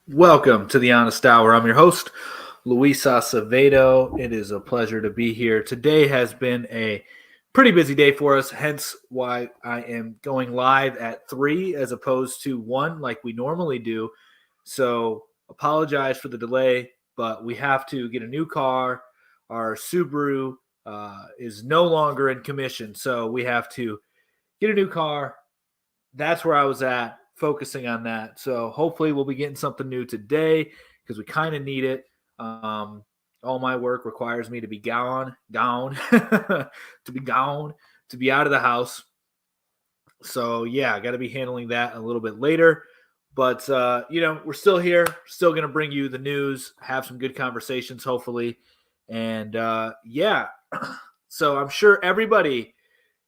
Welcome to the Honest Hour. I'm your host, Luis Acevedo. It is a pleasure to be here. Today has been a pretty busy day for us, hence why I am going live at 3 as opposed to 1 like we normally do. So, apologize for the delay, but we have to get a new car. Our Subaru is no longer in commission, so we have to get a new car. That's where I was at, focusing on that. So hopefully we'll be getting something new today because we kind of need it. Um, all my work requires me to be gone, to be gone, to be out of the house. So yeah, I got to be handling that a little bit later. But we're still here, still going to bring you the news, have some good conversations, hopefully, and yeah. So I'm sure everybody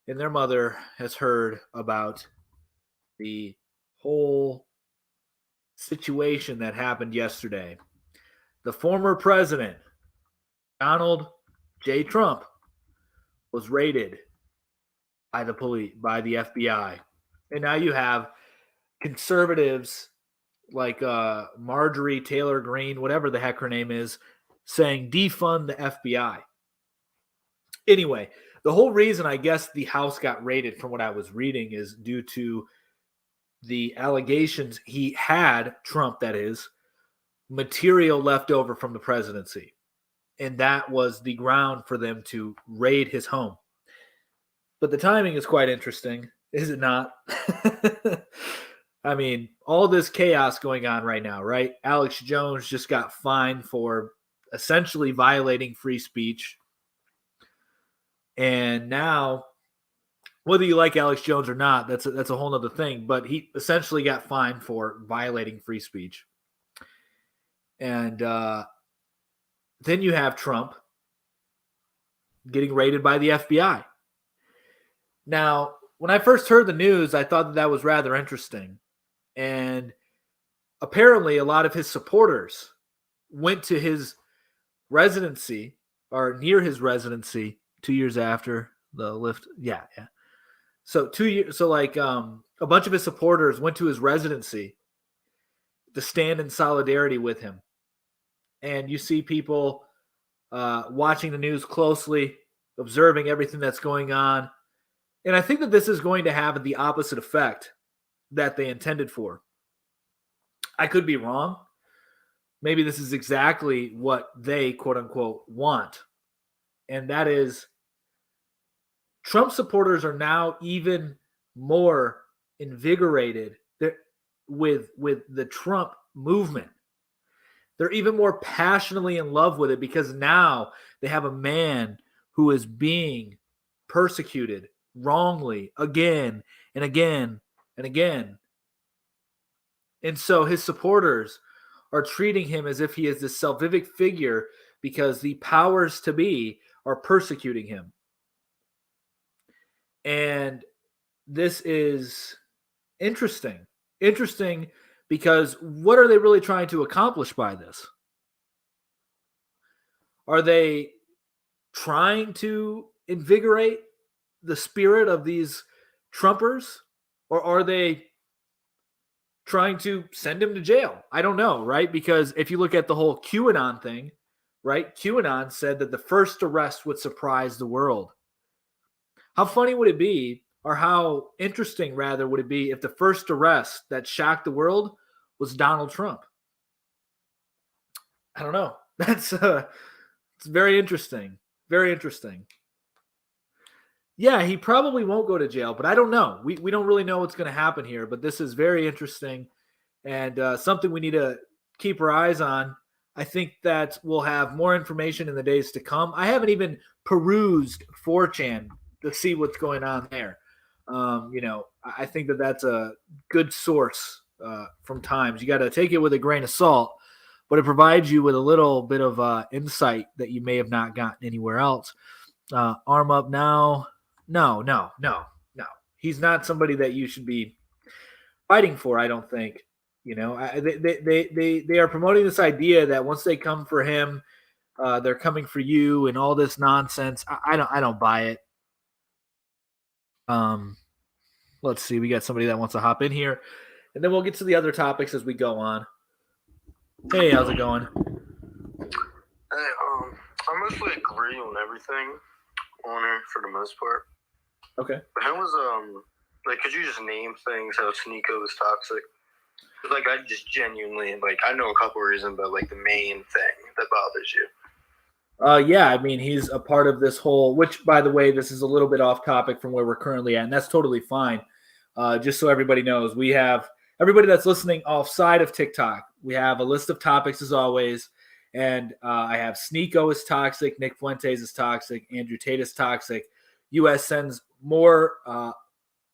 and their mother has heard about the whole situation that happened yesterday. The former president, Donald J. Trump, was raided by the police, by the FBI. And now you have conservatives like Marjorie Taylor Greene, whatever the heck her name is, saying defund the FBI. Anyway, the whole reason I guess the House got raided, from what I was reading, is due to the allegations he had, Trump that is, material left over from the presidency. And that was the ground for them to raid his home. But the timing is quite interesting, is it not? I mean, all this chaos going on right now, right? Alex Jones just got fined for essentially violating free speech. And now, whether you like Alex Jones or not, that's a whole other thing. But he essentially got fined for violating free speech. And then you have Trump getting raided by the FBI. Now, when I first heard the news, I thought that was rather interesting. And apparently, a lot of his supporters went to his residency or near his residency 2 years after the lift. Yeah. So 2 years. So a bunch of his supporters went to his residency to stand in solidarity with him. And you see people watching the news closely, observing everything that's going on. And I think that this is going to have the opposite effect that they intended for. I could be wrong. Maybe this is exactly what they, quote unquote, want. And that is Trump supporters are now even more invigorated with the Trump movement. They're even more passionately in love with it because now they have a man who is being persecuted wrongly again and again and again. And so his supporters are treating him as if he is this salvific figure because the powers to be are persecuting him. And this is interesting. Interesting because what are they really trying to accomplish by this? Are they trying to invigorate the spirit of these Trumpers? Or are they trying to send him to jail? I don't know, right? Because if you look at the whole QAnon thing, right? QAnon said that the first arrest would surprise the world. How funny would it be, or how interesting, rather, would it be if the first arrest that shocked the world was Donald Trump? I don't know. That's it's very interesting. Very interesting. Yeah, he probably won't go to jail, but I don't know. We don't really know what's going to happen here, but this is very interesting and something we need to keep our eyes on. I think that we'll have more information in the days to come. I haven't even perused 4chan to see what's going on there. I think that that's a good source from Times. You got to take it with a grain of salt, but it provides you with a little bit of insight that you may have not gotten anywhere else. Arm up now. No. He's not somebody that you should be fighting for, I don't think. They are promoting this idea that once they come for him, they're coming for you and all this nonsense. I don't buy it. Let's see. We got somebody that wants to hop in here, and then we'll get to the other topics as we go on. Hey, how's it going? Hey, I mostly agree on everything on her for the most part. Okay. But how was like, could you just name things how Sneeko was toxic? 'Cause, like, I just genuinely like I know a couple reasons, but like the main thing that bothers you. Yeah, I mean, he's a part of this whole, which, by the way, this is a little bit off topic from where we're currently at, and that's totally fine. Just so everybody knows, we have everybody that's listening offside of TikTok. We have a list of topics as always, and I have Sneeko is toxic, Nick Fuentes is toxic, Andrew Tate is toxic. U.S. sends more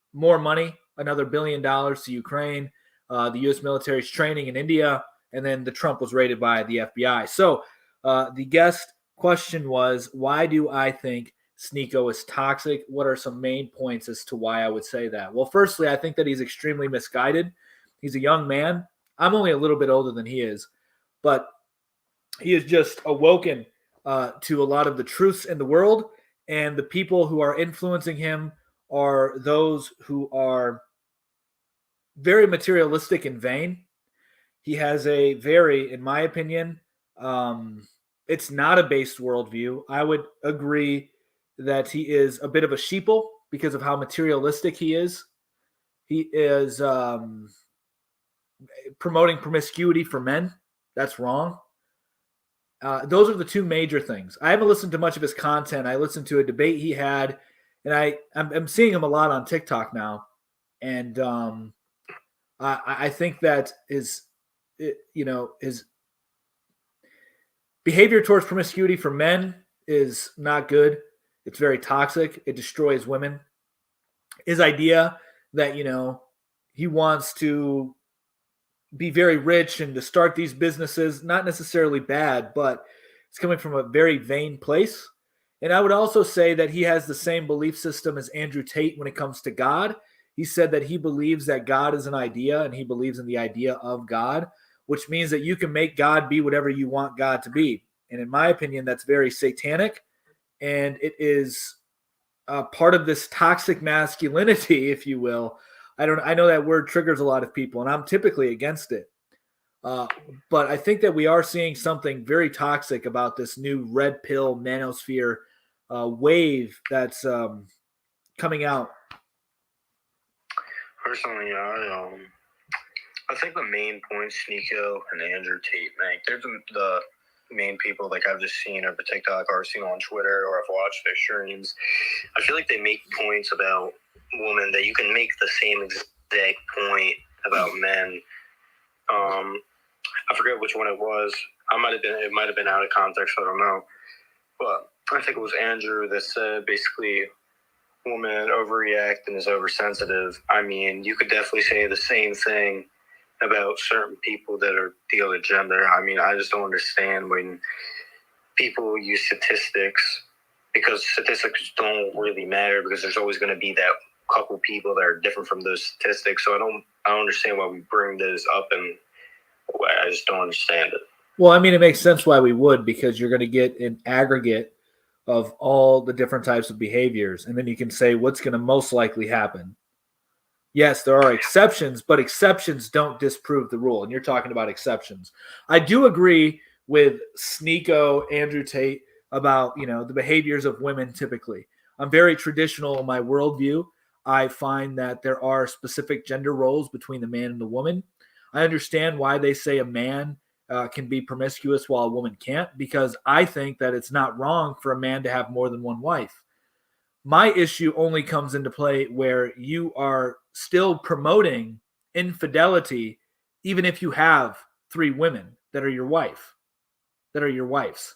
money, another $1 billion to Ukraine. The U.S. military is training in India, and then the Trump was raided by the FBI. So the guest question was, why do I think Sneeko is toxic? What are some main points as to why I would say that? Well, firstly, I think that he's extremely misguided. He's a young man. I'm only a little bit older than he is, but he has just awoken to a lot of the truths in the world, and the people who are influencing him are those who are very materialistic and vain. He has a very, in my opinion, it's not a based worldview. I would agree that he is a bit of a sheeple because of how materialistic he is. He is promoting promiscuity for men. That's wrong. Those are the two major things. I haven't listened to much of his content. I listened to a debate he had, and I'm seeing him a lot on TikTok now, and I think that his behavior towards promiscuity for men is not good. It's very toxic. It destroys women. His idea that he wants to be very rich and to start these businesses, not necessarily bad, but it's coming from a very vain place. And I would also say that he has the same belief system as Andrew Tate when it comes to God. He said that he believes that God is an idea and he believes in the idea of God, which means that you can make God be whatever you want God to be. And in my opinion, that's very satanic, and it is part of this toxic masculinity, if you will. I know that word triggers a lot of people, and I'm typically against it. Uh, but I think that we are seeing something very toxic about this new red pill manosphere wave that's coming out. Personally, I think the main points Sneeko and Andrew Tate make, they're the main people like I've just seen over TikTok or seen on Twitter or I've watched their streams. I feel like they make points about women that you can make the same exact point about men. I forget which one it was. It might have been out of context. I don't know, but I think it was Andrew that said basically women overreact and is oversensitive. I mean, you could definitely say the same thing about certain people that are the other gender. I mean, I just don't understand when people use statistics because statistics don't really matter because there's always going to be that couple people that are different from those statistics. So I don't understand why we bring those up, and I just don't understand it. Well, I mean, it makes sense why we would, because you're going to get an aggregate of all the different types of behaviors, and then you can say what's going to most likely happen. Yes, there are exceptions, but exceptions don't disprove the rule. And you're talking about exceptions. I do agree with Sneeko, Andrew Tate about the behaviors of women typically. I'm very traditional in my worldview. I find that there are specific gender roles between the man and the woman. I understand why they say a man can be promiscuous while a woman can't, because I think that it's not wrong for a man to have more than one wife. My issue only comes into play where you are still promoting infidelity, even if you have three women that are your wife, that are your wives.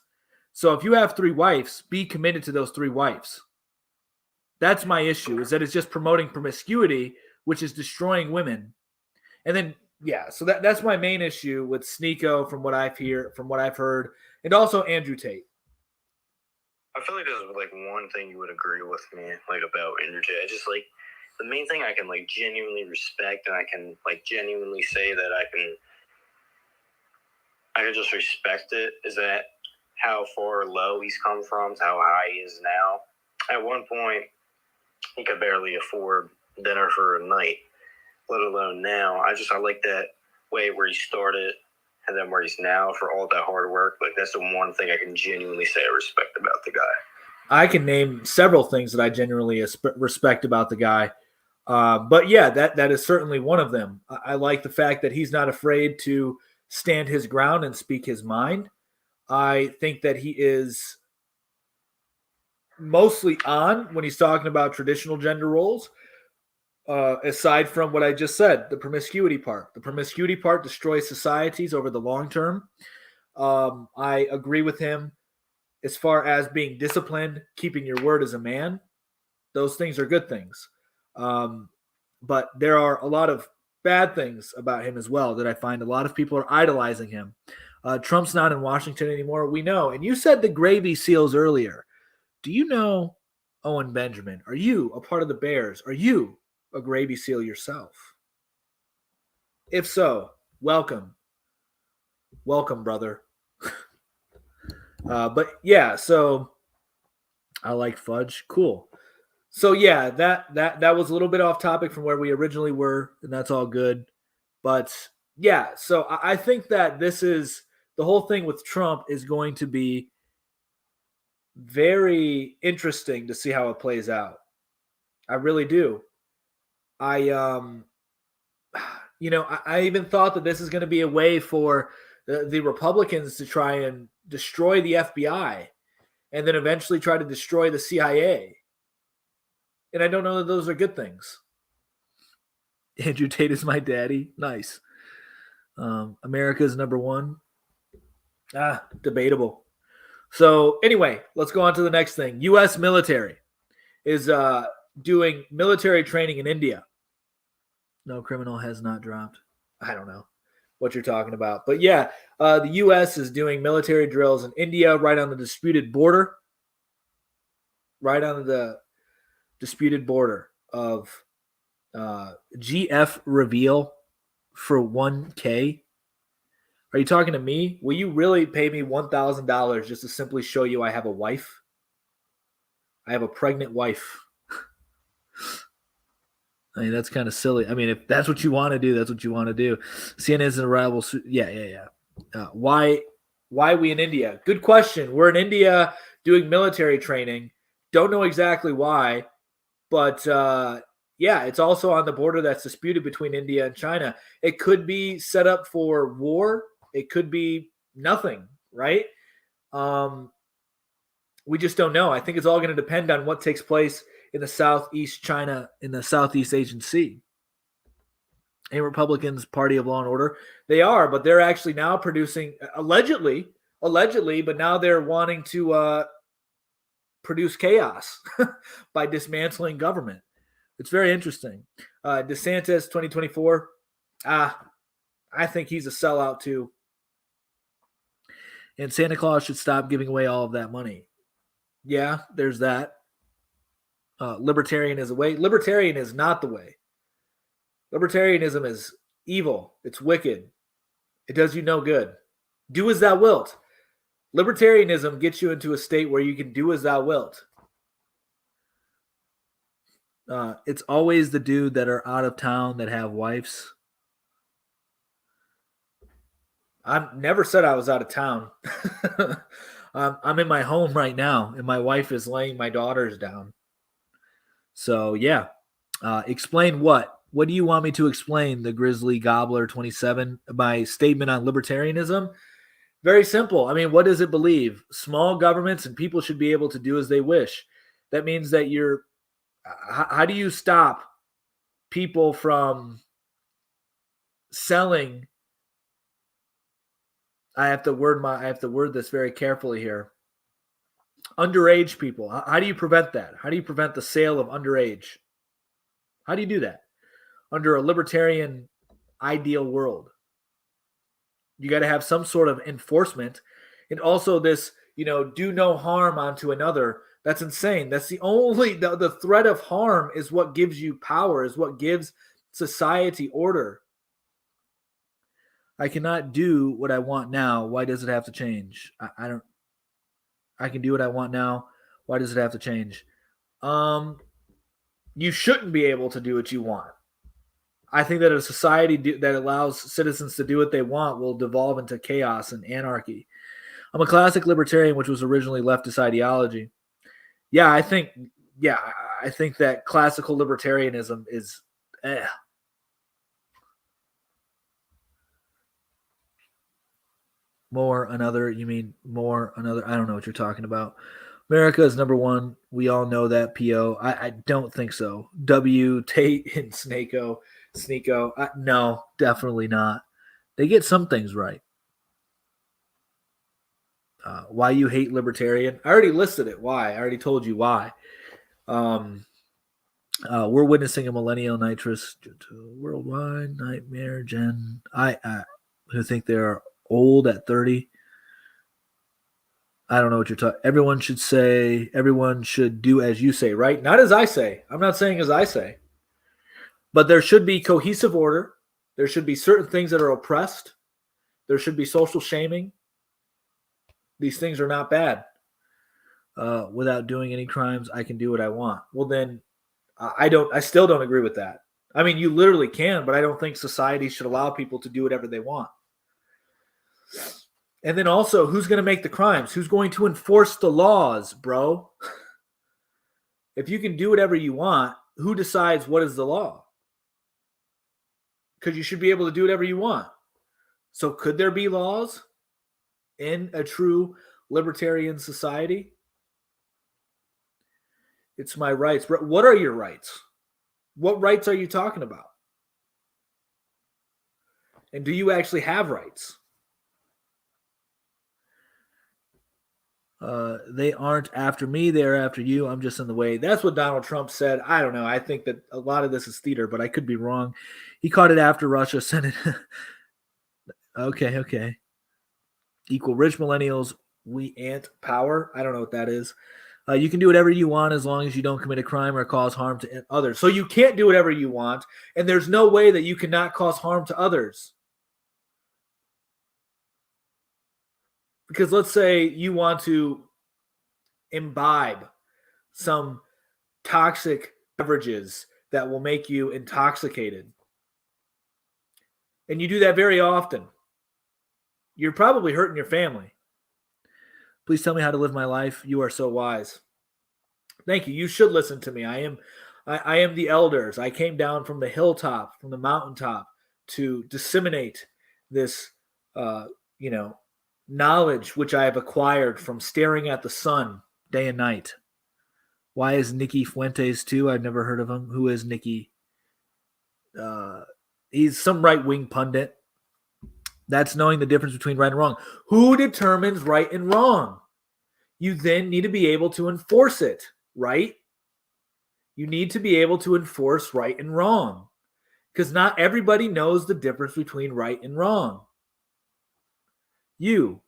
So if you have three wives, be committed to those three wives. That's my issue, is that it's just promoting promiscuity, which is destroying women. And then yeah, so that's my main issue with Sneeko from what I've heard, and also Andrew Tate. I feel like there's like one thing you would agree with me like about Andrew Tate. I just like the main thing I can like genuinely respect and I can like genuinely say that I can just respect it is that how far low he's come from to how high he is now. At one point, he could barely afford dinner for a night, let alone now. I like that way where he started, and then where he's now for all that hard work. Like, that's the one thing I can genuinely say I respect about the guy. I can name several things that I genuinely respect about the guy. But yeah, that is certainly one of them. I like the fact that he's not afraid to stand his ground and speak his mind. I think that he is mostly on when he's talking about traditional gender roles. Aside from what I just said, the promiscuity part. The promiscuity part destroys societies over the long term. I agree with him as far as being disciplined, keeping your word as a man. Those things are good things. But there are a lot of bad things about him as well that I find a lot of people are idolizing him. Trump's not in Washington anymore. We know. And you said the Gravy Seals earlier. Do you know Owen Benjamin? Are you a part of the Bears? Are you a Gravy Seal yourself? If so, welcome. Welcome, brother. But yeah, so I like fudge. Cool. So yeah, that was a little bit off topic from where we originally were, and that's all good. But yeah, so I think that this is the whole thing with Trump is going to be very interesting to see how it plays out. I really do. I even thought that this is going to be a way for the Republicans to try and destroy the FBI and then eventually try to destroy the CIA. And I don't know that those are good things. Andrew Tate is my daddy. Nice. America's number one. Debatable. So anyway, let's go on to the next thing. U.S. military is doing military training in India. No, criminal has not dropped. I don't know what you're talking about. But yeah, the U.S. is doing military drills in India right on the disputed border. Right on the disputed border of GF reveal for 1K. Are you talking to me? Will you really pay me $1,000 just to simply show you I have a wife? I have a pregnant wife. I mean, that's kind of silly. I mean, if that's what you want to do, that's what you want to do. CNN is a rival. Yeah. Why we in India? Good question. We're in India doing military training. Don't know exactly why, but yeah, it's also on the border that's disputed between India and China. It could be set up for war. It could be nothing, right? We just don't know. I think it's all going to depend on what takes place in the Southeast China, in the Southeast Asian Sea. And Republicans, Party of Law and Order, they are, but they're actually now producing, allegedly, but now they're wanting to produce chaos by dismantling government. It's very interesting. DeSantis, 2024, I think he's a sellout too. And Santa Claus should stop giving away all of that money. Yeah, there's that. Libertarian is a way. Libertarian is not the way. Libertarianism is evil. It's wicked. It does you no good. Do as thou wilt. Libertarianism gets you into a state where you can do as thou wilt. It's always the dude that are out of town that have wives. I never said I was out of town. I'm in my home right now, and my wife is laying my daughters down. So, yeah. Explain what? What do you want me to explain, the Grizzly Gobbler 27, my statement on libertarianism? Very simple. I mean, what does it believe? Small governments and people should be able to do as they wish. That means that how do you stop people from selling? I have to word this very carefully here. Underage people. How do you prevent that? How do you prevent the sale of underage? How do you do that under a libertarian ideal world? You got to have some sort of enforcement, and also this, do no harm onto another. That's insane. That's the threat of harm is what gives you power, is what gives society order. I cannot do what I want now. Why does it have to change? I can do what I want now. Why does it have to change? You shouldn't be able to do what you want. I think that a society that allows citizens to do what they want will devolve into chaos and anarchy. I'm a classic libertarian, which was originally leftist ideology. Yeah, I think that classical libertarianism is more another. You mean more another? I don't know what you're talking about. America is number one. We all know that. PO. I don't think so. W Tate and Sneeko. No, definitely not. They get some things right. Why you hate libertarian? I already listed it. Why? I already told you why. We're witnessing a millennial nitrous worldwide nightmare. Gen I who think they're old at 30. I don't know what you're talking. Everyone should do as you say, right? Not as I say. I'm not saying as I say. But there should be cohesive order. There should be certain things that are oppressed. There should be social shaming. These things are not bad. Without doing any crimes, I can do what I want. Well, then I still don't agree with that. I mean, you literally can, but I don't think society should allow people to do whatever they want. And then also, who's going to make the crimes? Who's going to enforce the laws, bro? If you can do whatever you want, who decides what is the law? Because you should be able to do whatever you want. So could there be laws in a true libertarian society? It's my rights. What are your rights? What rights are you talking about? And do you actually have rights? They aren't after me. They're after you. I'm just in the way. That's what Donald Trump said. I don't know. I think that a lot of this is theater, but I could be wrong. He caught it after Russia sent it. Okay. Equal rich millennials. We ant power. I don't know what that is. You can do whatever you want as long as you don't commit a crime or cause harm to others. So you can't do whatever you want, and there's no way that you cannot cause harm to others. Because let's say you want to imbibe some toxic beverages that will make you intoxicated. And you do that very often. You're probably hurting your family. Please tell me how to live my life. You are so wise. Thank you. You should listen to me. I am the elders. I came down from the hilltop, from the mountaintop, to disseminate this, knowledge which I have acquired from staring at the sun day and night. Why is Nicky Fuentes too? I've never heard of him. Who is Nicky? He's some right-wing pundit. That's knowing the difference between right and wrong. Who determines right and wrong? You then need to be able to enforce it, right? You need to be able to enforce right and wrong, because not everybody knows the difference between right and wrong. You.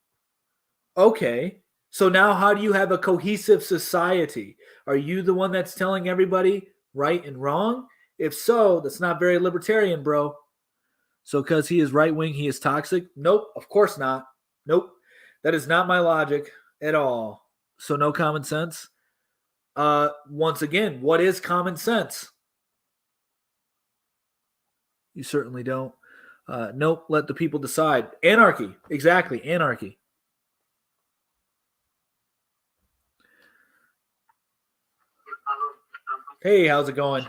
Okay. So now how do you have a cohesive society? Are you the one that's telling everybody right and wrong? If so, that's not very libertarian, bro. So because he is right-wing, he is toxic? Nope, of course not. Nope. That is not my logic at all. So no common sense? Once again, what is common sense? You certainly don't. Nope, let the people decide. Anarchy. Exactly, anarchy. Hey, how's it going?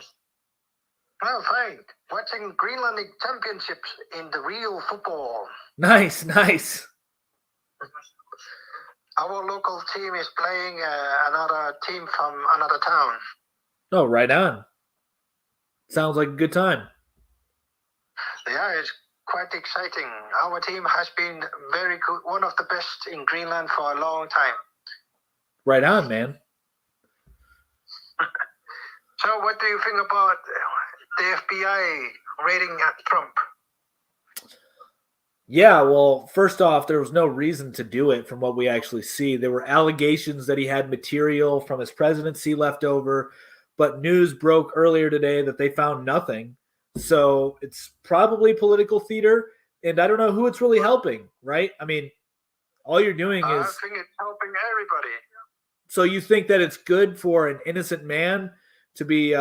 Well, fine. Watching Greenland Championships in the real football. Nice. Our local team is playing another team from another town. Oh, right on. Sounds like a good time. Yeah, it's quite exciting. Our team has been very good, one of the best in Greenland for a long time. Right on, man. So what do you think about the FBI raiding Trump? Yeah, well, first off, there was no reason to do it from what we actually see. There were allegations that he had material from his presidency left over, but news broke earlier today that they found nothing. So it's probably political theater, and I don't know who it's really helping, right? I mean, all you're doing is... I think it's helping everybody. So you think that it's good for an innocent man to be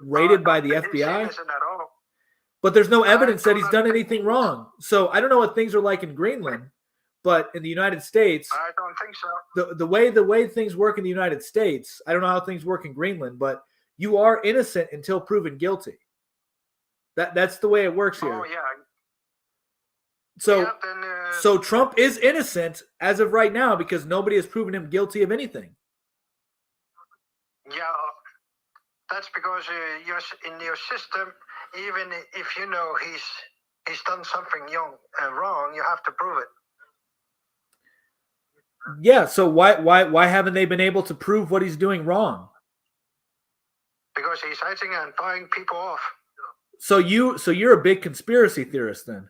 raided by the FBI? Innocent at all. But there's no evidence that he's done don't anything wrong. So I don't know what things are like in Greenland, but in the United States, I don't think so. the way things work in the United States, I don't know how things work in Greenland, but you are innocent until proven guilty. That's the way it works here. Oh, yeah. So Yeah, then, so Trump is innocent as of right now because nobody has proven him guilty of anything. yeah, that's because you're in your system. Even if you know he's done something wrong, you have to prove it. Yeah, so why haven't they been able to prove what he's doing wrong? Because he's hiding and buying people off. So you're a big conspiracy theorist then?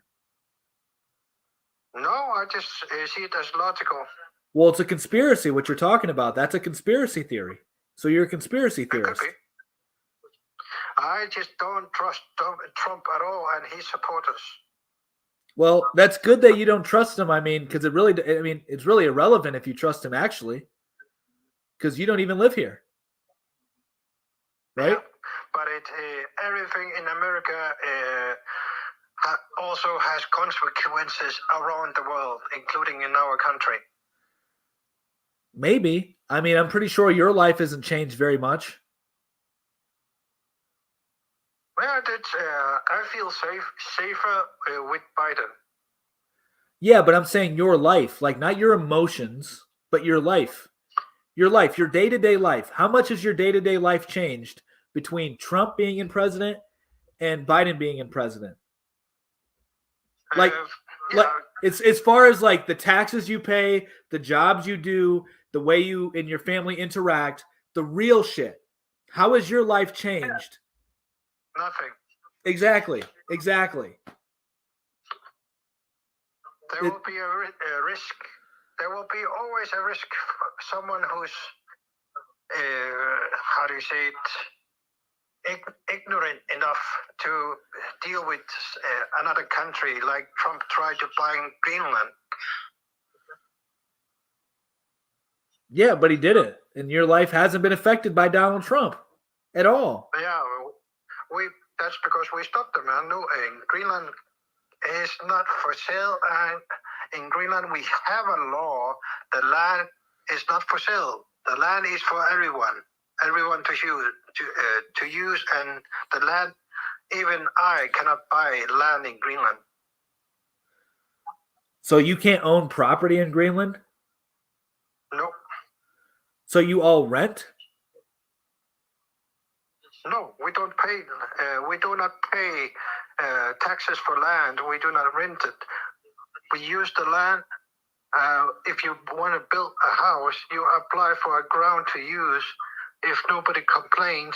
No, I just see it as logical. Well, it's a conspiracy. What you're talking about, that's a conspiracy theory. So you're a conspiracy It could theorist. be. I just don't trust Trump at all and his supporters. Well, that's good that you don't trust him. I mean, because it's really irrelevant if you trust him actually, because you don't even live here, right? Yeah, but everything in America also has consequences around the world, including in our country. Maybe. I mean, I'm pretty sure your life hasn't changed very much. Well, I feel safer with Biden. Yeah, but I'm saying your life, like not your emotions, but your life. Your life, your day-to-day life. How much has your day-to-day life changed between Trump being in president and Biden being in president? Like, yeah, it's as far as like the taxes you pay, the jobs you do, the way you and your family interact, the real shit. How has your life changed? nothing. Exactly. There will be a risk. There will be always a risk for someone who's, how do you say it, ignorant enough to deal with another country like Trump tried to buy Greenland. Yeah, but he did it. And your life hasn't been affected by Donald Trump at all. Yeah, that's because we stopped them. I know in Greenland is not for sale, and in Greenland we have a law: the land is not for sale. The land is for everyone to use, and the land. Even I cannot buy land in Greenland. So you can't own property in Greenland? No. So you all rent? No, we don't pay. We do not pay taxes for land. We do not rent it. We use the land. If you want to build a house, you apply for a ground to use. If nobody complains,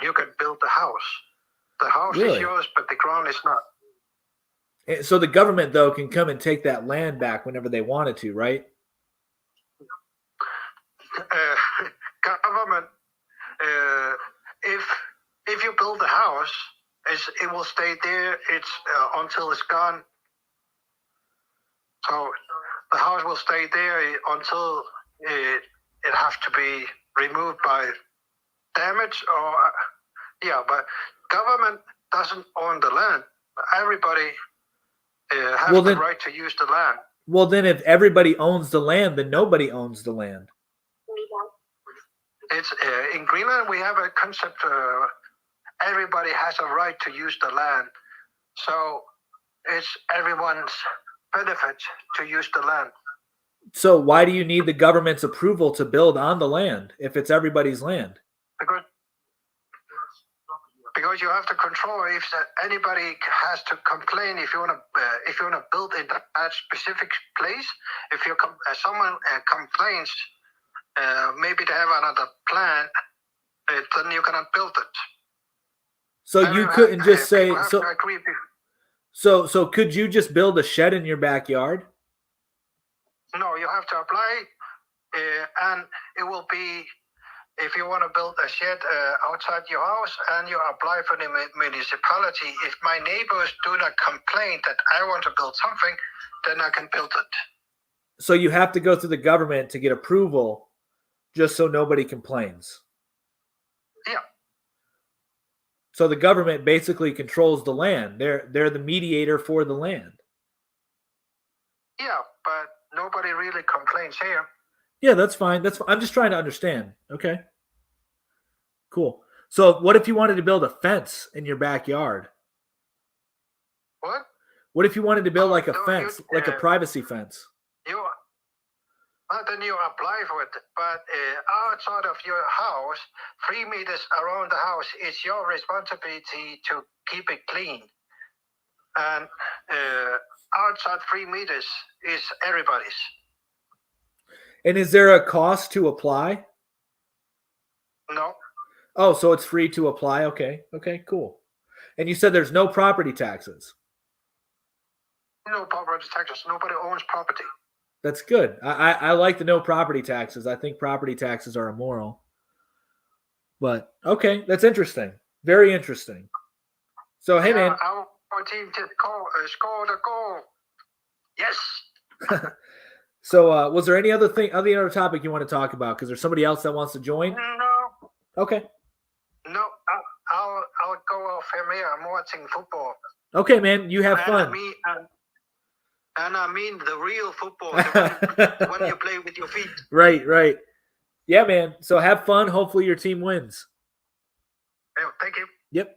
you can build the house. The house is yours, but the ground is not. So the government, though, can come and take that land back whenever they wanted to, right? Government, if you build a house, it will stay there. It's until it's gone. So the house will stay there until it has to be removed by damage or but government doesn't own the land. Everybody has the right to use the land. Well, then if everybody owns the land, then nobody owns the land. It's in Greenland we have a concept. Everybody has a right to use the land, so it's everyone's benefit to use the land. So why do you need the government's approval to build on the land if it's everybody's land? Because you have to control if anybody has to complain if you want to build in that specific place. If someone complains, maybe they have another plan, then you cannot build it. So you couldn't just say so could you just build a shed in your backyard? No, you have to apply, and it will be. If you want to build a shed outside your house and you apply for the municipality, if my neighbors do not complain that I want to build something, then I can build it. So you have to go through the government to get approval just so nobody complains. Yeah. So the government basically controls the land. They're the mediator for the land. Yeah, but nobody really complains here. Yeah, that's fine. I'm just trying to understand. Okay. Cool. So what if you wanted to build a fence in your backyard? What? What if you wanted to build like a no, fence, like a privacy fence? Then you apply for it. But outside of your house, 3 meters around the house, it's your responsibility to keep it clean. And outside 3 meters is everybody's. And is there a cost to apply? No. Oh, so it's free to apply. Okay. Okay, cool. And you said there's no property taxes. No property taxes. Nobody owns property. That's good. I like the no property taxes. I think property taxes are immoral. But okay, that's interesting. Very interesting. So hey man, our team just scored a goal. Yes. So was there any other topic you want to talk about? Because there's somebody else that wants to join. No. Okay. No, I'll go off here. I'm watching football. Okay, man. You have fun. And I mean the real football, the one you play with your feet. Right. Yeah, man. So have fun. Hopefully your team wins. Yeah, thank you. Yep.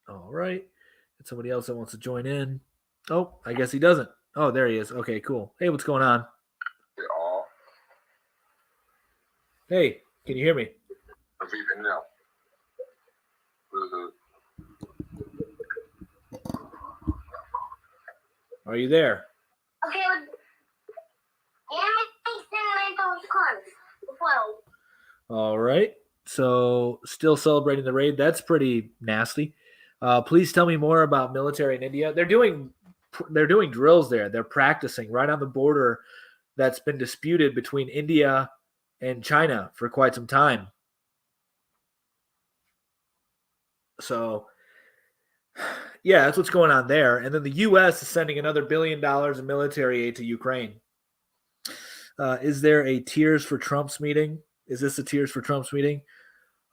All right. Got somebody else that wants to join in. Oh, I guess he doesn't. Oh, there he is. Okay, cool. Hey, what's going on? Hey, can you hear me? No. Are you there? Okay. All right. So still celebrating the raid. That's pretty nasty. Please tell me more about military in India. They're doing drills there. They're practicing right on the border that's been disputed between India and China for quite some time. So yeah, that's what's going on there. And then the U.S. is sending another $1 billion in military aid to Ukraine. Is there a Tears for Trump's meeting? Is this a Tears for Trump's meeting?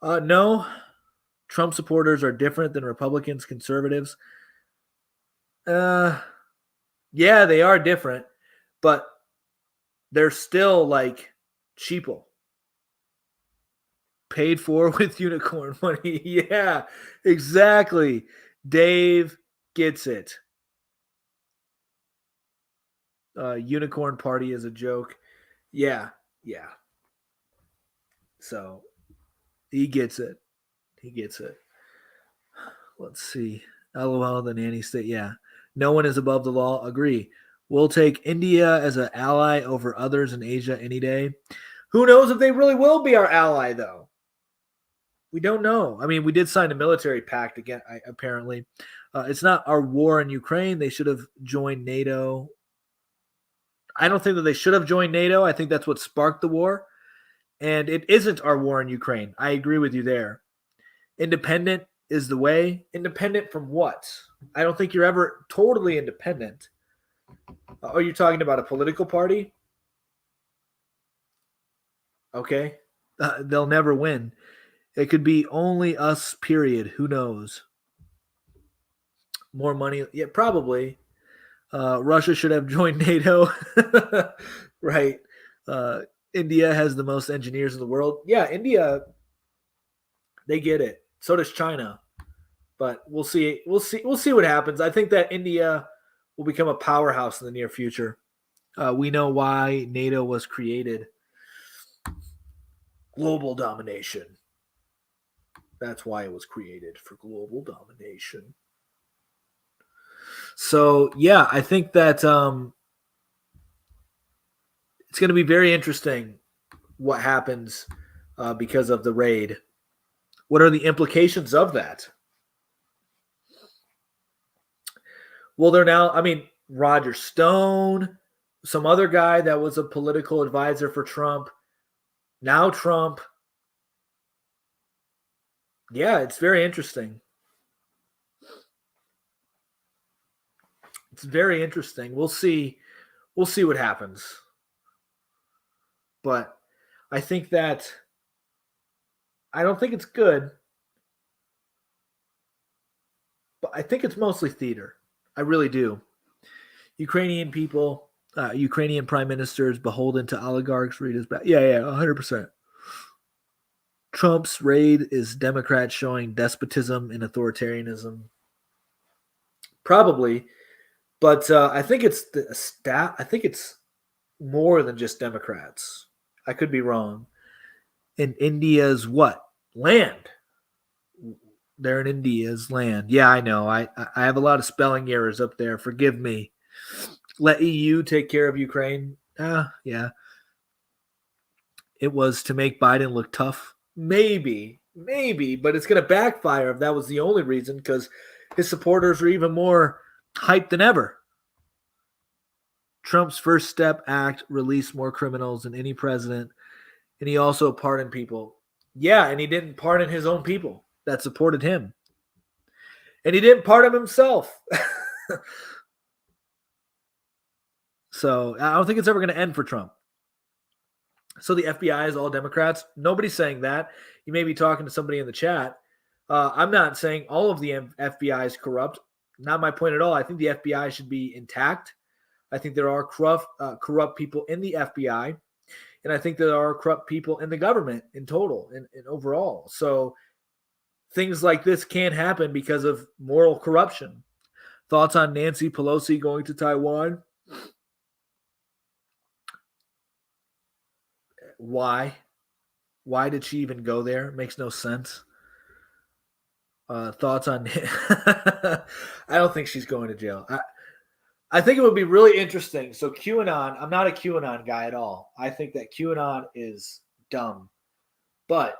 No. Trump supporters are different than Republicans, conservatives. Yeah, they are different, but they're still like sheeple. Paid for with unicorn money. Yeah, exactly. Dave gets it. Unicorn party is a joke. Yeah. So he gets it. Let's see. LOL, the nanny state. Yeah. No one is above the law. Agree. We'll take India as an ally over others in Asia any day. Who knows if they really will be our ally, though? We don't know. I mean, we did sign a military pact again, apparently. It's not our war in Ukraine. They should have joined NATO. I don't think that they should have joined NATO. I think that's what sparked the war. And it isn't our war in Ukraine. I agree with you there. Independent is the way. Independent from what? I don't think you're ever totally independent. Oh, you're talking about a political party? Okay. They'll never win. It could be only us, period. Who knows? More money. Yeah, probably. Russia should have joined NATO. Right. India has the most engineers in the world. Yeah, India, they get it. So does China. But we'll see. We'll see what happens. I think that India will become a powerhouse in the near future. We know why NATO was created. Global domination. That's why it was created, for global domination. So, yeah, I think that it's going to be very interesting what happens because of the raid. What are the implications of that? Well, they're now, I mean, Roger Stone, some other guy that was a political advisor for Trump. Now Trump. Yeah, it's very interesting. It's very interesting. We'll see what happens. But I think that I don't think it's good. I think it's mostly theater. I really do. Ukrainian people, Ukrainian prime ministers beholden to oligarchs read his back. Yeah, 100%. Trump's raid is Democrats showing despotism and authoritarianism. Probably, but I think it's the staff. I think it's more than just Democrats. I could be wrong. In India's what? Land. They're in India's land. Yeah, I know. I have a lot of spelling errors up there. Forgive me. Let EU take care of Ukraine. Yeah. It was to make Biden look tough. Maybe, but it's going to backfire if that was the only reason, because his supporters are even more hyped than ever. Trump's First Step Act released more criminals than any president, and he also pardoned people. Yeah, and he didn't pardon his own people that supported him. And he didn't pardon himself. So I don't think it's ever going to end for Trump. So the FBI is all Democrats. Nobody's saying that. You may be talking to somebody in the chat. I'm not saying all of the FBI is corrupt. Not my point at all. I think the FBI should be intact. I think there are corrupt people in the FBI. And I think there are corrupt people in the government in total and overall. So things like this can't happen because of moral corruption. Thoughts on Nancy Pelosi going to Taiwan? Why? Why did she even go there? It makes no sense. Thoughts on I don't think she's going to jail. I think it would be really interesting. So QAnon, I'm not a QAnon guy at all. I think that QAnon is dumb. But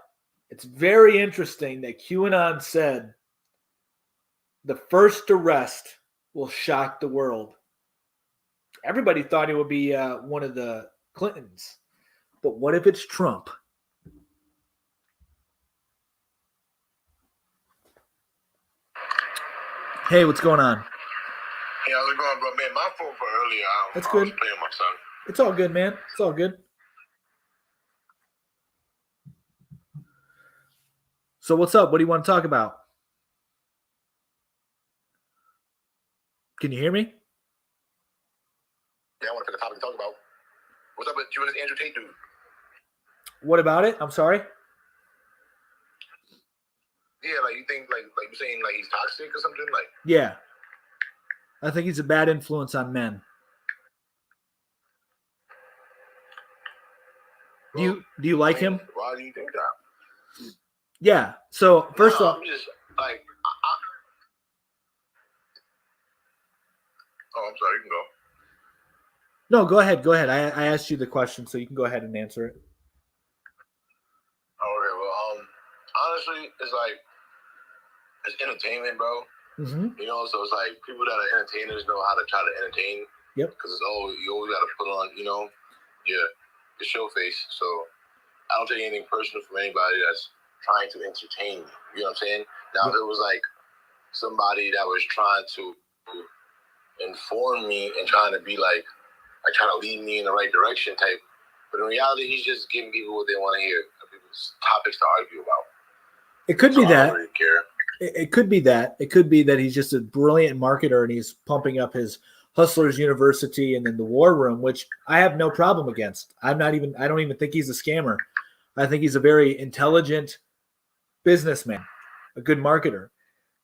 it's very interesting that QAnon said the first arrest will shock the world. Everybody thought it would be one of the Clintons. But what if it's Trump? Hey, what's going on? Hey, how's it going, bro? Man, my fault for earlier. That's I good. was playing my son. It's all good, man. It's all good. So what's up? What do you want to talk about? Can you hear me? Yeah, I want to pick a topic to talk about. What's up with you and this Andrew Tate dude? What about it? I'm sorry. Yeah, like you think like you're saying like he's toxic or something? Like Yeah. I think he's a bad influence on men. Do you like him? Why do you think that? Yeah. So first off, I'm just like oh, I'm sorry, you can go. no, go ahead. Go ahead. I asked you the question, so you can go ahead and answer it. Okay, well, honestly, it's like it's entertainment, bro. Mm-hmm. You know, so it's like people that are entertainers know how to try to entertain. Yep. Because it's you always got to put on, you know, your show face. So I don't take anything personal from anybody that's trying to entertain me. You know what I'm saying? Now, if it was like somebody that was trying to inform me and trying to be like trying to lead me in the right direction type. But in reality, he's just giving people what they want to hear, people's topics to argue about. It could So be I that. don't really care. It could be that. It could be that he's just a brilliant marketer and he's pumping up his Hustlers University and then the War Room, which I have no problem against. I don't even think he's a scammer. I think he's a very intelligent businessman, a good marketer.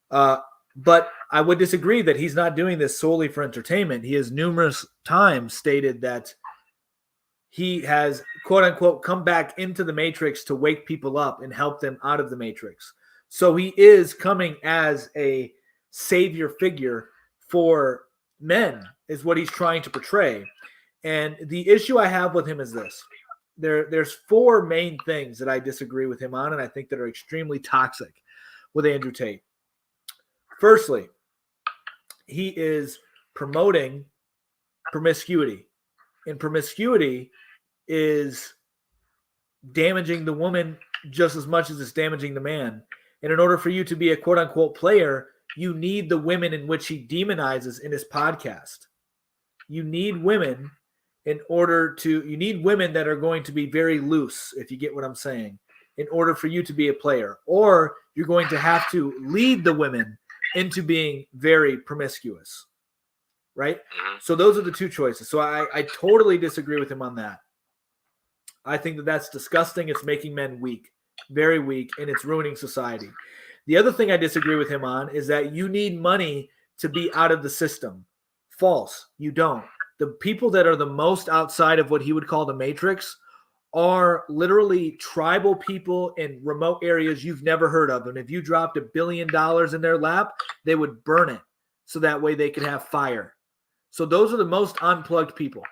But I would disagree that he's not doing this solely for entertainment. He has numerous times stated that he has, quote unquote, come back into the Matrix to wake people up and help them out of the Matrix. So he is coming as a savior figure for men, is what he's trying to portray. And the issue I have with him is this. There's four main things that I disagree with him on, and I think that are extremely toxic with Andrew Tate. Firstly, he is promoting promiscuity. And promiscuity is damaging the woman just as much as it's damaging the man. And in order for you to be a quote-unquote player, you need the women in which he demonizes in his podcast. You need women you need women that are going to be very loose, if you get what I'm saying, in order for you to be a player. Or you're going to have to lead the women into being very promiscuous, right? Mm-hmm. So those are the two choices. So I totally disagree with him on that. I think that that's disgusting. It's making men weak, very weak, and it's ruining society. The other thing I disagree with him on is that you need money to be out of the system. False. You don't. The people that are the most outside of what he would call the matrix are literally tribal people in remote areas you've never heard of. And if you dropped $1 billion in their lap, they would burn it so that way they could have fire. So those are the most unplugged people.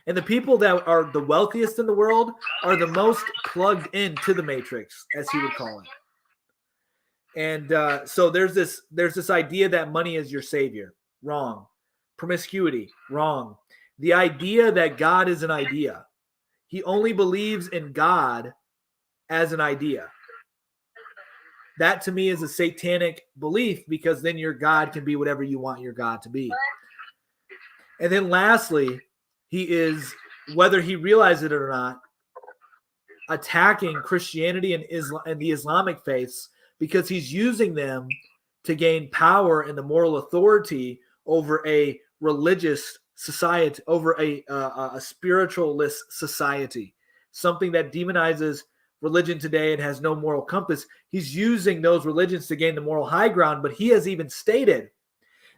And the people that are the wealthiest in the world are the most plugged into the matrix, as he would call it. And so there's this idea that money is your savior. Wrong. Promiscuity. Wrong. The idea that God is an idea. He only believes in God as an idea. That to me is a satanic belief, because then your God can be whatever you want your God to be. And then lastly, he is, whether he realizes it or not, attacking Christianity and Islam and the Islamic faiths, because he's using them to gain power and the moral authority over a religious society, over a spiritualist society, something that demonizes religion today and has no moral compass. He's using those religions to gain the moral high ground, but he has even stated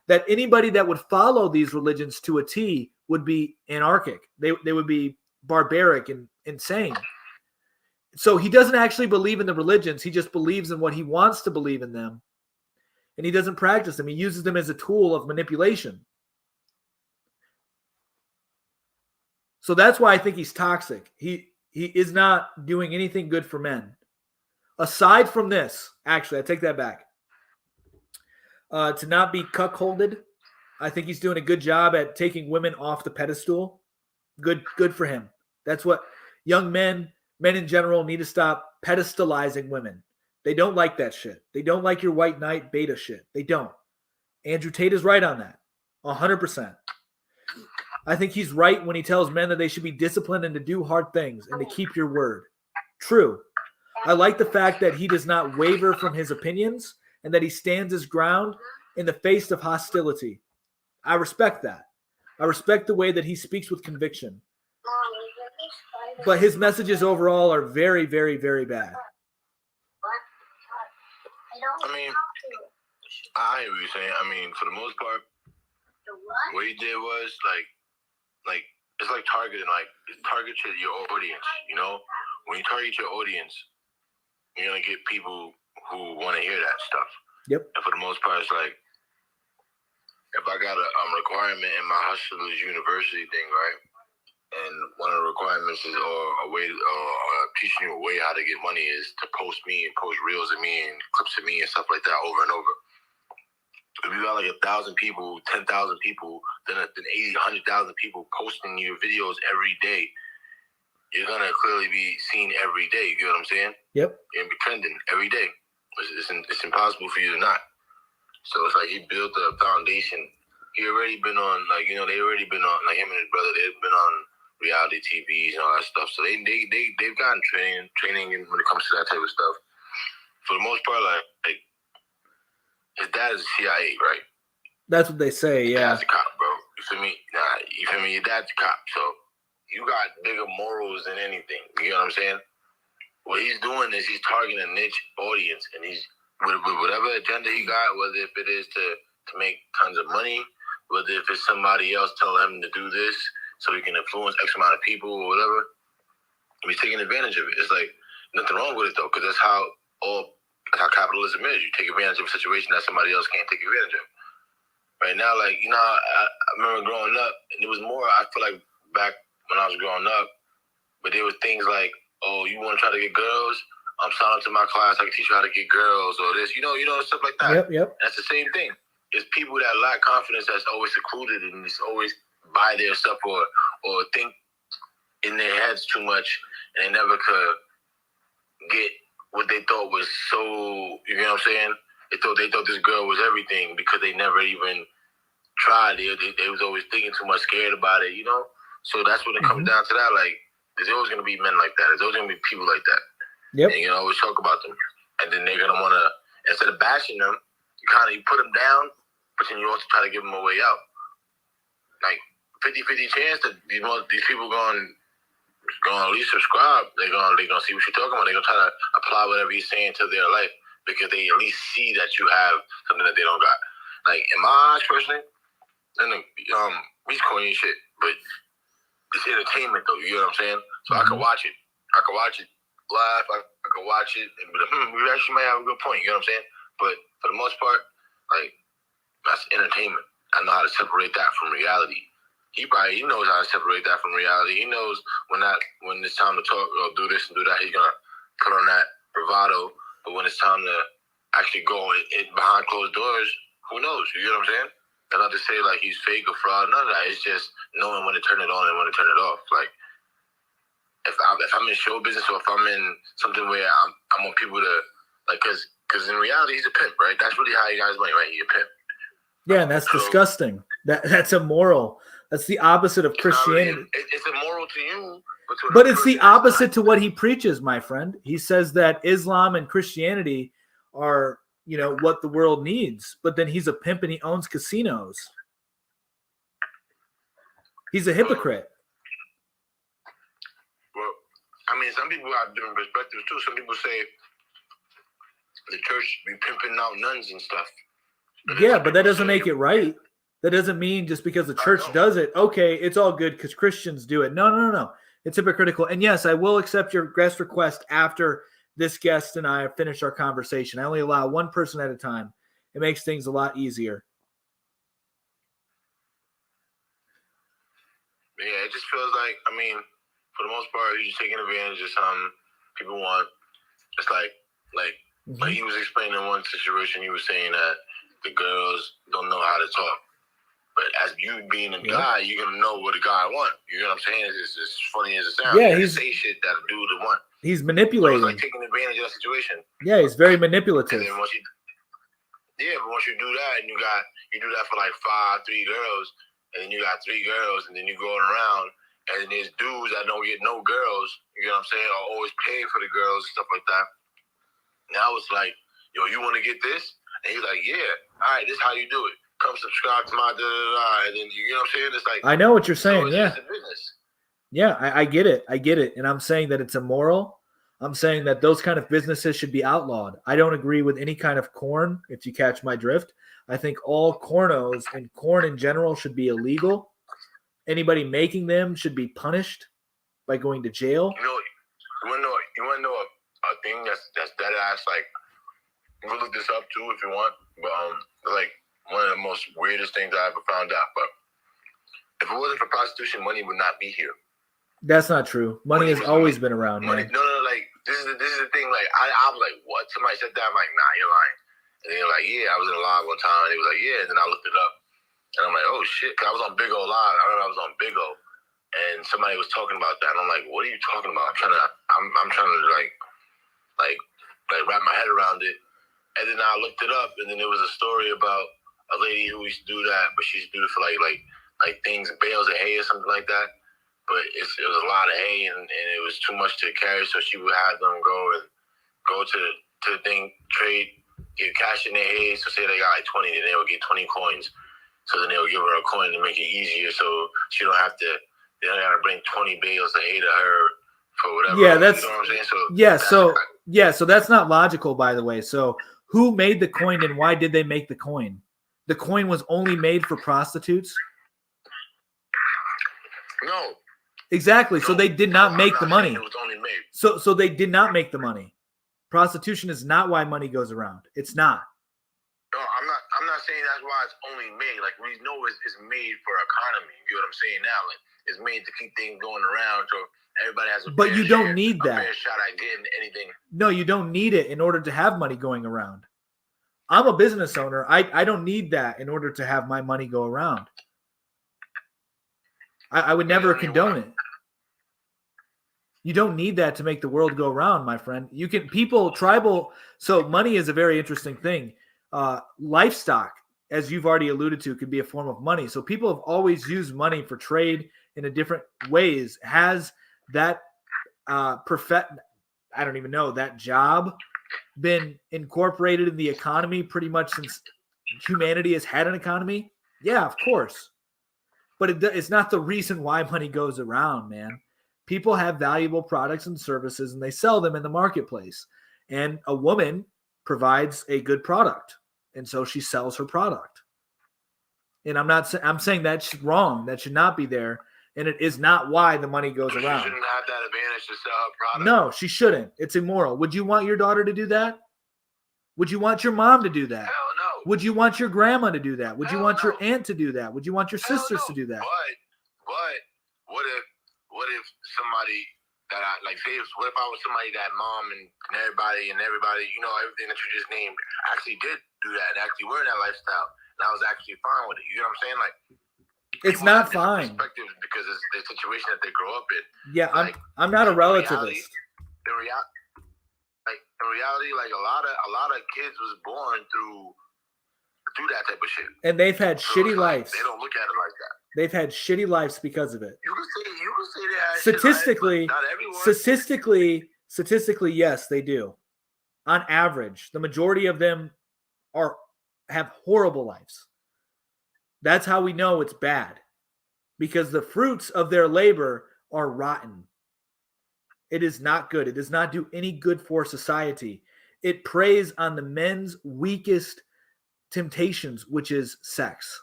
that anybody that would follow these religions to a T would be anarchic. They would be barbaric and insane. So he doesn't actually believe in the religions. He just believes in what he wants to believe in them. And he doesn't practice them. He uses them as a tool of manipulation. So that's why I think he's toxic. He is not doing anything good for men. Aside from this, actually, I take that back. To not be cuckolded, I think he's doing a good job at taking women off the pedestal. Good for him. That's what young men in general need to stop pedestalizing women. They don't like that shit. They don't like your white knight beta shit. They don't. Andrew Tate is right on that. 100%. I think he's right when he tells men that they should be disciplined and to do hard things and to keep your word. True. I like the fact that he does not waver from his opinions and that he stands his ground in the face of hostility. I respect that. I respect the way that he speaks with conviction. But his messages overall are very, very, very bad. I mean, I hear what you're saying. I mean, for the most part, what he did was like it's like targeting, like target your audience. You know, when you target your audience, you're gonna get people who want to hear that stuff. Yep. And for the most part, it's like if I got a requirement in my Hustlers University thing, right? And one of the requirements is or teaching you a way how to get money is to post me and post reels of me and clips of me and stuff like that over and over. If you got like 1,000 people, 10,000 people, then 80, 100,000 people posting your videos every day, you're gonna clearly be seen every day. You get what I'm saying? Yep. You're gonna be trending every day. It's impossible for you to not. So it's like he built a foundation. He already been on, like, you know, they already been on, like him and his brother, they've been on reality TVs and all that stuff. So they've gotten training when it comes to that type of stuff. For the most part, like his dad is CIA, right? That's what they say, His yeah. dad's a cop, bro. You feel me? You feel me? Your dad's a cop, so you got bigger morals than anything. You know what I'm saying? What he's doing is he's targeting a niche audience, and he's with whatever agenda he got, whether if it is to make tons of money, whether if it's somebody else telling him to do this so he can influence X amount of people or whatever, he's taking advantage of it. It's like nothing wrong with it though, because that's how capitalism is. You take advantage of a situation that somebody else can't take advantage of. Right now, like, you know, I remember growing up, and it was more, I feel like back when I was growing up, but there was things like, oh, you want to try to get girls? Sign up to my class. I can teach you how to get girls or this, you know, stuff like that. Yep. That's the same thing. It's people that lack confidence that's always secluded and just always buy their stuff or think in their heads too much, and they never could get what they thought was so, you know what I'm saying? They thought this girl was everything because they never even tried. They was always thinking too much, scared about it, you know? So that's when it comes down to that. Like, there's always going to be men like that. There's always going to be people like that. Yep. And you can always talk about them. And then they're going to want to, instead of bashing them, you put them down, but then you also try to give them a way out. Like 50-50 chance that these people going to at least subscribe. They're gonna see what you're talking about. They're gonna try to apply whatever you're saying to their life because they at least see that you have something that they don't got. Like in my eyes, personally, he's corny shit, but it's entertainment though. You know what I'm saying? So I can watch it. I can watch it live. I can watch it and be like, we actually might have a good point. You know what I'm saying? But for the most part, like that's entertainment. I know how to separate that from reality. He knows how to separate that from reality. He knows when it's time to talk or do this and do that, he's gonna put on that bravado. But when it's time to actually go behind closed doors, who knows? You know what I'm saying? And not to say like he's fake or fraud, none of that. It's just knowing when to turn it on and when to turn it off. Like if I'm in show business or if I'm in something where I want people to like, because in reality he's a pimp, right? That's really how he got his money, right? He's a pimp. Yeah, and that's disgusting. That's immoral. That's the opposite of Christianity. It's immoral to you, but it's the opposite to what he preaches, my friend. He says that Islam and Christianity are, what the world needs. But then he's a pimp and he owns casinos. He's a hypocrite. Well, I mean, some people have different perspectives too. Some people say the church be pimping out nuns and stuff. Yeah, but that doesn't make it right. That doesn't mean just because the church does it, okay, it's all good because Christians do it. No. It's hypocritical. And yes, I will accept your guest request after this guest and I have finished our conversation. I only allow one person at a time. It makes things a lot easier. Yeah, it just feels like, for the most part, you're just taking advantage of something people want. It's like he was explaining in one situation, he was saying that the girls don't know how to talk. But as you being a guy, you're going to know what a guy wants. You know what I'm saying? It's as funny as it sounds. Yeah, he's say shit that a dude would want. He's manipulating. So it's like taking advantage of that situation. Yeah, he's very manipulative. And then once you do that and you do that for like 3 girls, and then you got 3 girls, and then you going around, and then there's dudes that don't get no girls, you know what I'm saying, or always pay for the girls and stuff like that. Now it's like, yo, you want to get this? And he's like, yeah, all right, this is how you do it. Come subscribe to my da-da-da. And then, you know what I'm saying? It's like, I know what you're saying, so it's a business. Yeah, I get it. And I'm saying that it's immoral. I'm saying that those kind of businesses should be outlawed. I don't agree with any kind of corn, if you catch my drift. I think all cornos and corn in general should be illegal. Anybody making them should be punished by going to jail. You want to know a thing that's dead ass, like, we'll look this up too if you want, but like one of the most weirdest things I ever found out. But if it wasn't for prostitution, money would not be here. That's not true. Money has always been around. Money, no. Like this is the thing. Like I was like, what? Somebody said that. I'm like, nah, you're lying. And they were like, yeah, I was in a live one time. And they was like, yeah. And then I looked it up, and I'm like, oh shit. Cause I was on Big O Live. I remember I was on Big O, and somebody was talking about that. And I'm like, what are you talking about? I'm trying to like wrap my head around it. And then I looked it up, and then there was a story about a lady who used to do that, but she used to do it for like things, bales of hay or something like that. But it was a lot of hay, and it was too much to carry, so she would have them go to the thing, trade, get cash in their hay. So say they got like 20, then they would get 20 coins. So then they would give her a coin to make it easier, so she don't have to. They don't have to bring 20 bales of hay to her for whatever. Yeah, that's. You know what I'm saying? So that's not logical, by the way. So who made the coin and why did they make the coin? The coin was only made for prostitutes? No. Exactly. So they did not make the money. It was only made. So they did not make the money. Prostitution is not why money goes around. It's not. No, I'm not saying that's why it's only made. Like we know it's made for economy. You know what I'm saying now? Like it's made to keep things going around so everybody has a But you don't need that. Fair shot at getting anything. No, you don't need it in order to have money going around. I'm a business owner. I don't need that in order to have my money go around. I would never condone it. You don't need that to make the world go round, my friend. You can tribal. So money is a very interesting thing. Livestock, as you've already alluded to, could be a form of money. So people have always used money for trade in a different ways. Has that I don't even know, that job been incorporated in the economy pretty much since humanity has had an economy? Yeah, of course. But it's not the reason why money goes around, man. People have valuable products and services, and they sell them in the marketplace. And a woman provides a good product, and so she sells her product. And I'm saying that's wrong. That should not be there, and it is not why the money goes around. She shouldn't have that advantage to sell her product. No, she shouldn't. It's immoral. Would you want your daughter to do that? Would you want your mom to do that? Hell no. Would you want your grandma to do that? Would you Hell want your no. aunt to do that? Would you want your Hell sisters no. to do that? But what if somebody that I like, say, what if I was somebody that mom and everybody, you know, everything that you just named actually did do that and actually were in that lifestyle, and I was actually fine with it. You know what I'm saying? Like, It's people not have different fine. Perspectives because it's the situation that they grow up in. Yeah, Like, I'm not a relativist. In reality, like a lot of kids was born through that type of shit. And they've had So shitty it's like, lives. They don't look at it like that. They've had shitty lives because of it. You can say they had shit Statistically, life, but not everyone. statistically, yes, they do. On average, the majority of them have horrible lives. That's how we know it's bad, because the fruits of their labor are rotten. It is not good. It does not do any good for society. It preys on the men's weakest temptations, which is sex.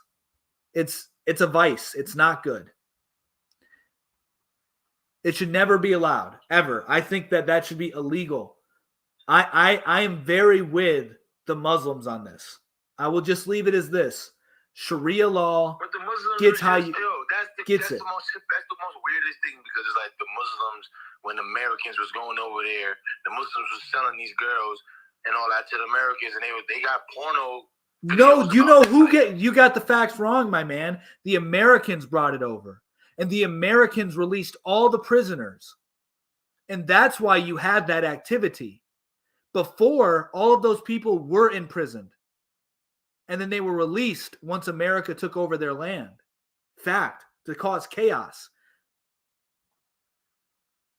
It's a vice. It's not good. It should never be allowed, ever. I think that should be illegal. I am very with the Muslims on this. I will just leave it as this. Sharia law But the Muslims gets how are just, you yo, that's the gets it. most weirdest thing, because it's like the Muslims, when Americans was going over there, the Muslims was selling these girls and all that to the Americans, and they got porno. No, you got the facts wrong, my man. The Americans brought it over, and the Americans released all the prisoners. And that's why you had that activity. Before, all of those people were imprisoned, and then they were released once America took over their land. Fact, to cause chaos.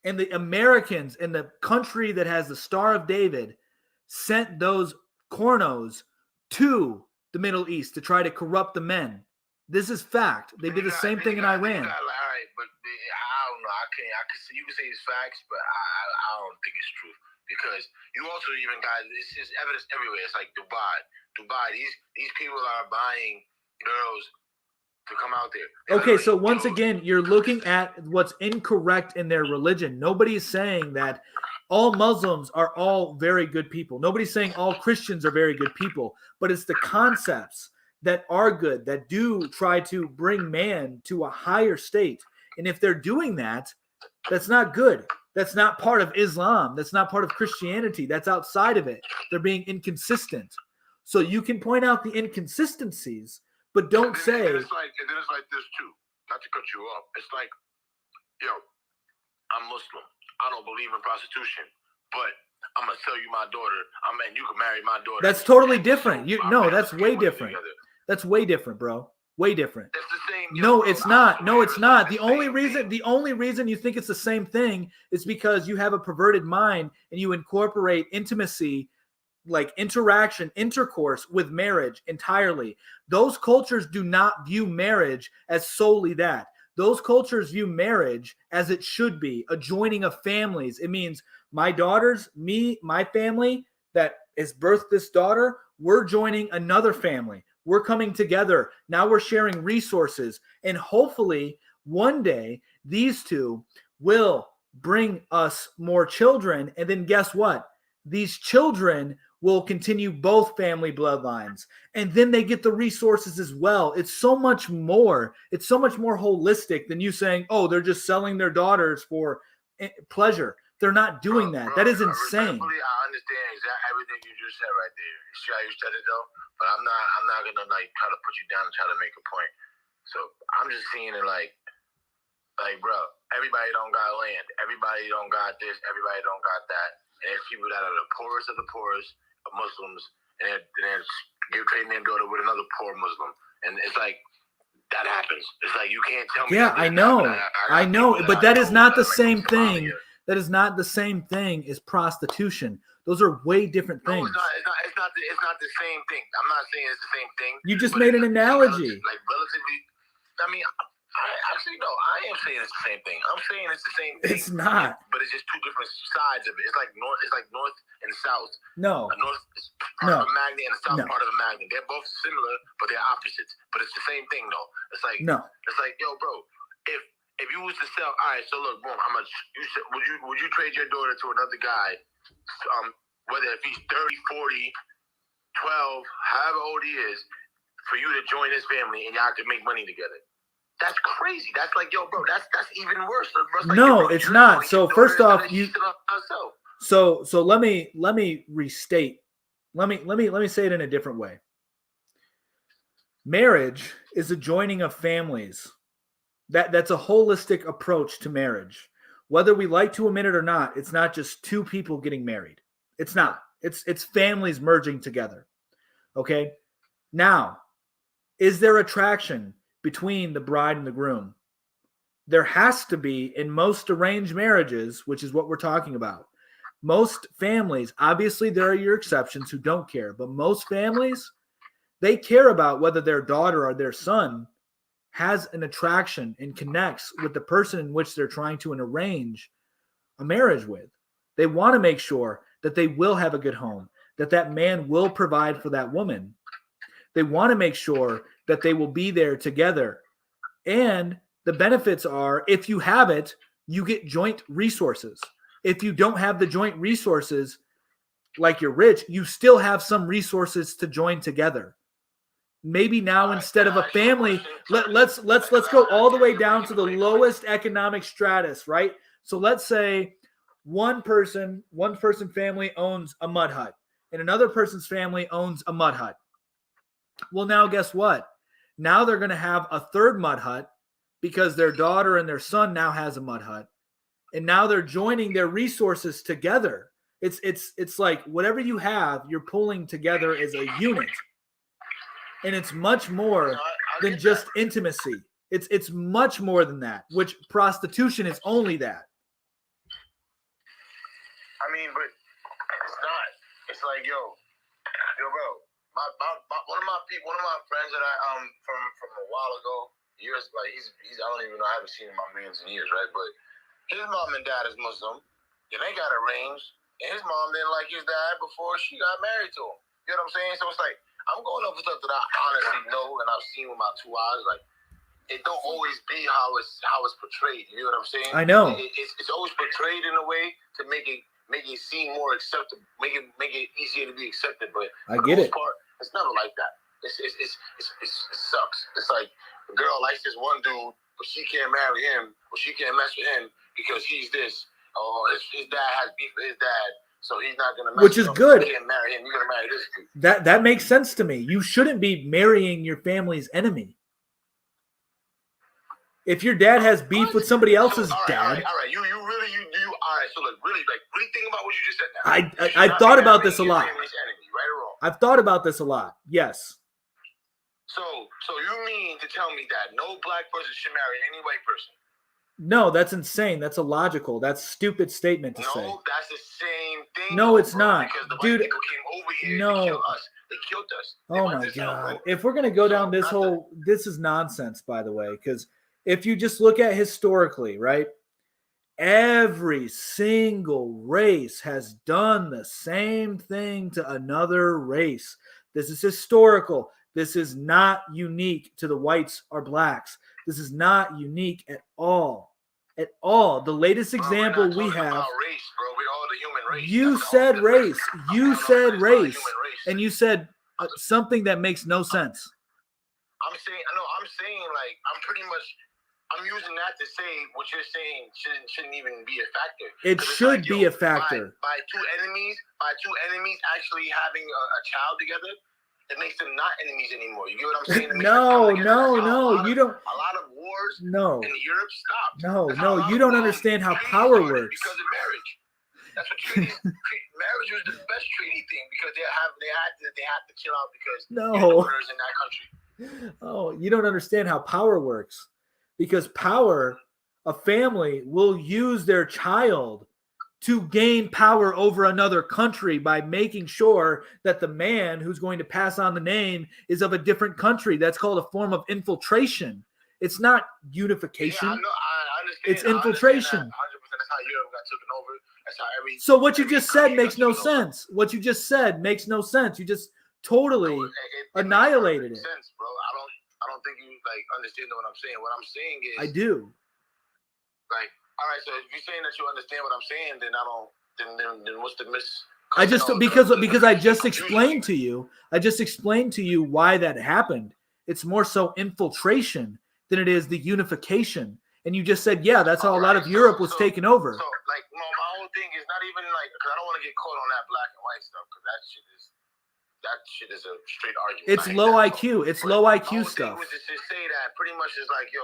And the Americans in the country that has the Star of David sent those cornos to the Middle East to try to corrupt the men. This is fact. They did the same thing in Iran. All right, but I don't know. I can see, you can say it's facts, but I don't think it's true, because you also even got, it's just evidence everywhere. It's like Dubai. These people are buying girls to come out there. Okay, so once again, you're looking at what's incorrect in their religion. Nobody's saying that all Muslims are all very good people. Nobody's saying all Christians are very good people, but it's the concepts that are good, that do try to bring man to a higher state. And if they're doing that, that's not good. That's not part of Islam. That's not part of Christianity. That's outside of it. They're being inconsistent. So you can point out the inconsistencies, but don't say. And then it's like this too. Not to cut you off. It's like, yo, I'm Muslim. I don't believe in prostitution, but I'm gonna sell you my daughter. And you can marry my daughter. That's totally different. That's way different. That's way different, bro. Way different. It's the same. No, it's not. No, it's not. The only reason you think it's the same thing is because you have a perverted mind and you incorporate intimacy, like interaction, intercourse with marriage entirely. Those cultures do not view marriage as solely that. Those cultures view marriage as it should be, a joining of families. It means my daughters, me, my family that has birthed this daughter, we're joining another family. We're coming together. Now we're sharing resources. And hopefully one day these two will bring us more children. And then guess what? These children will continue both family bloodlines. And then they get the resources as well. It's so much more. It's so much more holistic than you saying, oh, they're just selling their daughters for pleasure. They're not doing that. That is insane. I understand exactly everything you just said right there. You see how you said it though? But I'm not gonna like try to put you down and try to make a point. So I'm just seeing it like bro, everybody don't got land. Everybody don't got this. Everybody don't got that. And there's people that are the poorest of the poorest of Muslims, and they're trading their daughter with another poor Muslim, and it's like that happens. It's like you can't tell me. Yeah, I know, I know, but that is not the same thing. That is not the same thing as prostitution. Those are way different No, things. it's not. It's not the same thing. I'm not saying it's the same thing. You just but made an it's analogy. relatively. I mean, I actually no. I am saying it's the same thing. I'm saying it's the same thing. It's not. But it's just two different sides of it. It's like north and south. No. A north is part No. of a magnet and a south No. part of a magnet. They're both similar, but they're opposites. But it's the same thing though. It's like No. It's like, yo, bro, if you was to sell, all right, so look, boom, how much you said, would you trade your daughter to another guy, whether if he's 30, 40, 12, however old he is, for you to join his family and y'all could make money together? That's crazy. That's like, yo, bro, that's even worse. That's like, No, yo, bro, it's you're not. doing So your first daughter off, and you she's still herself. so let me restate. Let me say it in a different way. Marriage is a joining of families. That's a holistic approach to marriage. Whether we like to admit it or not, it's not just two people getting married. It's not. It's families merging together. Okay? Now, is there attraction between the bride and the groom? There has to be in most arranged marriages, which is what we're talking about. Most families, obviously there are your exceptions who don't care, but most families, they care about whether their daughter or their son has an attraction and connects with the person in which they're trying to arrange a marriage with. They want to make sure that they will have a good home, that that man will provide for that woman. They want to make sure that they will be there together. And the benefits are, if you have it, you get joint resources. If you don't have the joint resources, like you're rich, you still have some resources to join together. Maybe now instead of a family, let's go all the way down to the lowest economic stratus, right? So let's say one person family owns a mud hut and another person's family owns a mud hut. Well, now guess what? Now they're going to have a third mud hut because their daughter and their son now has a mud hut. And now they're joining their resources together. It's like whatever you have, you're pulling together as a unit. And it's much more than just intimacy. It's much more than that, which prostitution is only that. I mean, but it's not. It's like, yo, bro. One of my friends that I from a while ago, years, like he's I don't even know, I haven't seen him in my millions in years, right? But his mom and dad is Muslim, and they got arranged, and his mom didn't like his dad before she got married to him. You know what I'm saying? So it's like, I'm going over stuff that I honestly know and I've seen with my two eyes. Like, it don't always be how it's portrayed. You know what I'm saying? I know. It's always portrayed in a way to make it seem more acceptable, make it easier to be accepted. But I for get the most it. part, it's never like that. It sucks. It's like the girl likes this one dude, but she can't marry him, or she can't mess with him because he's this. Or his dad has beef with his dad. So he's not gonna mess Which is with him. good. You can't marry him. You're gonna marry this dude. That makes sense to me. You shouldn't be marrying your family's enemy. If your dad has beef with somebody else's dad. All right. You really all right. So look, really think about what you just said now. I've thought about this a lot. Enemy, right or wrong? I've thought about this a lot. Yes. So you mean to tell me that no black person should marry any white person? No, that's insane. That's illogical. That's a stupid statement to say. No, that's the same thing. No, it's not. Because the Dude, white people came over here no. to kill us. They killed us. They Oh wanted my to sell God. gold. If we're going to go down this whole, this is nonsense, by the way, because if you just look at historically, right? Every single race has done the same thing to another race. This is historical. This is not unique to the whites or blacks. This is not unique at all. At all. The latest example we have. About race, bro. We're all the human race. You That's said all. race. You said It's not race. human race. And you said something that makes no sense. I'm saying like I'm using that to say what you're saying shouldn't even be a factor. It 'Cause it's should like, be a factor. By two enemies actually having a child together, it makes them not enemies anymore. You get what I'm saying? It makes them No, come together. That's how you don't. A lot of wars No, in Europe stopped. no, That's how a lot you of don't wars understand how treaties power started works. because of marriage. That's what treaties. Marriage was the best treaty thing because they had to kill out because No. you're the owners in that country. Oh, you don't understand how power works. Because power, a family will use their child to gain power over another country by making sure that the man who's going to pass on the name is of a different country. That's called a form of infiltration. It's not unification. Yeah, I know. I understand. It's infiltration. 100%. That's how Europe got taken over. That's how So what you just said country makes got no taken over. sense. What you just said makes no sense. You just totally No, it annihilated makes it. sense, bro. I don't think you like understand what I'm saying. What I'm saying is I do. like, all right. So if you're saying that you understand what I'm saying, then I don't. Then what's the miss? I just no, because I just confusion. explained to you. I just explained to you why that happened. It's more so infiltration than it is the unification. And you just said, yeah, that's how a lot of Europe was taken over. So like, my whole thing is not even like because I don't want to get caught on that black and white stuff because that shit is a straight argument. It's I hate low that, IQ. bro. It's But low my IQ whole stuff. thing was to say that pretty much is like, yo,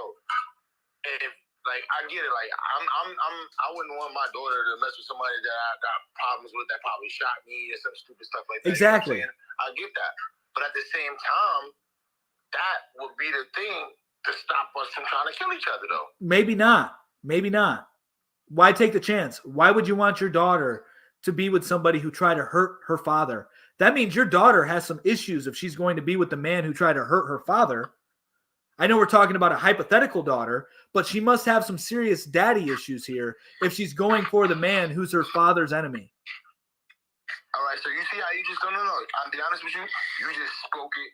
if like I get it, like I wouldn't want my daughter to mess with somebody that I got problems with that probably shot me or some stupid stuff like that. Exactly. You know what I'm saying? I get that, but at the same time, that would be the thing to stop us from trying to kill each other, though. Maybe not. Maybe not. Why take the chance? Why would you want your daughter to be with somebody who tried to hurt her father? That means your daughter has some issues if she's going to be with the man who tried to hurt her father. I know we're talking about a hypothetical daughter, but she must have some serious daddy issues here if she's going for the man who's her father's enemy. All right, so you see how you just don't know. I'll be honest with you. You just spoke it,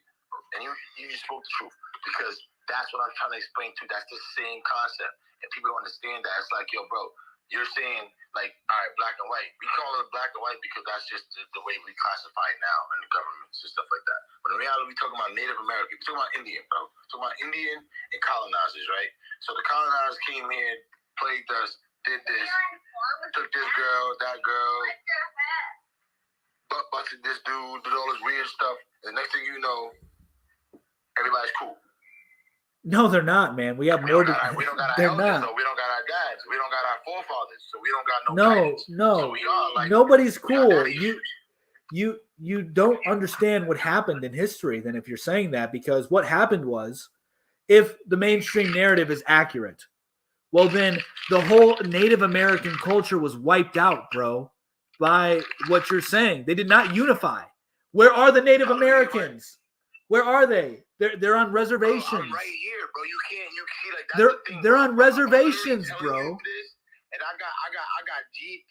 and you just spoke the truth because that's what I'm trying to explain to you. That's the same concept, and people don't understand that. It's like, yo, bro, you're saying like, all right, black and white. We call it black and white because that's just the way we classify it now in the governments and stuff like that. But in reality, we talking about Native American. We talking about Indian, bro. We talking about Indian and colonizers, right? So the colonizers came here, plagued us, did this, took this girl, that girl, busted this dude, did all this weird stuff. And the next thing you know, everybody's cool. No, they're not, man. We have more. We don't got our They're elders, not. though. We don't got our dads. We don't got our forefathers. So we don't got no guidance. No. So we are like Nobody's we got cool. daddy issues. You don't understand what happened in history then if you're saying that, because what happened was, if the mainstream narrative is accurate, well then the whole Native American culture was wiped out, bro, by what you're saying. They did not unify. Where are the Native Americans? Where are they? They're on reservations. Bro, I'm right here, bro. You see like that's the thing, they're bro. on reservations, I'm literally telling bro. you this, and I got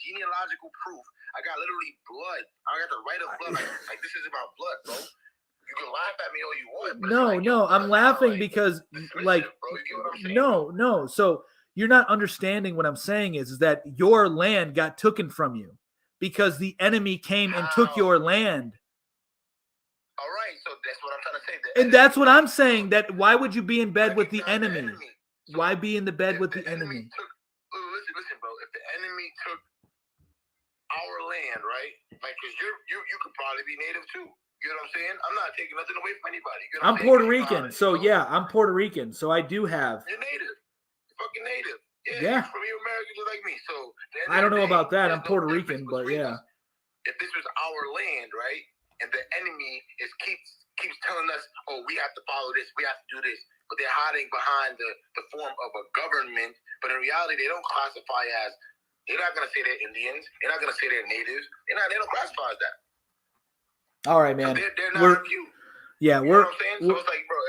genealogical proof. I got literally blood. I got the right of blood. Like this is about blood, bro. You can laugh at me all you want. But No, I'm laughing because like bro, you get what I'm saying? no. So you're not understanding what I'm saying is that your land got taken from you because the enemy came and took your land. All right, so that's what I'm trying to say. And that's what I'm saying, that why would you be in bed with the enemy? Why be in the bed with the enemy? Listen, bro. If the enemy took our land, right? Like, cause you could probably be native too. You know what I'm saying? I'm not taking nothing away from anybody. You know I'm Puerto Rican, so yeah, I'm Puerto Rican, so I do have. You're native. You're fucking native. Yeah. From you Americans, you're like me. So I don't know about that. I'm Puerto Rican, but yeah. If this was our land, right, and the enemy keeps telling us, oh, we have to follow this, we have to do this, but they're hiding behind the form of a government. But in reality, they don't classify as. They're not gonna say they're Indians. They're not gonna say they're natives. They don't classify as that. All right, man. They're not you. Yeah, you know what I'm saying? So it's like, bro.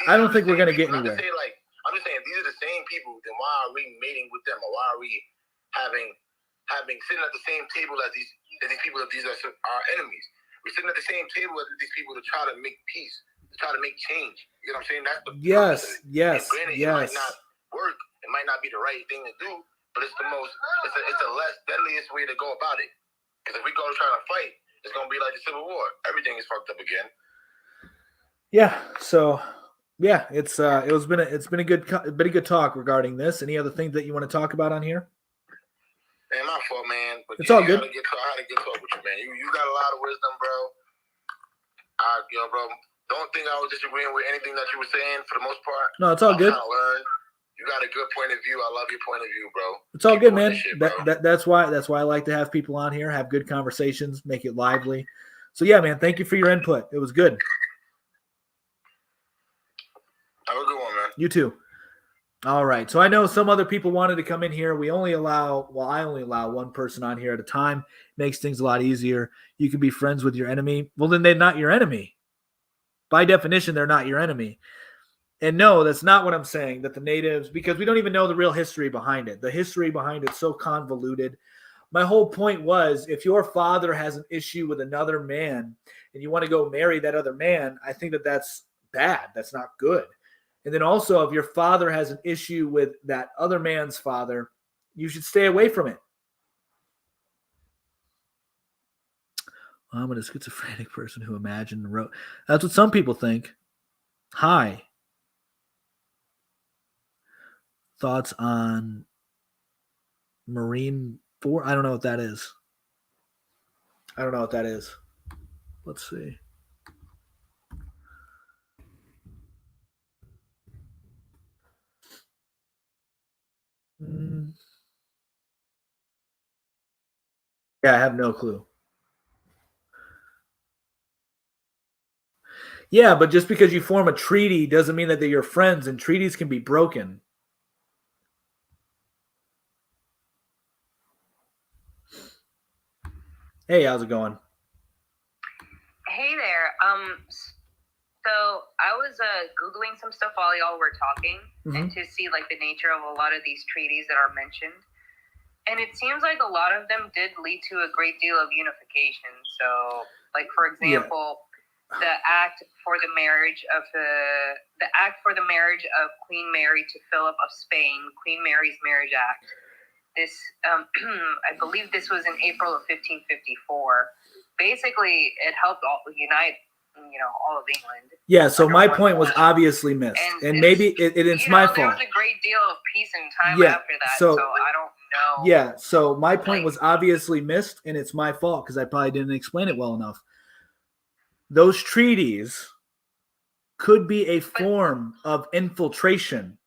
I don't think we're gonna get anywhere. I'm just saying these are the same people. Then why are we mating with them, or why are we having sitting at the same table as these people that these are our enemies? We're sitting at the same table as these people to try to make peace, to try to make change. You know what I'm saying? That's the yes. Granted, it might not work. It might not be the right thing to do, but it's the less deadliest way to go about it. Because if we go trying to fight, it's gonna be like the Civil War. Everything is fucked up again. Yeah. So yeah, it's been a good talk regarding this. Any other things that you want to talk about on here? Man, my fault, man. But it's all good. I had a good talk with you, man. You got a lot of wisdom, bro. Bro, don't think I was disagreeing with anything that you were saying for the most part. No, it's all good. You got a good point of view. I love your point of view, bro. It's all good, man. That's why I like to have people on here, have good conversations, make it lively. So yeah, man, thank you for your input. It was good. Have a good one, man. You too. All right. So I know some other people wanted to come in here. I only allow one person on here at a time. Makes things a lot easier. You can be friends with your enemy. Well, then they're not your enemy. By definition, they're not your enemy. And no, that's not what I'm saying, that the natives, because we don't even know the real history behind it. The history behind it's so convoluted. My whole point was, if your father has an issue with another man and you want to go marry that other man, I think that that's bad. That's not good. And then also, if your father has an issue with that other man's father, you should stay away from it. I'm a schizophrenic person who imagined and wrote. That's what some people think. Hi. Thoughts on Marine 4? I don't know what that is. Let's see. Yeah, I have no clue. Yeah, but just because you form a treaty doesn't mean that they're your friends, and treaties can be broken. Hey, how's it going? Hey there. So I was Googling some stuff while y'all were talking, and to see like the nature of a lot of these treaties that are mentioned. And it seems like a lot of them did lead to a great deal of unification. So, like for example, the act for the marriage of Queen Mary to Philip of Spain, Queen Mary's Marriage Act. This, I believe, this was in April of 1554. Basically, it helped unite, all of England. Yeah. So my point was obviously missed, and maybe it's my fault. There was a great deal of peace and time after that. So I don't know. Yeah. So my point was obviously missed, and it's my fault because I probably didn't explain it well enough. Those treaties could be a form of infiltration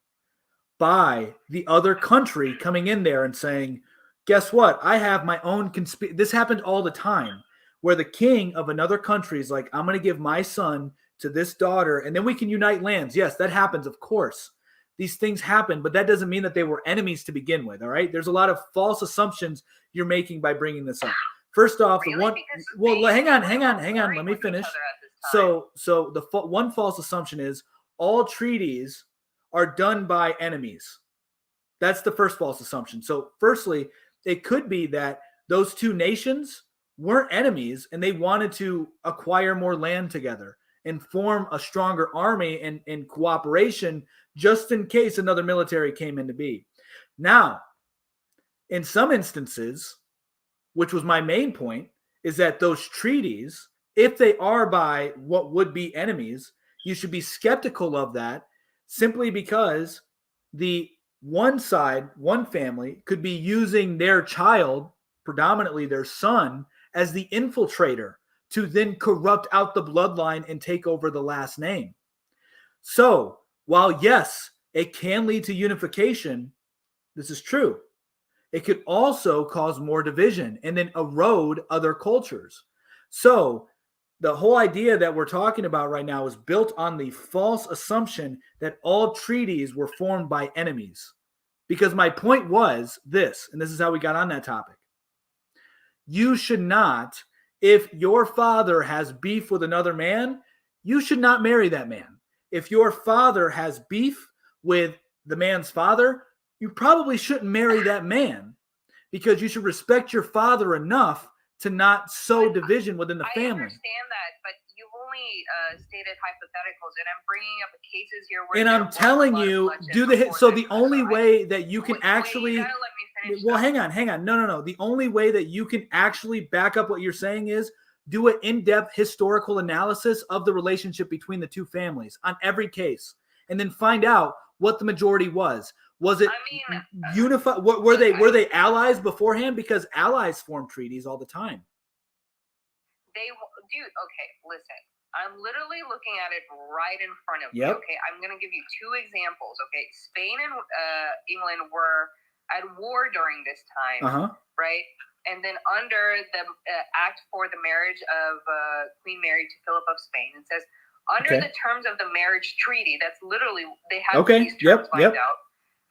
by the other country coming in there and saying, guess what? I have my own conspiracy. This happened all the time where the king of another country is like, I'm going to give my son to this daughter and then we can unite lands. Yes, that happens, of course. These things happen, but that doesn't mean that they were enemies to begin with, all right? There's a lot of false assumptions you're making by bringing this up. First off, hang on. Let me finish. So the one false assumption is all treaties are done by enemies. That's the first false assumption. So firstly, it could be that those two nations weren't enemies and they wanted to acquire more land together and form a stronger army and cooperation just in case another military came into being. Now, in some instances, which was my main point, is that those treaties, if they are by what would be enemies, you should be skeptical of that simply because the one side, one family, could be using their child, predominantly their son, as the infiltrator to then corrupt out the bloodline and take over the last name. So, while yes, it can lead to unification, this is true. It could also cause more division and then erode other cultures. So, the whole idea that we're talking about right now is built on the false assumption that all treaties were formed by enemies. Because my point was this, and this is how we got on that topic. You should not, if your father has beef with another man, you should not marry that man. If your father has beef with the man's father, you probably shouldn't marry that man because you should respect your father enough to not sow division within the family. I understand that, but you've only stated hypotheticals, and I'm bringing up cases here where. And I'm telling you, so the only way that you can actually. You gotta let me finish. Well, hang on. No. The only way that you can actually back up what you're saying is do an in-depth historical analysis of the relationship between the two families on every case, and then find out what the majority was. Was it unified? Were they allies beforehand? Because allies form treaties all the time. Okay, listen. I'm literally looking at it right in front of me. Okay, I'm going to give you two examples. Okay, Spain and England were at war during this time, right? And then under the Act for the Marriage of Queen Mary to Philip of Spain, it says, under the terms of the marriage treaty, that's literally, they have these terms lined out.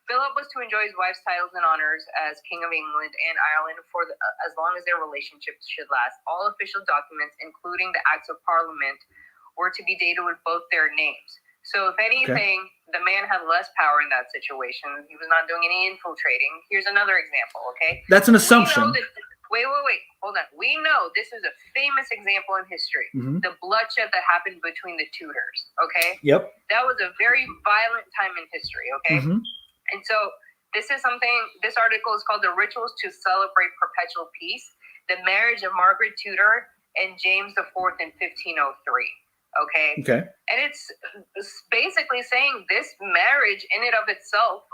Philip was to enjoy his wife's titles and honors as King of England and Ireland for as long as their relationship should last. All official documents, including the Acts of Parliament, were to be dated with both their names. So if anything, the man had less power in that situation. He was not doing any infiltrating. Here's another example, okay? That's an assumption. Wait. Hold on. We know this is a famous example in history. Mhm. The bloodshed that happened between the Tudors, okay? Yep. That was a very violent time in history, okay? Mhm. And so this article is called The Rituals to Celebrate Perpetual Peace, the Marriage of Margaret Tudor and James IV in 1503, okay? Okay. And it's basically saying this marriage in and of itself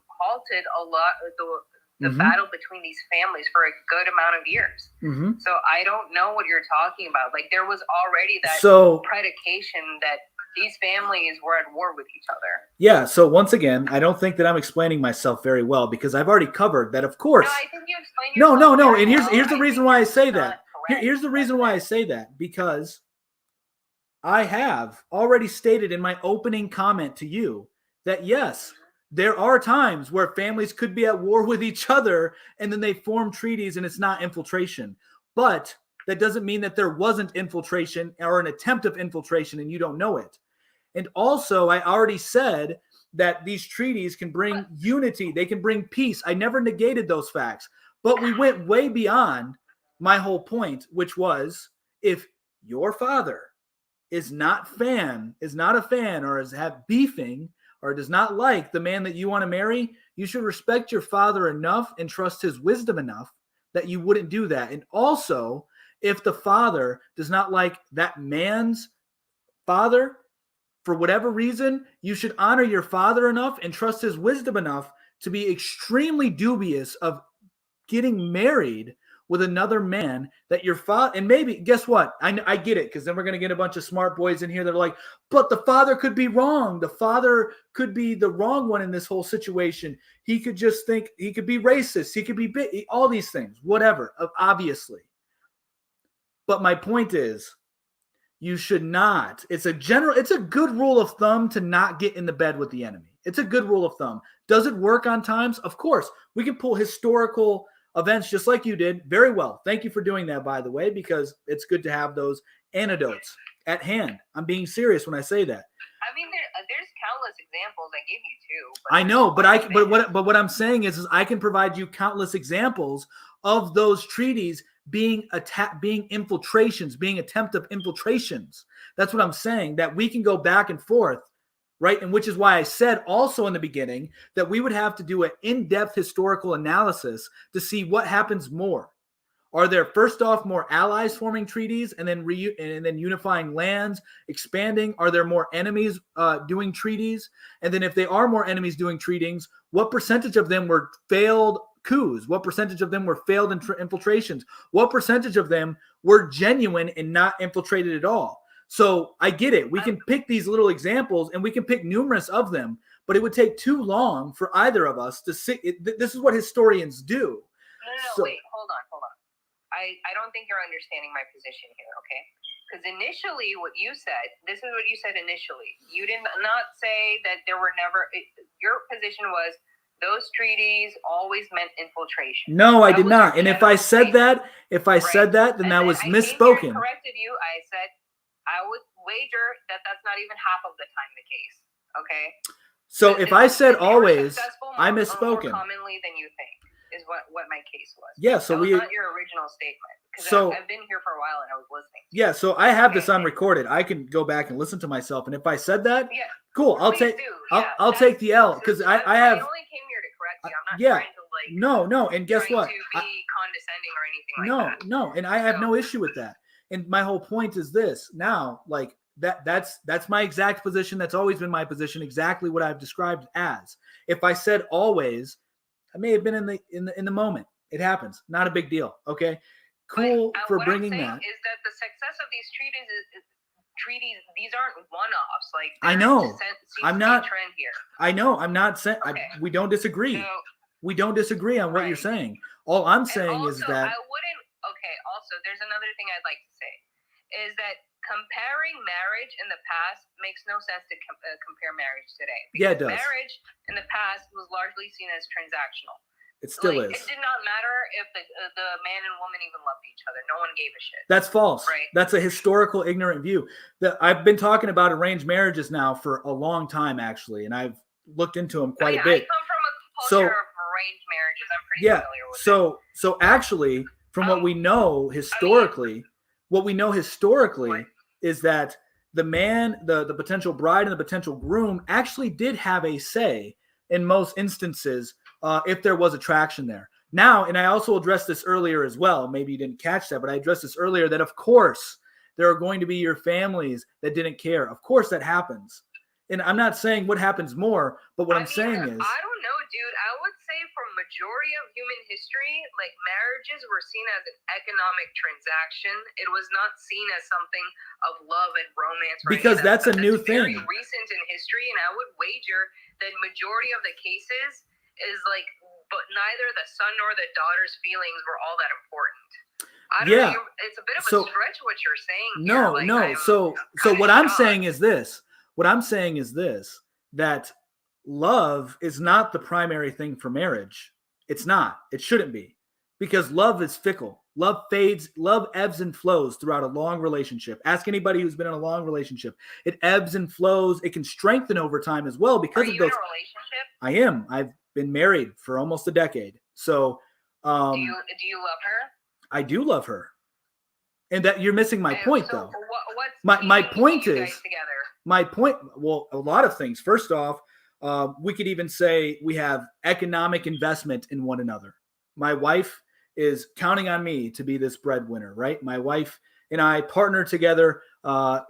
halted a lot of the Mhm. battle between these families for a good amount of years. Mhm. So I don't know what you're talking about. Like there was already that predication that these families were at war with each other. Yeah. So once again, I don't think that I'm explaining myself very well because I've already covered that. Of course. No, I think you explained No. yourself very And here's well. the I reason think why I that's say not that. correct. Here's the reason why I say that, because I have already stated in my opening comment to you that yes, there are times where families could be at war with each other and then they form treaties and it's not infiltration. But that doesn't mean that there wasn't infiltration or an attempt of infiltration and you don't know it. And also, I already said that these treaties can bring unity. They can bring peace. I never negated those facts. But we went way beyond my whole point, which was if your father is not a fan or is have beefing or does not like the man that you want to marry, you should respect your father enough and trust his wisdom enough that you wouldn't do that. And also, if the father does not like that man's father, for whatever reason, you should honor your father enough and trust his wisdom enough to be extremely dubious of getting married with another man that your father, and maybe, guess what? I get it, because then we're going to get a bunch of smart boys in here that are like, but the father could be wrong. The father could be the wrong one in this whole situation. He could just think, he could be racist. He could be all these things, whatever, obviously. But my point is, you should not. It's a good rule of thumb to not get in the bed with the enemy. It's a good rule of thumb. Does it work on times? Of course. We can pull historical events just like you did. Very well. Thank you for doing that, by the way, because it's good to have those anecdotes at hand. I'm being serious when I say that. I mean, there's countless examples I give you too. I know, but what I'm saying is I can provide you countless examples of those treaties being infiltrations, being attempt of infiltrations. That's what I'm saying, that we can go back and forth, right? And which is why I said also in the beginning that we would have to do an in-depth historical analysis to see what happens more. Are there, first off, more allies forming treaties and then unifying lands, expanding? Are there more enemies doing treaties? And then if they are more enemies doing treaties, what percentage of them were failed coups? What percentage of them were failed infiltrations? What percentage of them were genuine and not infiltrated at all? So I get it. We can pick these little examples and we can pick numerous of them, but it would take too long for either of us to see. This is what historians do. No, wait, hold on. I don't think you're understanding my position here, okay? Because initially what you said, this is what you said initially. You did not say that there were never, your position was those treaties always meant infiltration. No, I did not. And if I said that, then that was misspoken. I corrected you. I said, I would wager that that's not even half of the time the case, okay? So if I said always, I misspoken. More commonly than you think is what my case was. Yeah, so that was not your original statement. So I've been here for a while and I was listening. Yeah, so I have this unrecorded. I can go back and listen to myself, and if I said that, cool. I'll take the L because I have. I only came here to correct you. I'm not trying to no, and guess what? To be condescending or anything like that. No, and I have no issue with that. And my whole point is this: now, like that's my exact position. That's always been my position. Exactly what I've described as. If I said always, I may have been in the moment. It happens. Not a big deal. Okay. Cool for bringing that. Is that the success of these treaties? These aren't one-offs. Like I know. I'm not. Trend here. I know. I'm not saying. Okay. We don't disagree. So, we don't disagree on what you're saying. All I'm saying is that. I wouldn't. Okay. Also, there's another thing I'd like to say, is that comparing marriage in the past makes no sense to compare marriage today. Yeah, it does. Marriage in the past was largely seen as transactional. It still Like, is. It did not matter if the man and woman even loved each other. No one gave a shit. That's false. Right. That's a historical, ignorant view. I've been talking about arranged marriages now for a long time, actually, and I've looked into them quite a bit. I come from a culture of arranged marriages. I'm pretty familiar with it. So actually, from what we know historically, is that the man, the potential bride and the potential groom actually did have a say in most instances if there was attraction there. Now, and I also addressed this earlier as well, maybe you didn't catch that, but I addressed this earlier, that of course there are going to be your families that didn't care. Of course that happens. And I'm not saying what happens more, but what I'm saying is, I don't know, dude. I would say for majority of human history, like, marriages were seen as an economic transaction. It was not seen as something of love and romance. Because that's a new thing. Very recent in history, and I would wager that majority of the cases is like, but neither the son nor the daughter's feelings were all that important. I don't know. It's a bit of a stretch what you're saying. So what I'm saying is this. What I'm saying is this, that love is not the primary thing for marriage. It's not. It shouldn't be. Because love is fickle. Love fades. Love ebbs and flows throughout a long relationship. Ask anybody who's been in a long relationship. It ebbs and flows. It can strengthen over time as well because of those. Are you in a relationship? I am. I've been married for almost a decade. So do you love her? I do love her. And that you're missing my point, though. What's my point is, together? My point, well, a lot of things. First off, we could even say we have economic investment in one another. My wife is counting on me to be this breadwinner, right? My wife and I partnered together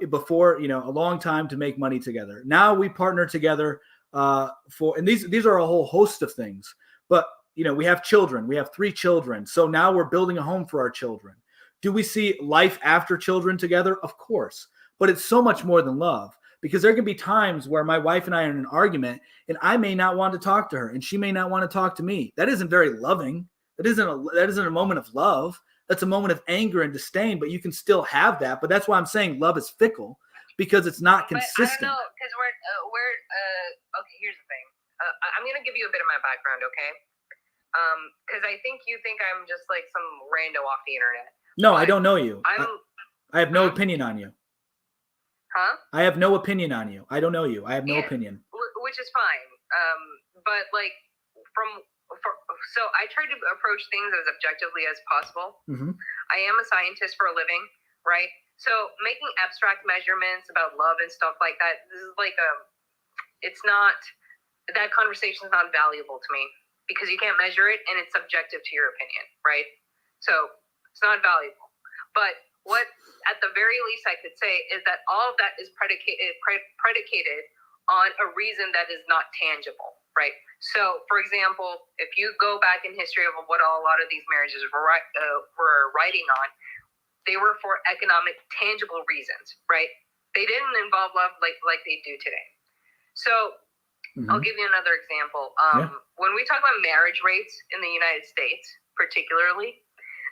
before, a long time to make money together. Now we partner together and these are a whole host of things. But, we have children. We have 3 children. So now we're building a home for our children. Do we see life after children together? Of course. But it's so much more than love. Because there can be times where my wife and I are in an argument and I may not want to talk to her and she may not want to talk to me. That isn't very loving. That isn't a moment of love. That's a moment of anger and disdain, but you can still have that. But that's why I'm saying love is fickle, because it's not consistent. But I don't know, because okay, here's the thing. I'm going to give you a bit of my background, okay? Because I think you think I'm just like some rando off the internet. No, I don't know you. I have no opinion on you. Huh? I have no opinion on you. I don't know you. I have no opinion. Which is fine. But like so I try to approach things as objectively as possible. Mm-hmm. I am a scientist for a living, right? So making abstract measurements about love and stuff like that, this is like that conversation is not valuable to me because you can't measure it and it's subjective to your opinion, right? So it's not valuable. But what, at the very least, I could say is that all of that is predicated on a reason that is not tangible, right? So, for example, if you go back in history of what a lot of these marriages were writing on, they were for economic, tangible reasons, right? They didn't involve love like they do today. So, I'll give you another example. When we talk about marriage rates in the United States, particularly,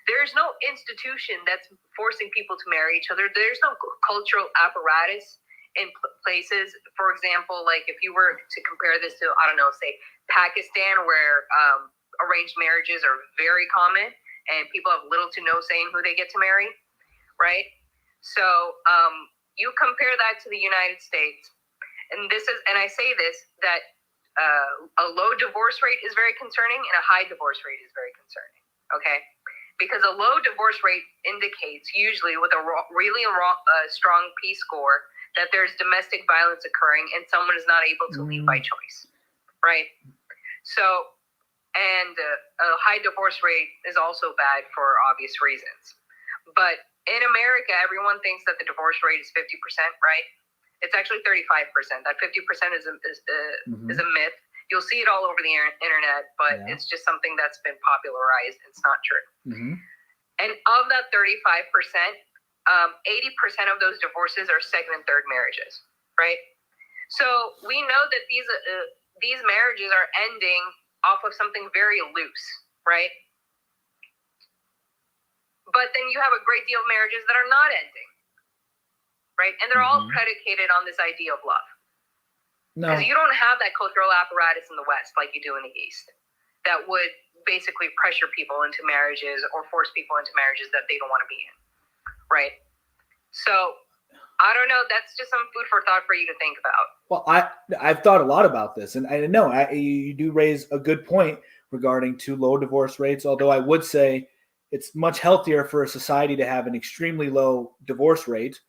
there's no institution that's forcing people to marry each other. There's no cultural apparatus in places. For example, like if you were to compare this to, I don't know, say Pakistan, where arranged marriages are very common and people have little to no say in who they get to marry, right? So you compare that to the United States, and I say this, that a low divorce rate is very concerning and a high divorce rate is very concerning, okay? Because a low divorce rate indicates, usually with a really strong P score, that there's domestic violence occurring and someone is not able to leave by choice, right? So, and a high divorce rate is also bad for obvious reasons. But in America, everyone thinks that the divorce rate is 50%, right? It's actually 35%. That 50% is a myth. You'll see it all over the internet, but it's just something that's been popularized. It's not true. Mm-hmm. And of that 35%, 80% of those divorces are second and third marriages, right? So we know that these marriages are ending off of something very loose, right? But then you have a great deal of marriages that are not ending. right? And they're all Mhm. predicated on this idea of love. No. Because you don't have that cultural apparatus in the West like you do in the East that would basically pressure people into marriages or force people into marriages that they don't want to be in, right? So I don't know. That's just some food for thought for you to think about. Well, I've thought a lot about this, and I know you do raise a good point regarding to low divorce rates. Although I would say it's much healthier for a society to have an extremely low divorce rate.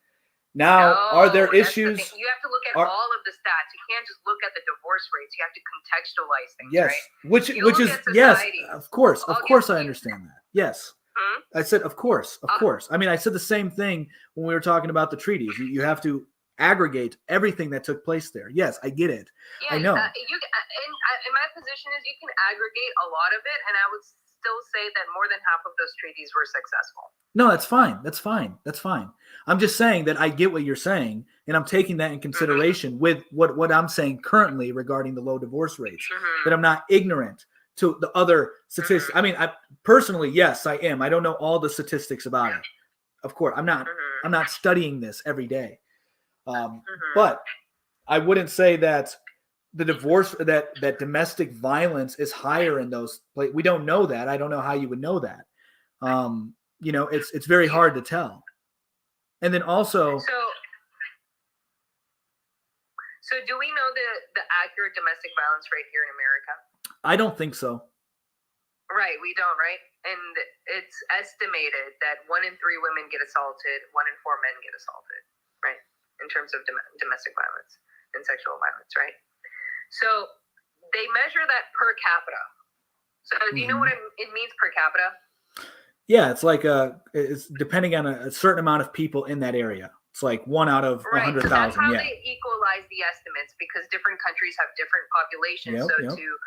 Now, are there that's issues? the thing. You have to look at Are- all of the stats. You can't just look at the divorce rates. You have to contextualize things, Yes, right? which You which look is at yes, society. of course, I'll I give you- understand that. Yes. Hmm? I said, of course. I mean, I said the same thing when we were talking about the treaties. You have to aggregate everything that took place there. Yes, I get it. Yeah, I know. In my position is you can aggregate a lot of it, and I would still say that more than half of those treaties were successful. No, that's fine. That's fine. That's fine. I'm just saying that I get what you're saying, and I'm taking that in consideration with what I'm saying currently regarding the low divorce rates. Mhm. That I'm not ignorant to the other statistics. I mean, I personally, yes, I am. I don't know all the statistics about it. Of course, I'm not. Mhm. I'm not studying this every day. Mhm. But I wouldn't say that the divorce that domestic violence is higher in those. Like, we don't know that. I don't know how you would know that. You know, it's very hard to tell. And then also, So do we know the accurate domestic violence rate here in America? I don't think so. Right, we don't, right? And it's estimated that 1 in 3 women get assaulted, 1 in 4 men get assaulted, right? In terms of domestic violence and sexual violence, right? So they measure that per capita. So do you know what it means per capita? Yeah, it's like it's depending on a certain amount of people in that area. It's like 1 out of 100,000. So that's how Yeah. they equalize the estimates because different countries have different populations. Yep, so yep. to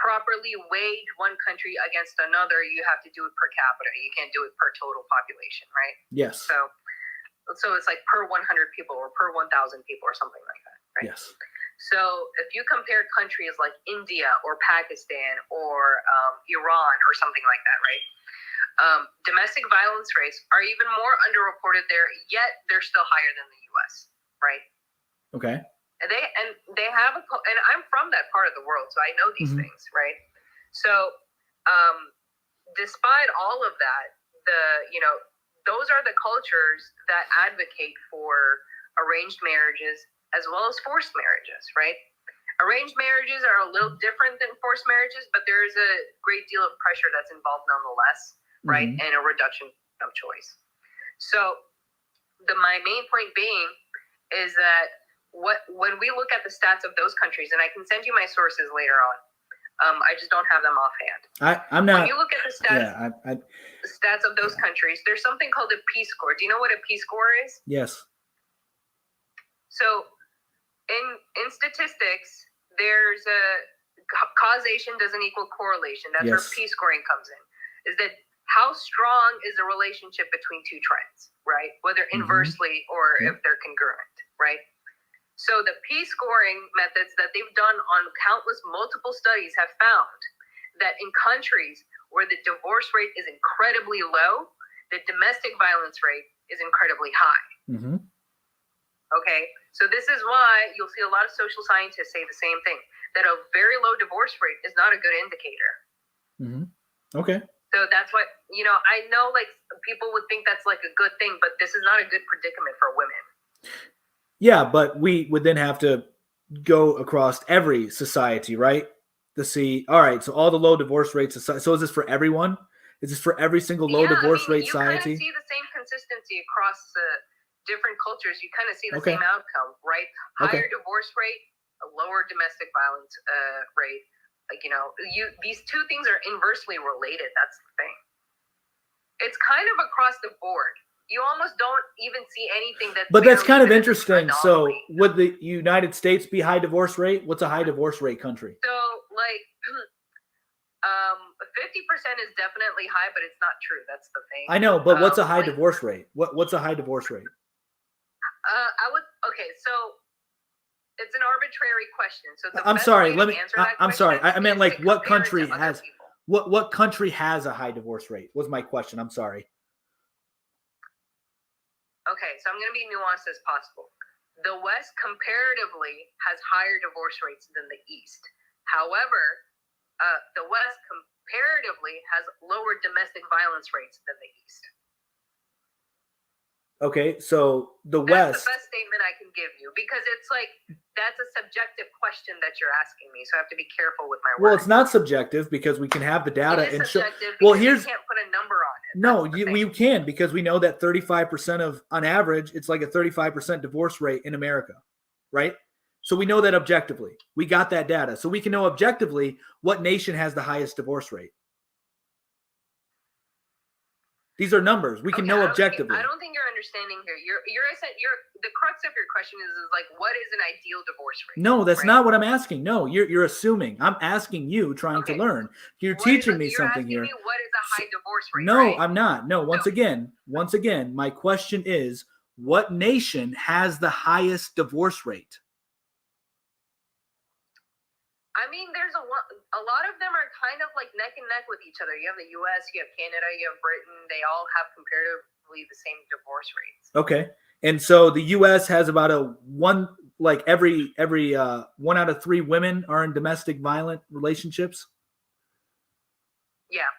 properly wage one country against another, you have to do it per capita. You can't do it per total population, right? Yes. So it's like per 100 people or per 1,000 people or something like that, right? Yes. So if you compare countries like India or Pakistan or Iran or something like that, right? Domestic violence rates are even more underreported there, yet they're still higher than the U.S., right? Okay. And they have and I'm from that part of the world, so I know these things, right? So despite all of that, those are the cultures that advocate for arranged marriages as well as forced marriages, right? Arranged marriages are a little different than forced marriages, but there is a great deal of pressure that's involved nonetheless, right? And a reduction of choice. So my main point being is that when we look at the stats of those countries, and I can send you my sources later on, I just don't have them offhand. I'm not. When you look at the stats, Yeah. the stats of those countries, there's something called a Peace Score. Do you know what a Peace Score is? Yes. So in statistics, there's a causation doesn't equal correlation. That's where Peace scoring comes in. Is that how strong is the relationship between two trends, right? Whether inversely or if they're congruent, right? So the Peace scoring methods that they've done on countless multiple studies have found that in countries where the divorce rate is incredibly low, the domestic violence rate is incredibly high. Mm-hmm. Okay, so this is why you'll see a lot of social scientists say the same thing, that a very low divorce rate is not a good indicator. Mm-hmm. Okay. So that's what, I know like people would think that's like a good thing, but this is not a good predicament for women. Yeah, but we would then have to go across every society, right? To see, all right, so all the low divorce rates. So is this for everyone? Is this for every single low divorce rate society? You kind of see the same consistency across different cultures. You kind of see the Okay. same outcome, right? Higher divorce rate, a lower domestic violence rate. Like, these two things are inversely related. That's the thing. It's kind of across the board. You almost don't even see anything that's. But that's kind of barely interesting. an So anomaly. would the United States be high divorce rate? What's a high divorce rate country? So, like, 50% is definitely high, but it's not true. That's the thing. I know, but what's a high like- divorce rate? What's a high divorce rate? So it's an arbitrary question. So the I'm best sorry. way Let to me. answer that I'm sorry. question I meant is like to what compare it to country other has people. what country has a high divorce rate? Was my question. I'm sorry. Okay, so I'm going to be nuanced as possible. The West comparatively has higher divorce rates than the East. However, the West comparatively has lower domestic violence rates than the East. Okay, so the That's West. the best statement I can give you, because it's like, that's a subjective question that you're asking me, so I have to be careful with my words. Well, it's not subjective because we can have the data It is and show. subjective Well, because here's you can't put a number on it. no, That's the we thing. can because we know that 35% of, on average, it's like a 35% divorce rate in America, right? So we know that objectively. We got that data. So we can know objectively what nation has the highest divorce rate. These are numbers. We can know objectively. I don't think you're understanding here. The crux of your question is like, what is an ideal divorce rate? No, that's right? not what I'm asking. No, you're assuming. I'm asking you, trying to learn. You're teaching me something here. You're asking me what is a high divorce rate? No, right? I'm not. No, once again, my question is, what nation has the highest divorce rate? I mean, there's a lot of them are kind of like neck and neck with each other. You have the U.S., you have Canada, you have Britain. They all have comparatively the same divorce rates. Okay, and so the U.S. has about every 1 out of 3 women are in domestic violent relationships. Yeah.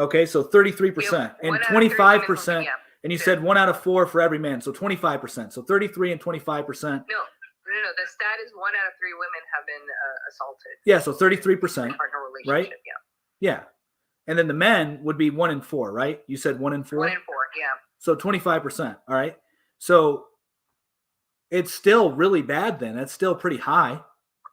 Okay, so 33% and 25%, and you said 1 out of 4 for every man, so 25%. So 33 and 25%. No. The stat is 1 out of 3 women have been assaulted. Yeah, so 33%. Partner relationship, right? Yeah. And then the men would be 1 in 4, right? You said 1 in 4? 1 in 4, yeah. So 25%. All right. So it's still really bad then. That's still pretty high,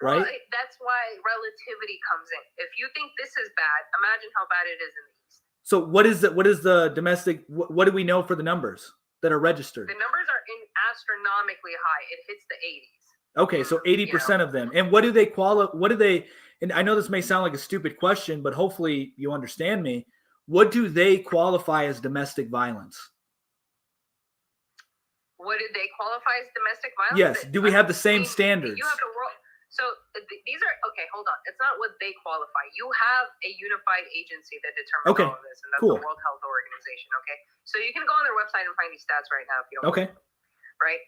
right? Well, that's why relativity comes in. If you think this is bad, imagine how bad it is in the East. So what is the domestic, what do we know for the numbers that are registered? The numbers are astronomically high. It hits the 80s. Okay, so 80% of them. And what do they and I know this may sound like a stupid question, but hopefully you understand me. What do they qualify as domestic violence? What did they qualify as domestic violence? Yes. Do we have the same standards? You have these are, okay, hold on. It's not what they qualify. You have a unified agency that determines all of this, and that's the World Health Organization, okay? So you can go on their website and find these stats right now if you don't want to. Right?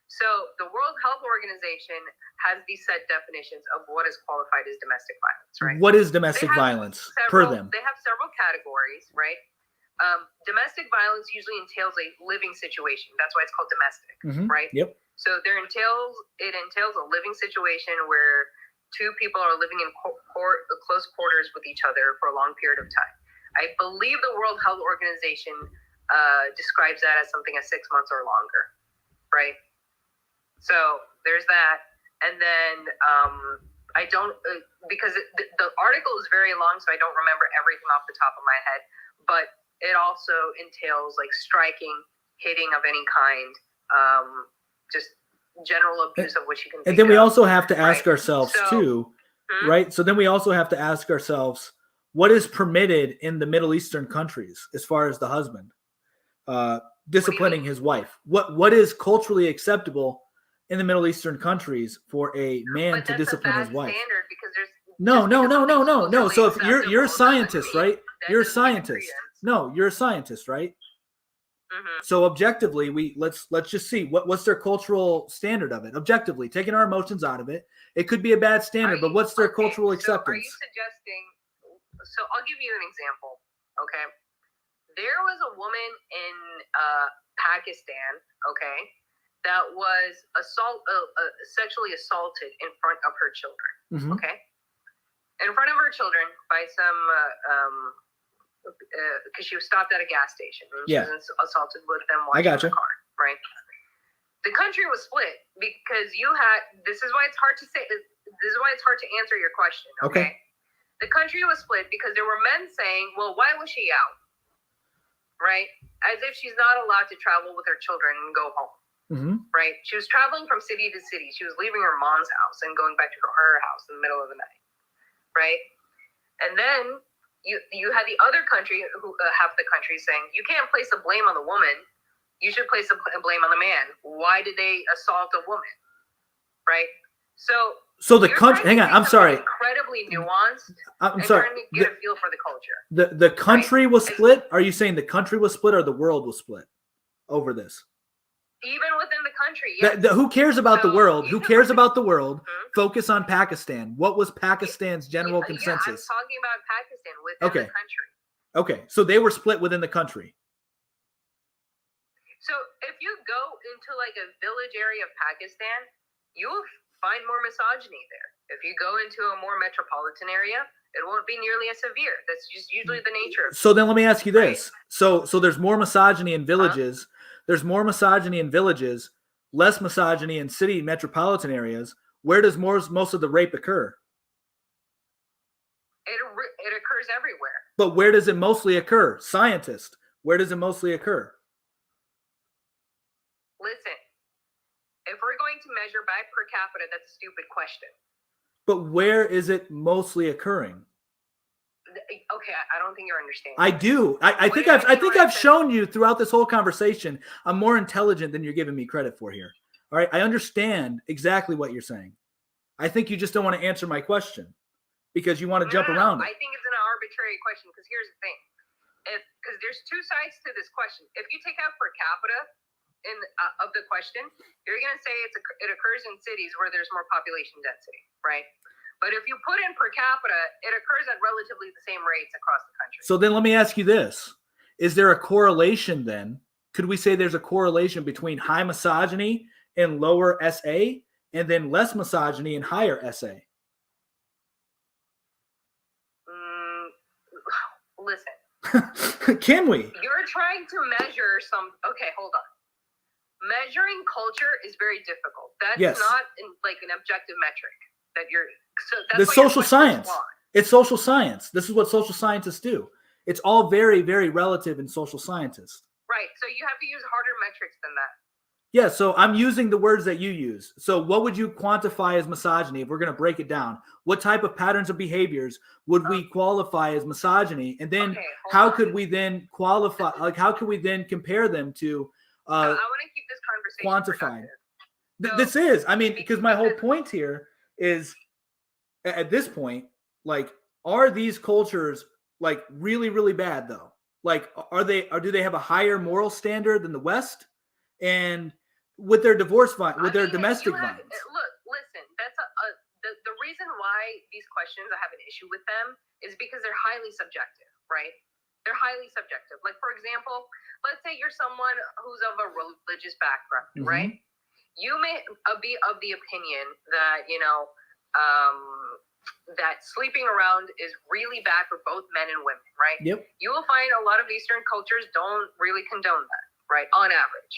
So the World Health Organization has these set definitions of what is qualified as domestic violence, right? What is domestic violence per them? They have several categories, right? Domestic violence usually entails a living situation. That's why it's called domestic, right? Yep. So it entails a living situation where 2 people are living in close quarters with each other for a long period of time. I believe the World Health Organization describes that as something as 6 months or longer, right? So there's that. And then I don't, because the article is very long, so I don't remember everything off the top of my head, but it also entails like striking, hitting of any kind, just general abuse of which you can think And then we of, also have to ask ourselves too, right? So then we also have to ask ourselves, what is permitted in the Middle Eastern countries as far as the husband disciplining his wife? What is culturally acceptable in the Middle Eastern countries for a man to discipline his wife? Because there's No. So if you're a scientist, right? You're a scientist. No, you're a scientist, right? So objectively, let's just see what's their cultural standard of it. Objectively, taking our emotions out of it, it could be a bad standard, but what's their cultural acceptance? Are you suggesting? So I'll give you an example. Okay, there was a woman in Pakistan. Okay, that was sexually assaulted in front of her children. Okay, in front of her children by some. Because she was stopped at a gas station and she was assaulted with them watching the car, right? The country was split because this is why it's hard to say, this is why it's hard to answer your question, okay? The country was split because there were men saying, well, why was she out? Right? As if she's not allowed to travel with her children and go home, right? She was traveling from city to city. She was leaving her mom's house and going back to her house in the middle of the night, right? And then you had the other country, half the country saying, you can't place the blame on the woman. You should place the blame on the man. Why did they assault a woman? Right? So the country, hang on, I'm sorry. Incredibly nuanced. I'm sorry. Trying to get a feel for the culture. The country was split? Are you saying the country was split or the world was split over this? Even within the country, yes. Who cares about the So, world? you Who can cares look- about the world? Mhm. Focus on Pakistan. What was Pakistan's general Yeah, consensus? I'm talking about Pakistan within Okay. the country. Okay, so they were split within the country. So if you go into like a village area of Pakistan, you'll find more misogyny there. If you go into a more metropolitan area, it won't be nearly as severe. That's just usually the nature of it. So then let me ask you this. So there's more misogyny in villages. There's more misogyny in villages, less misogyny in city metropolitan areas. Where does most of the rape occur? It occurs everywhere. But where does it mostly occur? Scientist, where does it mostly occur? Listen, if we're going to measure by per capita, that's a stupid question. But where is it mostly occurring? Okay, I don't think you're understanding. I do. I think I've shown you throughout this whole conversation I'm more intelligent than you're giving me credit for here. All right, I understand exactly what you're saying. I think you just don't want to answer my question because you want to jump around it. I think it's an arbitrary question because here's the thing. Because there's two sides to this question. If you take out per capita of the question, you're going to say it occurs in cities where there's more population density, right? But if you put in per capita, it occurs at relatively the same rates across the country. So then let me ask you this. Is there a correlation then? Could we say there's a correlation between high misogyny and lower SA and then less misogyny and higher SA? Listen. Can we? You're trying to measure okay, hold on. Measuring culture is very difficult. That's not like an objective metric that that's the social science. It's social science. This is what social scientists do. It's all very, very relative in social scientists. Right. So you have to use harder metrics than that. Yeah. So I'm using the words that you use. So what would you quantify as misogyny if we're going to break it down? What type of patterns of behaviors would we qualify as misogyny? And then how could we then qualify? Like, how could we then compare them to I want to keep this conversation quantified? This is, I mean, because my whole point here is at this point, like, are these cultures like really, really bad though? Like, do they have a higher moral standard than the West? And with their divorce with their domestic violence? Look, listen, that's the reason why these questions, I have an issue with them, is because they're highly subjective, right? They're highly subjective. Like, for example, let's say you're someone who's of a religious background, right? You may be of the opinion that, that sleeping around is really bad for both men and women, right? Yep. You will find a lot of Eastern cultures don't really condone that, right? On average.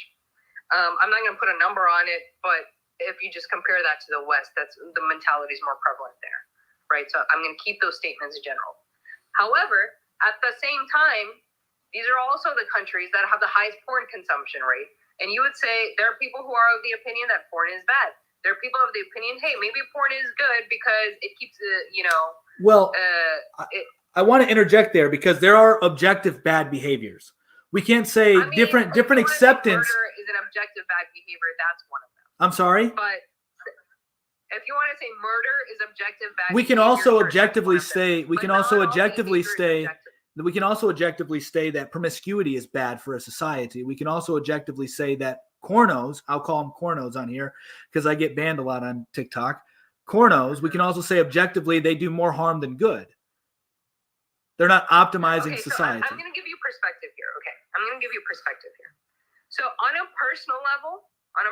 I'm not going to put a number on it, but if you just compare that to the West, the mentality is more prevalent there, right? So I'm going to keep those statements general. However, at the same time, these are also the countries that have the highest porn consumption rate. And you would say there are people who are of the opinion that porn is bad. There are people of the opinion, hey, maybe porn is good because it keeps it, Well, I want to interject there because there are objective bad behaviors. We can't say different acceptance. Murder is an objective bad behavior. That's one of them. I'm sorry? But if you want to say murder is objective bad we can behavior, also objectively say that promiscuity is bad for a society. We can also objectively say that cornos, I'll call them cornos on here because I get banned a lot on TikTok. Cornos, we can also say objectively they do more harm than good. They're not optimizing society. So I'm going to give you perspective here. Okay. I'm going to give you perspective here. So on a personal level, I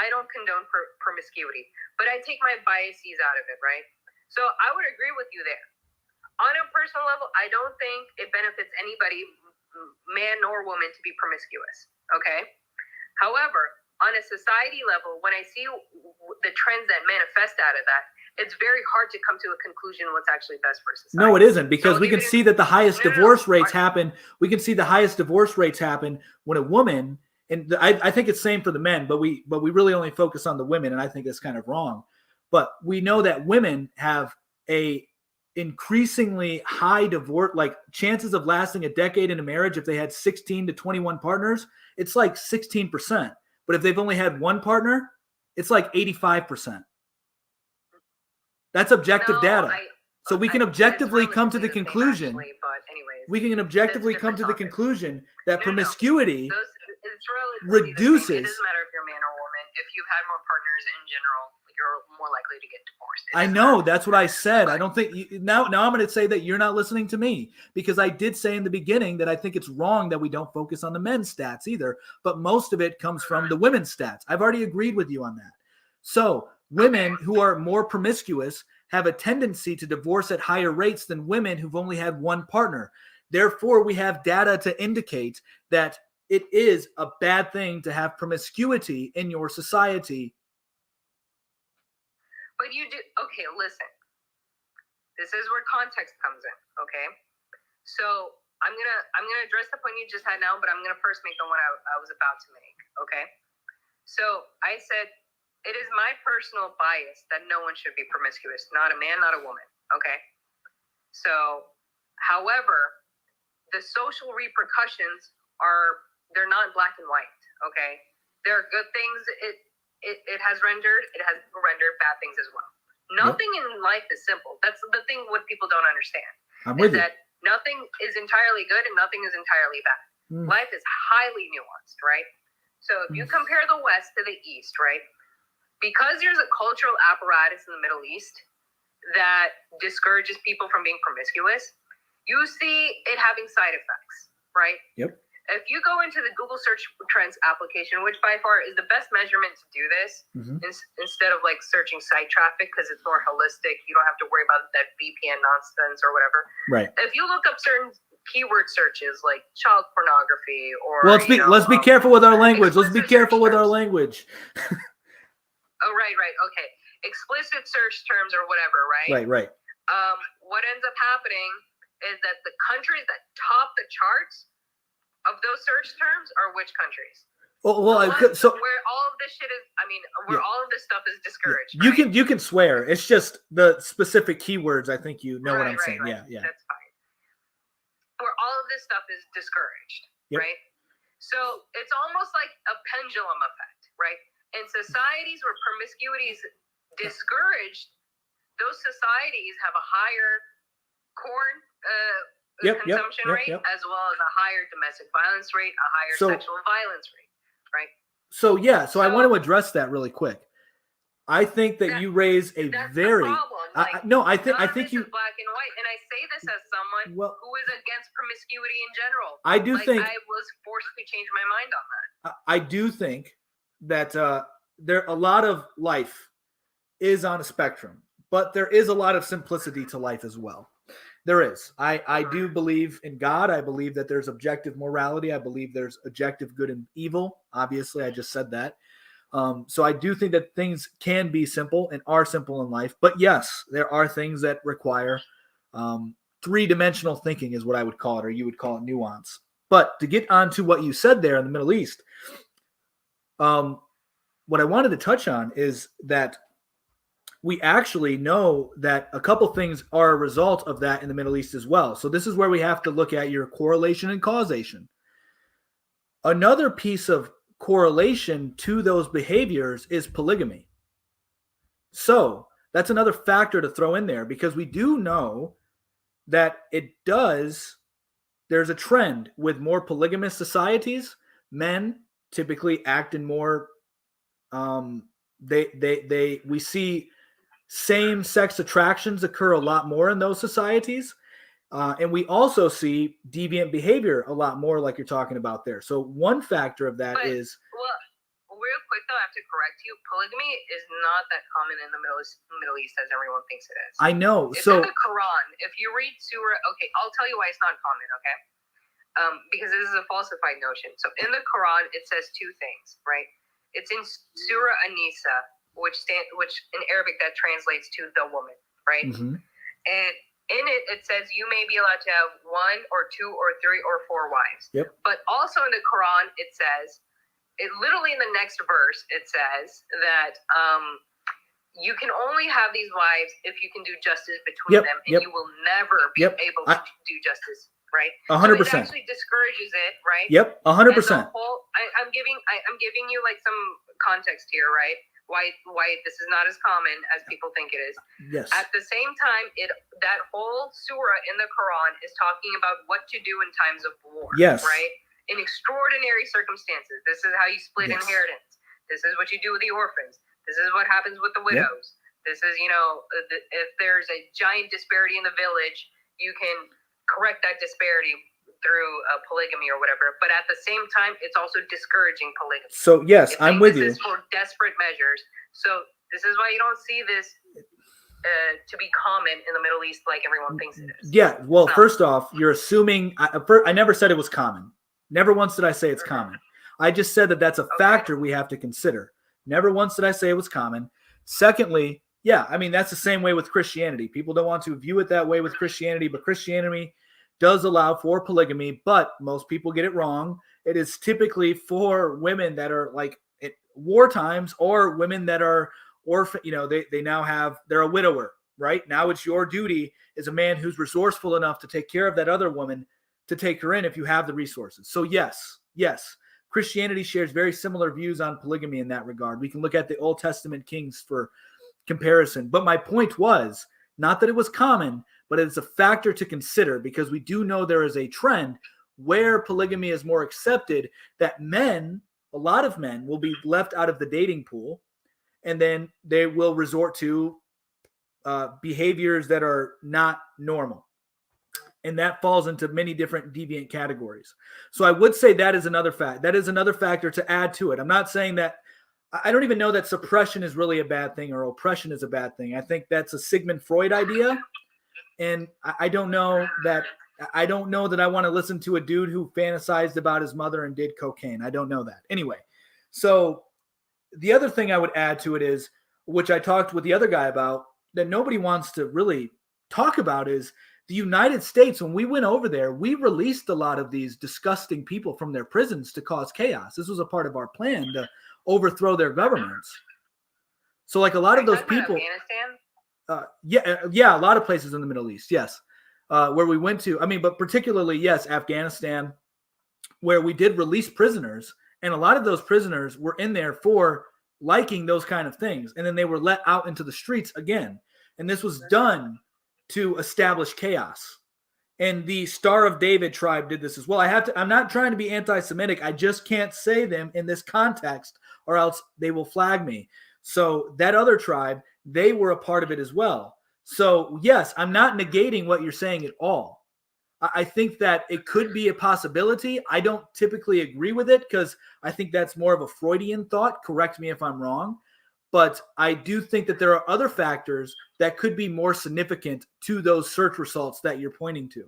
don't condone promiscuity, but I take my biases out of it, right? So I would agree with you there. On a personal level, I don't think it benefits anybody, man nor woman, to be promiscuous, okay? However, on a society level, when I see the trends that manifest out of that, it's very hard to come to a conclusion what's actually best for society. No, it isn't, because we can see that the highest divorce rates happen. We can see the highest divorce rates happen when a woman, and I think it's same for the men, but we really only focus on the women, and I think that's kind of wrong. But we know that women have a increasingly high divorce, like chances of lasting a decade in a marriage if they had 16 to 21 partners, it's like 16%. But if they've only had one partner, it's like 85%. That's objective data. So we can objectively come to the conclusion. We can objectively come to the conclusion that promiscuity. it's relatively reduces. the same. It doesn't matter if you're a man or a woman. If you've had more partners in general, you're more likely to get divorced. I know, that's what I said. I don't think now I'm going to say that you're not listening to me, because I did say in the beginning that I think it's wrong that we don't focus on the men's stats either, but most of it comes from the women's stats. I've already agreed with you on that. So women who are more promiscuous have a tendency to divorce at higher rates than women who've only had one partner. Therefore, we have data to indicate that it is a bad thing to have promiscuity in your society. But you do, okay, listen. This is where context comes in, okay? So I'm gonna address the point you just had now, but I'm gonna first make the one I was about to make, okay? So I said, it is my personal bias that no one should be promiscuous, not a man, not a woman, okay? So, however, the social repercussions they're not black and white, okay? There are good things it has rendered bad things as well. Nothing in life is simple. That's the thing what people don't understand. I'm with you. That nothing is entirely good and nothing is entirely bad. Life is highly nuanced, right? So if you compare the West to the East, right? Because there's a cultural apparatus in the Middle East that discourages people from being promiscuous, you see it having side effects, right? Yep. If you go into the Google Search Trends application, which by far is the best measurement to do this, instead of like searching site traffic because it's more holistic, you don't have to worry about that VPN nonsense or whatever. Right. If you look up certain keyword searches like child pornography or let's be careful with our language. Let's be careful with our language. Oh, right, okay. Explicit search terms or whatever, right? Right. What ends up happening is that the countries that top the charts of those search terms are which countries? Well, where all of this shit is, all of this stuff is discouraged. You right? can swear. It's just the specific keywords. I think you know what I'm saying. Right. Yeah. That's fine. Where all of this stuff is discouraged, right? So it's almost like a pendulum effect, right? In societies where promiscuity is discouraged, those societies have a higher corn consumption rate, as well as a higher domestic violence rate, a higher sexual violence rate, right? So I want to address that really quick. I think that you raise a very I think you black and white, and I say this as someone who is against promiscuity in general. I do think I was forced to change my mind on that. I do think that there a lot of life is on a spectrum, but there is a lot of simplicity to life as well. There is. I do believe in God. I believe that there's objective morality. I believe there's objective good and evil. Obviously, I just said that. So I do think that things can be simple and are simple in life. But yes, there are things that require three-dimensional thinking is what I would call it, or you would call it nuance. But to get on to what you said there in the Middle East, what I wanted to touch on is that we actually know that a couple things are a result of that in the Middle East as well. So this is where we have to look at your correlation and causation. Another piece of correlation to those behaviors is polygamy. So that's another factor to throw in there, because we do know that there's a trend with more polygamous societies. Men typically act in more, we see same-sex attractions occur a lot more in those societies. And we also see deviant behavior a lot more, like you're talking about there. So one factor of that is... Well, real quick, though, I have to correct you. Polygamy is not that common in the Middle East as everyone thinks it is. I know. It's in the Quran. If you read Surah... Okay, I'll tell you why it's not common, okay? Because this is a falsified notion. So in the Quran, it says two things, right? It's in Surah An-Nisa, which in Arabic that translates to the woman, right? Mm-hmm. And in it says you may be allowed to have 1 or 2 or 3 or 4 wives. Yep. But also in the Quran, it says, literally in the next verse, it says that you can only have these wives if you can do justice between them, and you will never be able to do justice, right? 100%. So it actually discourages it, right? Yep, 100%. I'm giving you like some context here, right? Why this is not as common as people think it is. Yes. At the same time, that whole surah in the Quran is talking about what to do in times of war. Yes. Right? in extraordinary circumstances, this is how you split Yes. inheritance. This is what you do with the orphans. This is what happens with the widows. This is, if there's a giant disparity in the village, you can correct that disparity through polygamy or whatever. But at the same time, it's also discouraging polygamy. So yes, It's I'm saying with this you. is for desperate measures. So this is why you don't see this to be common in the Middle East like everyone thinks it is. Yeah, well, So- first off, you're assuming I never said it was common. Never once did I say it's common. I just said that that's a factor we have to consider. Never once did I say it was common. Secondly, yeah, I mean, that's the same way with Christianity. People don't want to view it that way with Christianity, but Christianity does allow for polygamy, but most people get it wrong. It is typically for women that are like at war times or women that are orphan, they now they're a widower, right? Now it's your duty as a man who's resourceful enough to take care of that other woman to take her in if you have the resources. So yes, Christianity shares very similar views on polygamy in that regard. We can look at the Old Testament kings for comparison. But my point was not that it was common, but it's a factor to consider because we do know there is a trend where polygamy is more accepted, that a lot of men will be left out of the dating pool, and then they will resort to behaviors that are not normal. And that falls into many different deviant categories. So I would say that is another fact. That is another factor to add to it. I'm not saying that, I don't even know that suppression is really a bad thing or oppression is a bad thing. I think that's a Sigmund Freud idea. And I don't know that I want to listen to a dude who fantasized about his mother and did cocaine. I don't know that. Anyway, so the other thing I would add to it is, which I talked with the other guy about, that nobody wants to really talk about, is the United States. When we went over there, we released a lot of these disgusting people from their prisons to cause chaos. This was a part of our plan to overthrow their governments. So like a lot of those people, Afghanistan? yeah, a lot of places in the Middle East, yes, where we went to. I mean, but particularly, yes, Afghanistan, where we did release prisoners, and a lot of those prisoners were in there for liking those kind of things, and then they were let out into the streets again. And this was done to establish chaos. And the Star of David tribe did this as well. I'm not trying to be anti-Semitic. I just can't say them in this context or else they will flag me. So that other tribe, they were a part of it as well. So yes, I'm not negating what you're saying at all. I think that it could be a possibility. I don't typically agree with it because I think that's more of a Freudian thought. Correct me if I'm wrong. But I do think that there are other factors that could be more significant to those search results that you're pointing to.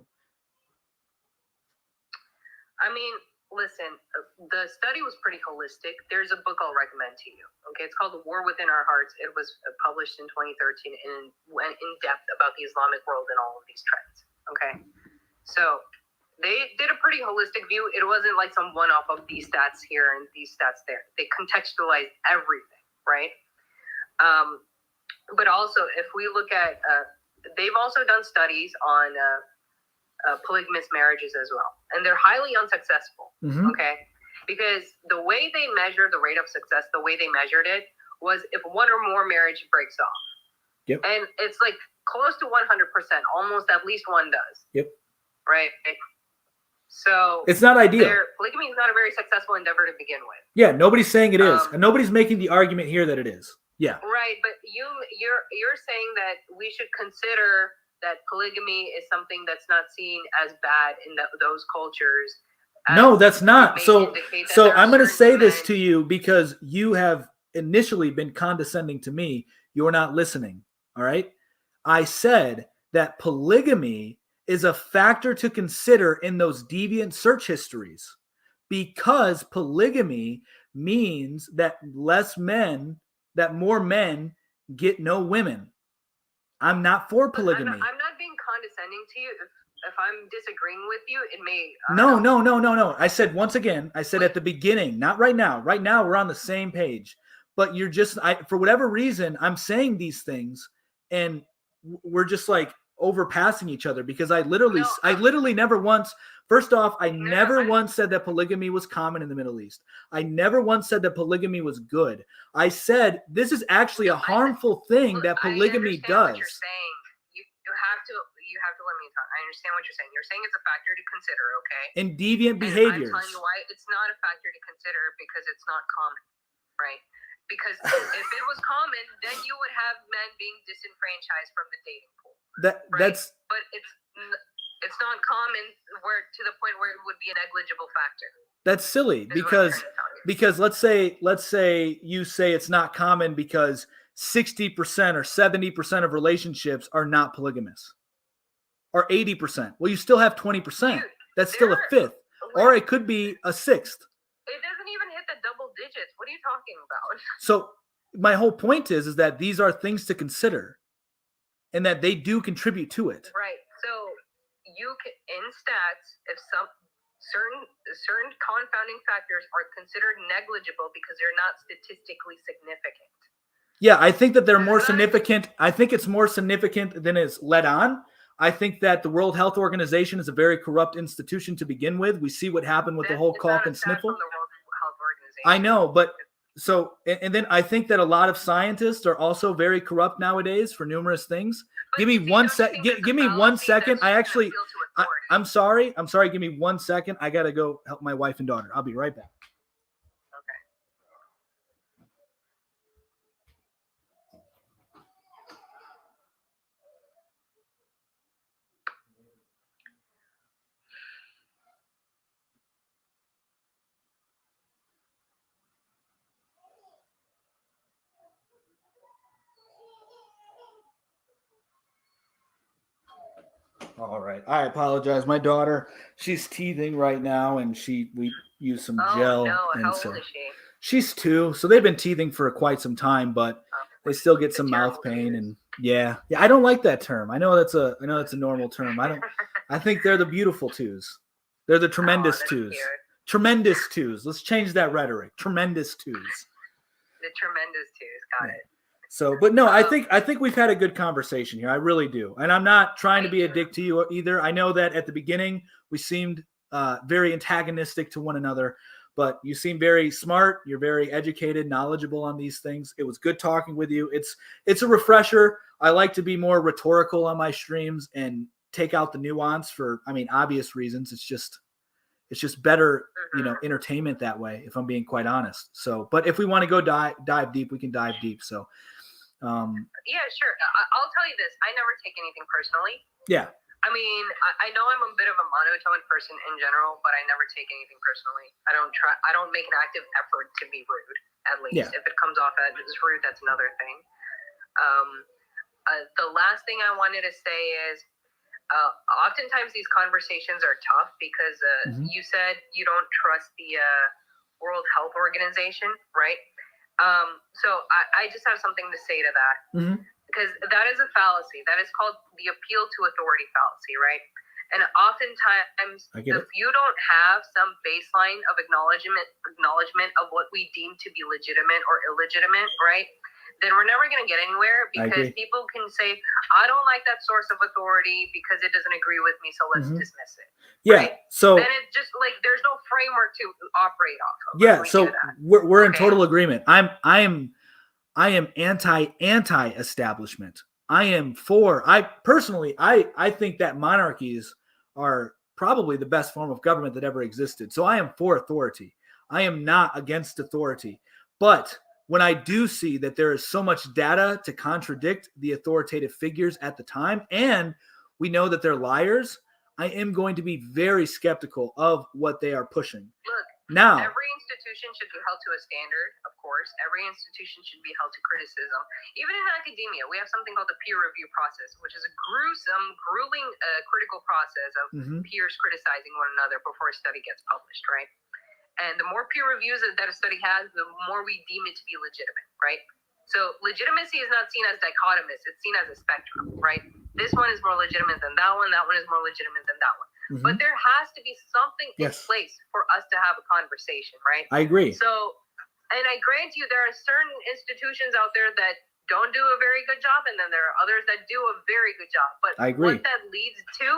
I mean, listen, the study was pretty holistic. There's a book I'll recommend to you. Okay, it's called The War Within Our Hearts. It was published in 2013 and went in depth about the Islamic world and all of these trends. Okay, so they did a pretty holistic view. It wasn't like some one-off of these stats here and these stats there. They contextualized everything, right? But also, if we look at, they've also done studies on polygamous marriages as well, and they're highly unsuccessful. Mm-hmm. Okay, because the way they measure the rate of success, the way they measured it was if one or more marriage breaks off. Yep. And it's like close to 100%, almost at least one does. Yep. Right. So it's not ideal. Polygamy is not a very successful endeavor to begin with. Yeah, nobody's saying it is, and nobody's making the argument here that it is. Yeah. Right, but you're saying that we should consider that polygamy is something that's not seen as bad in those cultures. No, that's not. So I'm going to say certain this men- to you because you have initially been condescending to me. You're not listening. All right. I said that polygamy is a factor to consider in those deviant search histories because polygamy means that more men get no women. I'm not for polygamy. I'm not being condescending to you. If I'm disagreeing with you, it may. No. I said once again, at the beginning, not right now. Right now, we're on the same page. But you're just, for whatever reason, I'm saying these things, and we're just like overpassing each other because I literally never once. First off, I never once said that polygamy was common in the Middle East. I never once said that polygamy was good. I said this is actually a harmful thing that polygamy I understand does. what you're saying. You have to let me time. I understand what you're saying. You're saying it's a factor to consider, okay? And deviant And behaviors. I'm telling you why it's not a factor to consider, because it's not common, right? Because if it was common, then you would have men being disenfranchised from the dating pool. Right? That's But it's not common where to the point where it would be a negligible factor. that's silly is what I'm trying to tell you. because let's say you say it's not common because 60% or 70% of relationships are not polygamous, or 80%. Well, you still have 20%. Dude, That's still a fifth, or it could be a sixth. It doesn't even hit the double digits. What are you talking about? So my whole point is that these are things to consider, and that they do contribute to it. Right. So you can, in stats, if some certain confounding factors are considered negligible because they're not statistically significant. Yeah, I think that they're more significant. I think it's more significant than is let on. I think that the World Health Organization is a very corrupt institution to begin with. We see what happened with the whole cough and sniffle. From the World Health Organization. I know, but so, and then I think that a lot of scientists are also very corrupt nowadays for numerous things. But Give me see, one don't you sec. think Give there's a me 1 fallacy second. that's I gonna actually, appeal to authority? I'm sorry. Give me 1 second. I gotta go help my wife and daughter. I'll be right back. Okay. All right. I apologize. My daughter, she's teething right now, and we use some Oh gel. no! And How so old is she? she's 2, so they've been teething for quite some time, but they still get some Terrible mouth pain. tears. And yeah. I don't like that term. I know that's a normal term. I think they're the beautiful twos. They're the tremendous that's twos. cute. Tremendous twos. Let's change that rhetoric. Tremendous twos. The tremendous twos. Got it. So, but no, I think we've had a good conversation here. I really do. And I'm not trying to be a dick to you either. I know that at the beginning we seemed very antagonistic to one another, but you seem very smart. You're very educated, knowledgeable on these things. It was good talking with you. It's a refresher. I like to be more rhetorical on my streams and take out the nuance for, obvious reasons. It's just better, entertainment that way, if I'm being quite honest. So, but if we want to go dive deep, we can dive deep. So, Yeah, sure. I'll tell you this. I never take anything personally. yeah. I know I'm a bit of a monotone person in general, but I never take anything personally. I don't make an active effort to be rude, at least. Yeah. If it comes off as rude, that's another thing. The last thing I wanted to say is, oftentimes these conversations are tough because you said you don't trust the World Health Organization, right? So I just have something to say to that. Mm-hmm. Because that is a fallacy. That is called the appeal to authority fallacy, right? And oftentimes, if you don't have some baseline of acknowledgement of what we deem to be legitimate or illegitimate, right? Then we're never going to get anywhere, because people can say, I don't like that source of authority because it doesn't agree with me, so let's dismiss it. Yeah. Right? So then it's just like there's no framework to operate off of. Yeah. So we're in Okay. total agreement. I am anti-establishment. I think that monarchies are probably the best form of government that ever existed. So I am for authority. I am not against authority. But when I do see that there is so much data to contradict the authoritative figures at the time, and we know that they're liars, I am going to be very skeptical of what they are pushing. Look, now, every institution should be held to a standard, of course. Every institution should be held to criticism. Even in academia, we have something called the peer review process, which is a grueling critical process of peers criticizing one another before a study gets published, right? And the more peer reviews that a study has, the more we deem it to be legitimate, right? So legitimacy is not seen as dichotomous. It's seen as a spectrum, right? This one is more legitimate than that one. That one is more legitimate than that one. But there has to be something in place for us to have a conversation, right? I agree. So, and I grant you, there are certain institutions out there that don't do a very good job, and then there are others that do a very good job. But I agree. what that leads to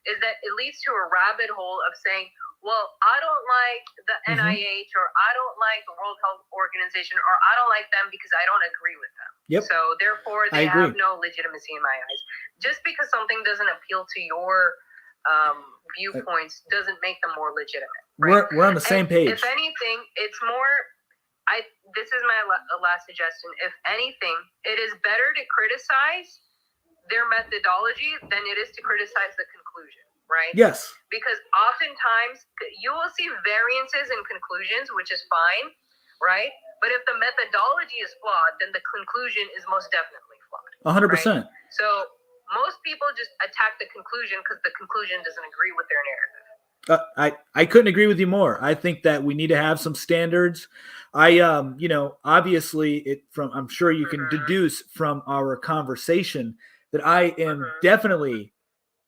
is that it leads to a rabbit hole of saying, well, I don't like the NIH, or I don't like the World Health Organization, or I don't like them because I don't agree with them. Yep. So therefore, they have no legitimacy in my eyes. Just because something doesn't appeal to your viewpoints doesn't make them more legitimate. Right? We're on the same page. If anything, it's more. This is my last suggestion. If anything, it is better to criticize their methodology than it is to criticize the conclusion. Right? Yes. Because oftentimes you will see variances in conclusions, which is fine, right? But if the methodology is flawed, then the conclusion is most definitely flawed. 100%. Right? So most people just attack the conclusion because the conclusion doesn't agree with their narrative. I couldn't agree with you more. I think that we need to have some standards. Obviously I'm sure you can deduce from our conversation that I am definitely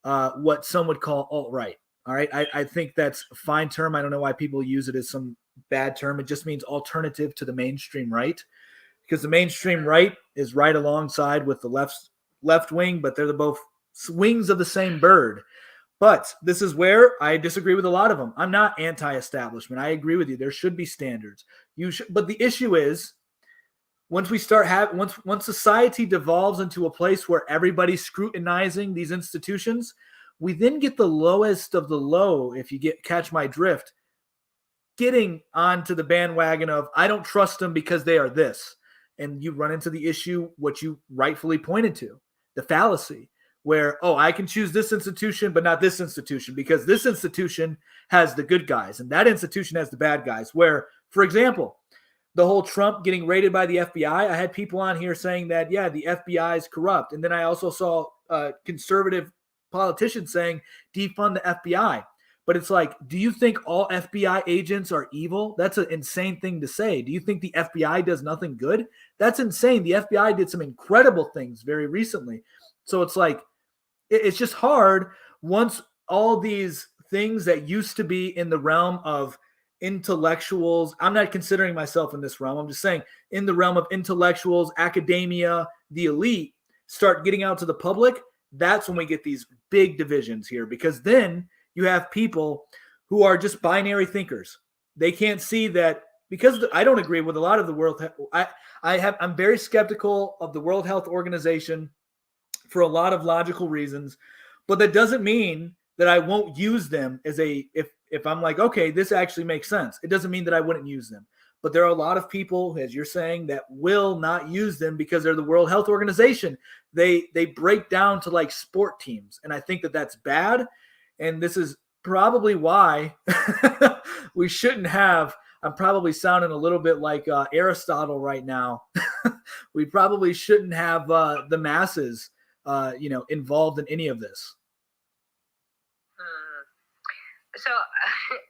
what some would call alt-right. All right. I think that's a fine term. I don't know why people use it as some bad term. It just means alternative to the mainstream right, because the mainstream right is right alongside with the left wing, but they're both wings of the same bird. But this is where I disagree with a lot of them. I'm not anti-establishment. I agree with you. There should be standards. But the issue is, once we start once society devolves into a place where everybody's scrutinizing these institutions, we then get the lowest of the low, if you catch my drift, getting onto the bandwagon of I don't trust them because they are this. And you run into the issue, what you rightfully pointed to, the fallacy, where, I can choose this institution, but not this institution because this institution has the good guys and that institution has the bad guys. Where, for example, the whole Trump getting raided by the FBI, I had people on here saying that, yeah, the FBI is corrupt. And then I also saw conservative politicians saying defund the FBI. But it's like, do you think all FBI agents are evil? That's an insane thing to say. Do you think the FBI does nothing good? That's insane. The FBI did some incredible things very recently. So it's like, it's just hard once all these things that used to be in the realm of intellectuals, I'm not considering myself in this realm, I'm just saying in the realm of intellectuals, academia, the elite, start getting out to the public, that's when we get these big divisions here, because then you have people who are just binary thinkers. They can't see that, because I don't agree with a lot of the world. I'm very skeptical of the World Health Organization for a lot of logical reasons, but that doesn't mean that I won't use them as if I'm like, okay, this actually makes sense. It doesn't mean that I wouldn't use them. But there are a lot of people, as you're saying, that will not use them because they're the World Health Organization. They break down to like sport teams. And I think that that's bad. And this is probably why we shouldn't have, I'm probably sounding a little bit like Aristotle right now. We probably shouldn't have the masses, involved in any of this. So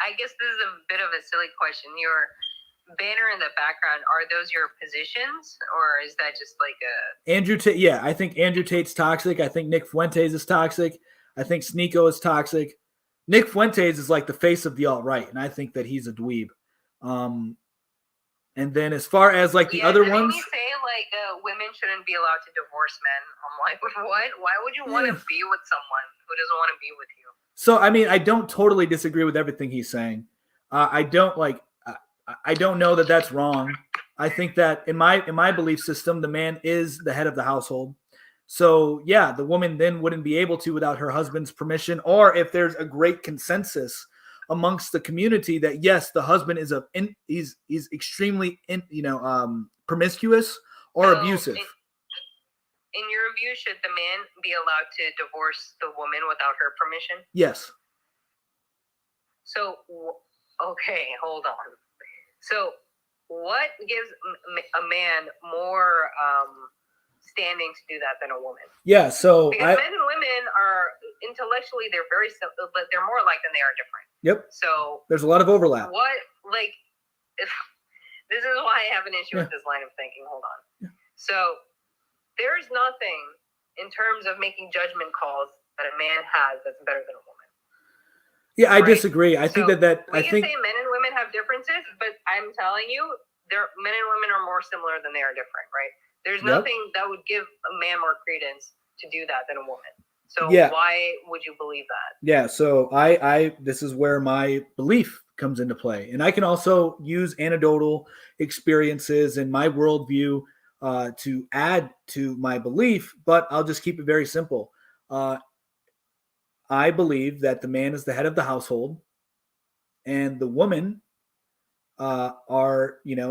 I guess this is a bit of a silly question. Your banner in the background, are those your positions, or is that just like a Andrew Tate? Yeah, I think Andrew Tate's toxic. I think Nick Fuentes is toxic. I think Sneeko is toxic. Nick Fuentes is like the face of the alt-right, and I think that he's a dweeb. And then as far as like the other ones, they say like women shouldn't be allowed to divorce men. I'm like, what? Why would you want to be with someone who doesn't want to be with you? So, I mean, I don't totally disagree with everything he's saying. I don't know that that's wrong. I think that in my belief system, the man is the head of the household. So, yeah, the woman then wouldn't be able to without her husband's permission, or if there's a great consensus amongst the community that yes, the husband is he's extremely promiscuous or abusive. In your view, should the man be allowed to divorce the woman without her permission? Yes. So, okay, hold on. So, what gives a man more standing to do that than a woman? Yeah, so because men and women are intellectually they're very similar, but they're more alike than they are different. Yep. So there's a lot of overlap. If this is why I have an issue with this line of thinking. Hold on. Yeah. So there's nothing in terms of making judgment calls that a man has that's better than a woman. Yeah, I disagree. I think that we can say men and women have differences, but I'm telling you, men and women are more similar than they are different, right? There's nothing that would give a man more credence to do that than a woman. So Yeah. why would you believe that? Yeah, so I this is where my belief comes into play, and I can also use anecdotal experiences and my worldview to add to my belief. But I'll just keep it very simple. Uh, I believe that the man is the head of the household, and the woman are, they're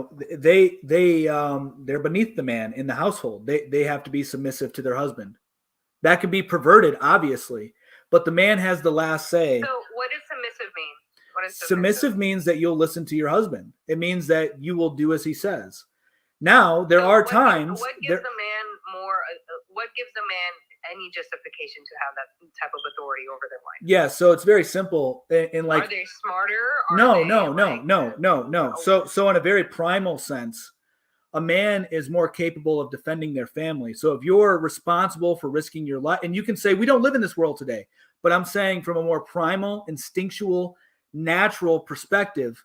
beneath the man in the household. They have to be submissive to their husband. That could be perverted, obviously, but the man has the last say. So what does submissive mean? What is Submissive means that you'll listen to your husband. It means that you will do as he says. Now, there are times. What gives the man more? What gives the man any justification to have that type of authority over their wife? Yeah, so it's very simple. In like, are they smarter? No. So in a very primal sense, a man is more capable of defending their family. So if you're responsible for risking your life, and you can say we don't live in this world today, but I'm saying from a more primal, instinctual, natural perspective,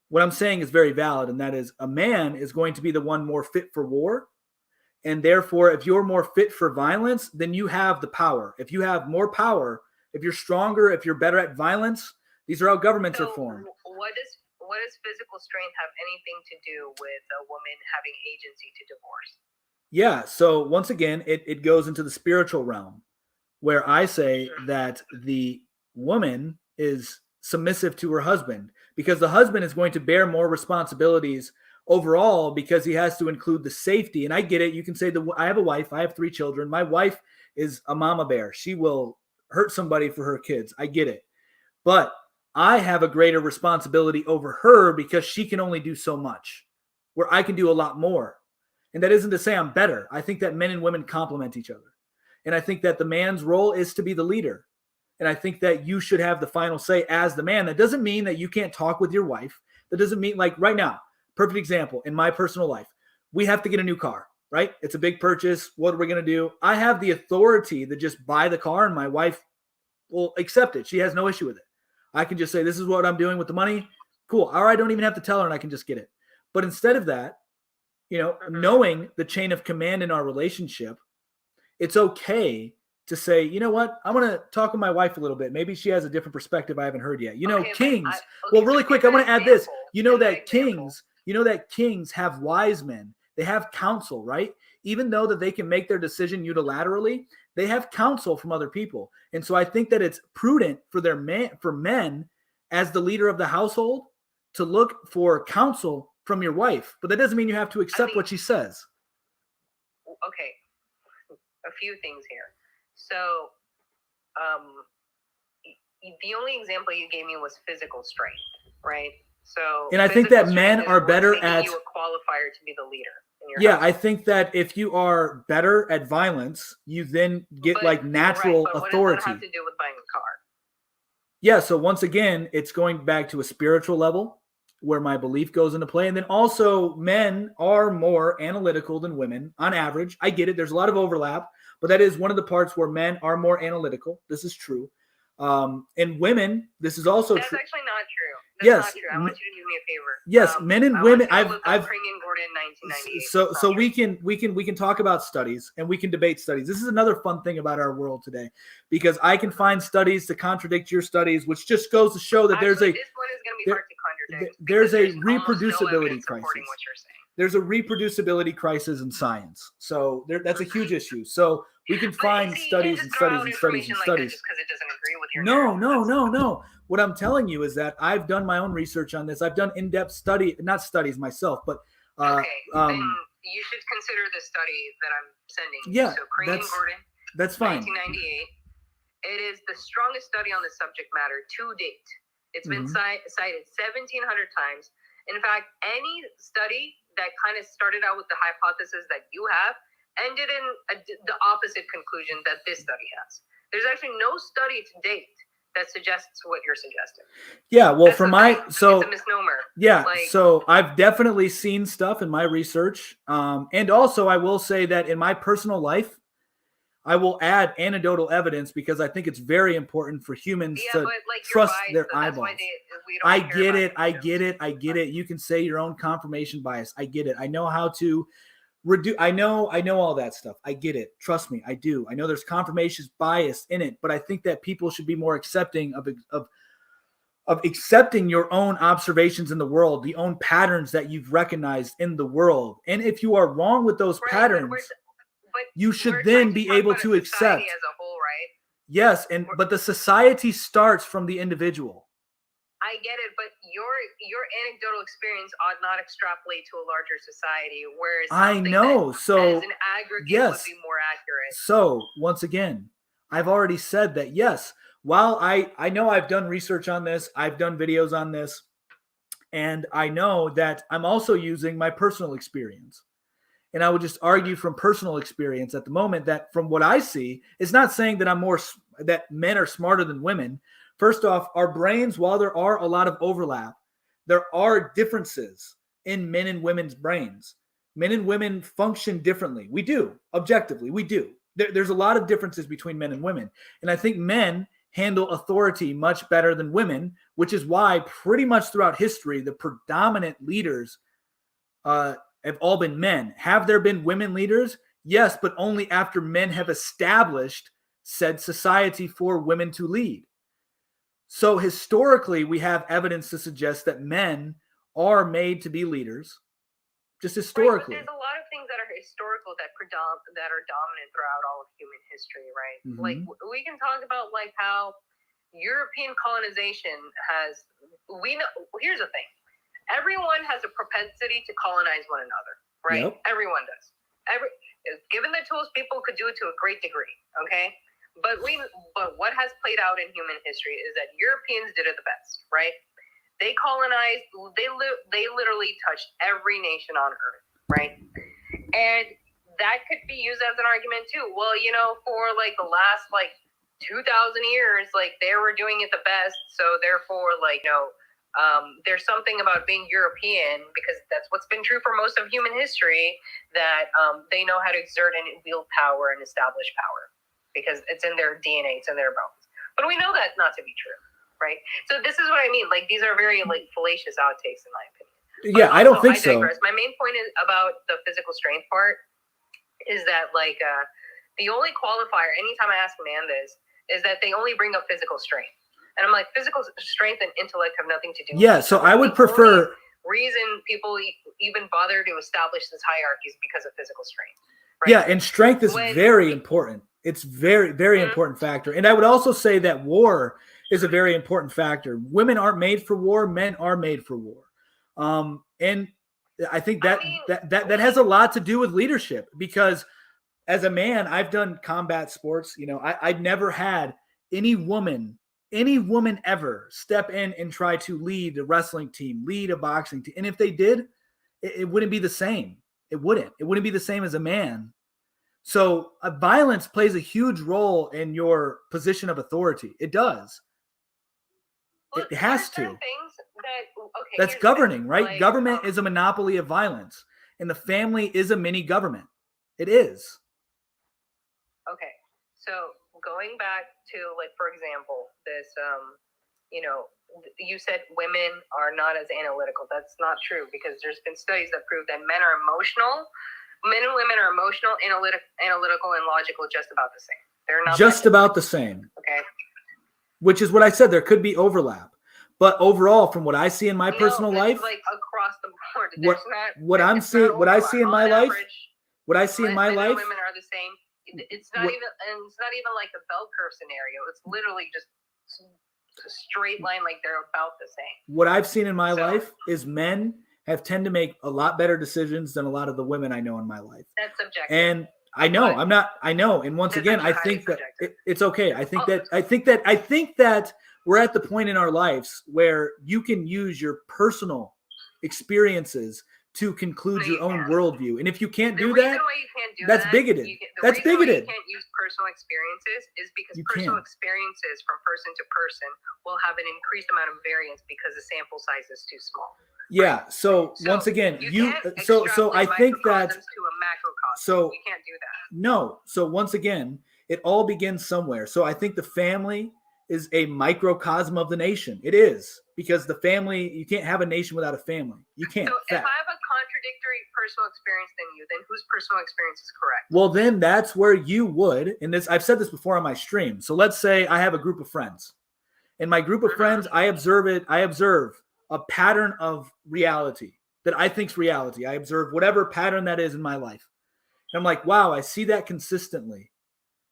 what I'm saying is very valid, and that is a man is going to be the one more fit for war. And therefore, if you're more fit for violence, then you have the power. If you have more power, if you're stronger, if you're better at violence, these are how governments are formed. What does physical strength have anything to do with a woman having agency to divorce? Yeah. So once again, it goes into the spiritual realm, where I say that the woman is submissive to her husband because the husband is going to bear more responsibilities overall because he has to include the safety. And I get it. You can say I have a wife. I have 3 children. My wife is a mama bear. She will hurt somebody for her kids. I get it. But I have a greater responsibility over her because she can only do so much, where I can do a lot more. And that isn't to say I'm better. I think that men and women complement each other. And I think that the man's role is to be the leader. And I think that you should have the final say as the man. That doesn't mean that you can't talk with your wife. That doesn't mean, like right now, perfect example, in my personal life, we have to get a new car, right? It's a big purchase. What are we going to do? I have the authority to just buy the car and my wife will accept it. She has no issue with it. I can just say, this is what I'm doing with the money. Cool. Or I don't even have to tell her and I can just get it. But instead of that, knowing the chain of command in our relationship, it's okay to say, you know what? I'm going to talk with my wife a little bit. Maybe she has a different perspective I haven't heard yet. Kings. Well, really quick, I want to add this. You know that kings have wise men. They have counsel, right? Even though that they can make their decision unilaterally, they have counsel from other people. And so I think that it's prudent for men as the leader of the household to look for counsel from your wife. But that doesn't mean you have to accept what she says. Okay. A few things here. So, the only example you gave me was physical strength, right? So, and I think that men are better at. You a qualifier to be the leader. I think that if you are better at violence, you then get natural authority. What does that have to do with buying a car? Yeah. So once again, it's going back to a spiritual level where my belief goes into play. And then also men are more analytical than women on average. I get it. There's a lot of overlap, but that is one of the parts where men are more analytical. This is true. And women, this is also true. That's actually not true. Yes. Not true. I want you to do me a favor. Yes, men and women. I've Spring and Gordon 1998. So we can talk about studies and we can debate studies. This is another fun thing about our world today, because I can find studies to contradict your studies, which just goes to show that this one is going to be hard to contradict. There's a reproducibility crisis. What you're saying. There's a reproducibility crisis in science. So that's a huge issue. So we can find studies and studies and studies and studies. Just because it doesn't agree with your No. What I'm telling you is that I've done my own research on this. I've done in-depth not studies myself, but then you should consider the study that I'm sending. Yeah, so Crane and Gordon. That's fine. 1998. It is the strongest study on the subject matter to date. It's been cited 1,700 times. In fact, any study that kind of started out with the hypothesis that you have ended in the opposite conclusion that this study has. There's actually no study to date that suggests what you're suggesting. Yeah, well, it's a misnomer. Yeah, so I've definitely seen stuff in my research. And also I will say that in my personal life, I will add anecdotal evidence because I think it's very important for humans to trust their eyeballs. I get it. You can say your own confirmation bias. I get it. I know how to I know all that stuff. I get it. Trust me, I do. I know there's confirmation bias in it, but I think that people should be more accepting of accepting your own observations in the world, the own patterns that you've recognized in the world. And if you are wrong with those patterns, but you should we're then trying be talk able about to a accept. society as a whole, right? Yes, but the society starts from the individual. I get it, but your anecdotal experience ought not extrapolate to a larger society, whereas I know. So as an aggregate yes. would be more accurate. So once again, I've already said that yes. While I know I've done research on this, I've done videos on this, and I know that I'm also using my personal experience. And I would just argue from personal experience at the moment that from what I see, it's not saying that that men are smarter than women. First off, our brains, while there are a lot of overlap, there are differences in men and women's brains. Men and women function differently. We do, objectively, we do. There's a lot of differences between men and women. And I think men handle authority much better than women, which is why pretty much throughout history, the predominant leaders have all been men. Have there been women leaders? Yes, but only after men have established said society for women to lead. So historically, we have evidence to suggest that men are made to be leaders, just historically. Right, but there's a lot of things that are historical that are dominant throughout all of human history, right? Mm-hmm. Like we can talk about like how European colonization has. We know. Here's the thing: everyone has a propensity to colonize one another, right? Yep. Everyone does. Given the tools, people could do it to a great degree. Okay. But what has played out in human history is that Europeans did it the best, right? They colonized, they literally touched every nation on earth, right? And that could be used as an argument too. Well, for like the last 2,000 years, like they were doing it the best. So therefore, there's something about being European, because that's what's been true for most of human history, that they know how to exert and wield power and establish power. Because it's in their DNA, it's in their bones. But we know that not to be true, right? So this is what I mean. Like, these are very fallacious outtakes, in my opinion. Yeah, I don't think so. My main point is about the physical strength part is that the only qualifier anytime I ask a man this is that they only bring up physical strength, and I'm like, physical strength and intellect have nothing to do. Yeah, so I would prefer. Reason people even bother to establish this hierarchy is because of physical strength. Right? Yeah, and strength is very important. It's very, very important factor. And I would also say that war is a very important factor. Women aren't made for war. Men are made for war. And I think that has a lot to do with leadership, because as a man, I've done combat sports. I've never had any woman ever step in and try to lead a wrestling team, lead a boxing team. And if they did, it wouldn't be the same. It wouldn't be the same as a man. So violence plays a huge role in your position of authority. It does. Well, it has to. Things that's governing, right? Government is a monopoly of violence, and the family is a mini government. It is. Okay. So going back to, for example, this, you said women are not as analytical. That's not true, because there's been studies that prove that men are emotional. Men and women are emotional, analytical, and logical just about the same. They're not just about the same. Okay. Which is what I said. There could be overlap, but overall, from what I see in my personal life, across the board, what I see in my life, men and women are the same. It's not even like a bell curve scenario. It's literally just a straight line, like they're about the same. What I've seen in my life is men tend to make a lot better decisions than a lot of the women I know in my life. That's subjective. And I know, I know. And once again, I think that it's okay. I think that we're at the point in our lives where you can use your personal experiences to conclude your own worldview. And if you can't do that, that's bigoted. That's bigoted. You can't use personal experiences is because personal experiences from person to person will have an increased amount of variance because the sample size is too small. Yeah. So once again, I think that to a macrocosm. So you can't do that. No. So once again, it all begins somewhere. So I think the family is a microcosm of the nation. It is, because the family, you can't have a nation without a family. You can't. So if I have a contradictory personal experience than you, then whose personal experience is correct? Well, then that's where you would, and this I've said this before on my stream. So let's say I have a group of friends. In my group of friends, I observe a pattern of reality that I think's reality. I observe whatever pattern that is in my life. And I'm like, wow, I see that consistently.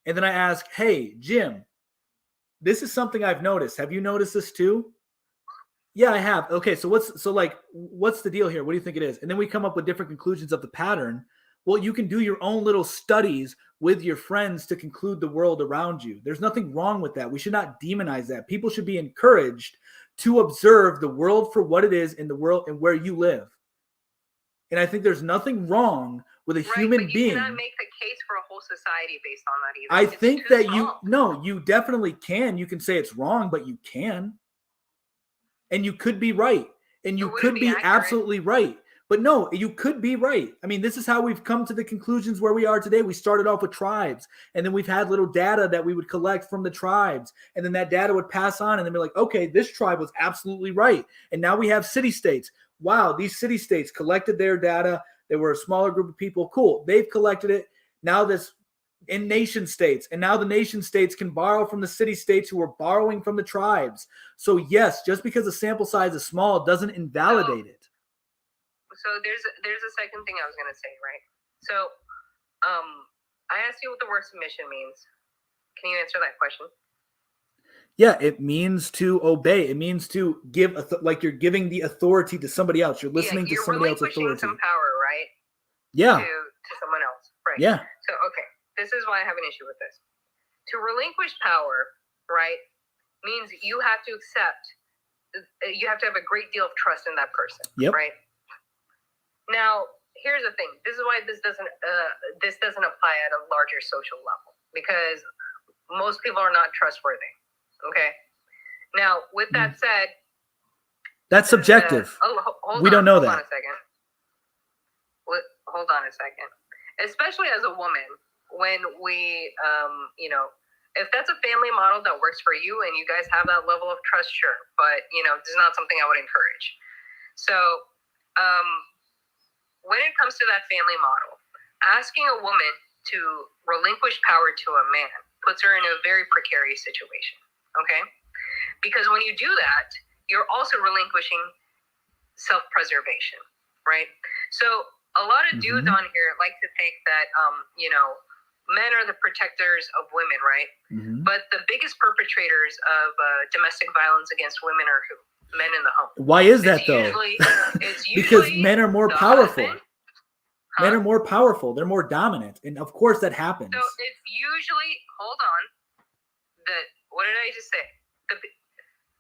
And then I ask, hey, Jim, this is something I've noticed. Have you noticed this too? Yeah, I have. Okay, so what's the deal here? What do you think it is? And then we come up with different conclusions of the pattern. Well, you can do your own little studies with your friends to conclude the world around you. There's nothing wrong with that. We should not demonize that. People should be encouraged to observe the world for what it is in the world and where you live. And I think there's nothing wrong with a human but being. You cannot make the case for a whole society based on that either. I think that you definitely can. You can say it's wrong, but you can. And you could be right. And you could be absolutely right. But no, you could be right. I mean, this is how we've come to the conclusions where we are today. We started off with tribes, and then we've had little data that we would collect from the tribes, and then that data would pass on, and then we're like, okay, this tribe was absolutely right. And now we have city-states. Wow, these city-states collected their data. They were a smaller group of people. Cool. They've collected it. Now this in nation states, and now the nation states can borrow from the city-states who are borrowing from the tribes. So yes, just because the sample size is small doesn't invalidate it. So there's a second thing I was going to say, right? So I asked you what the word submission means. Can you answer that question? Yeah, it means to obey. It means to give, like you're giving the authority to somebody else. You're listening to somebody else's authority. You're relinquishing some power, right? Yeah. To someone else, right? Yeah. So, okay, this is why I have an issue with this. To relinquish power, right, means you have to accept, you have to have a great deal of trust in that person, right? Now, here's the thing. This is why this doesn't apply at a larger social level, because most people are not trustworthy. Okay. Now, with that said, that's subjective. We don't know that. Hold on a second. Especially as a woman, when we, if that's a family model that works for you and you guys have that level of trust, sure. But, this is not something I would encourage. So, when it comes to that family model, asking a woman to relinquish power to a man puts her in a very precarious situation, okay? Because when you do that, you're also relinquishing self-preservation, right? So a lot of dudes on here like to think that, men are the protectors of women, right? But the biggest perpetrators of domestic violence against women are who? Men in the home. Why is that though? Because men are more powerful. Men are more powerful. They're more dominant, and of course that happens. So it's usually what did I just say?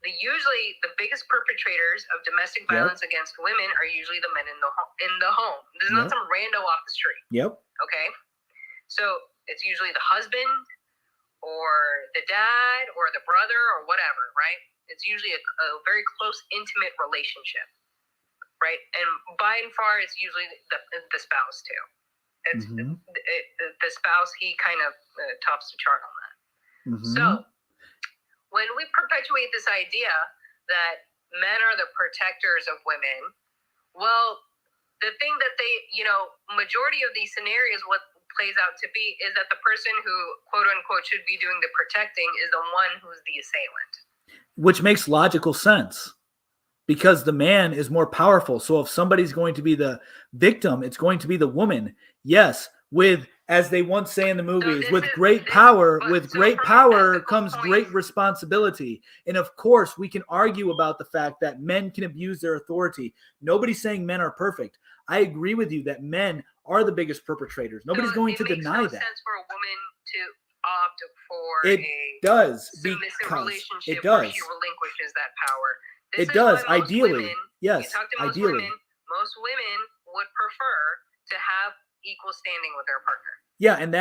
Usually the biggest perpetrators of domestic violence against women are usually the men in the home. There's not some rando off the street. Yep. Okay. So it's usually the husband or the dad or the brother or whatever, right? It's usually a very close, intimate relationship, right? And by and far, it's usually the spouse too. It's the spouse. He kind of tops the chart on that. So when we perpetuate this idea that men are the protectors of women, well, the thing that they, majority of these scenarios, what plays out to be is that the person who quote unquote should be doing the protecting is the one who's the assailant. Which makes logical sense because the man is more powerful. So if somebody's going to be the victim, it's going to be the woman. Yes, with, as they once say in the movies, with great power comes great responsibility. And of course, we can argue about the fact that men can abuse their authority. Nobody's saying men are perfect. I agree with you that men are the biggest perpetrators. Nobody's going to deny that. It makes no sense for a woman to opt for it does submissive relationship it does. where she relinquishes that power. It does, ideally. Yes, ideally. Most women would prefer to have equal standing with their partner. Yeah, and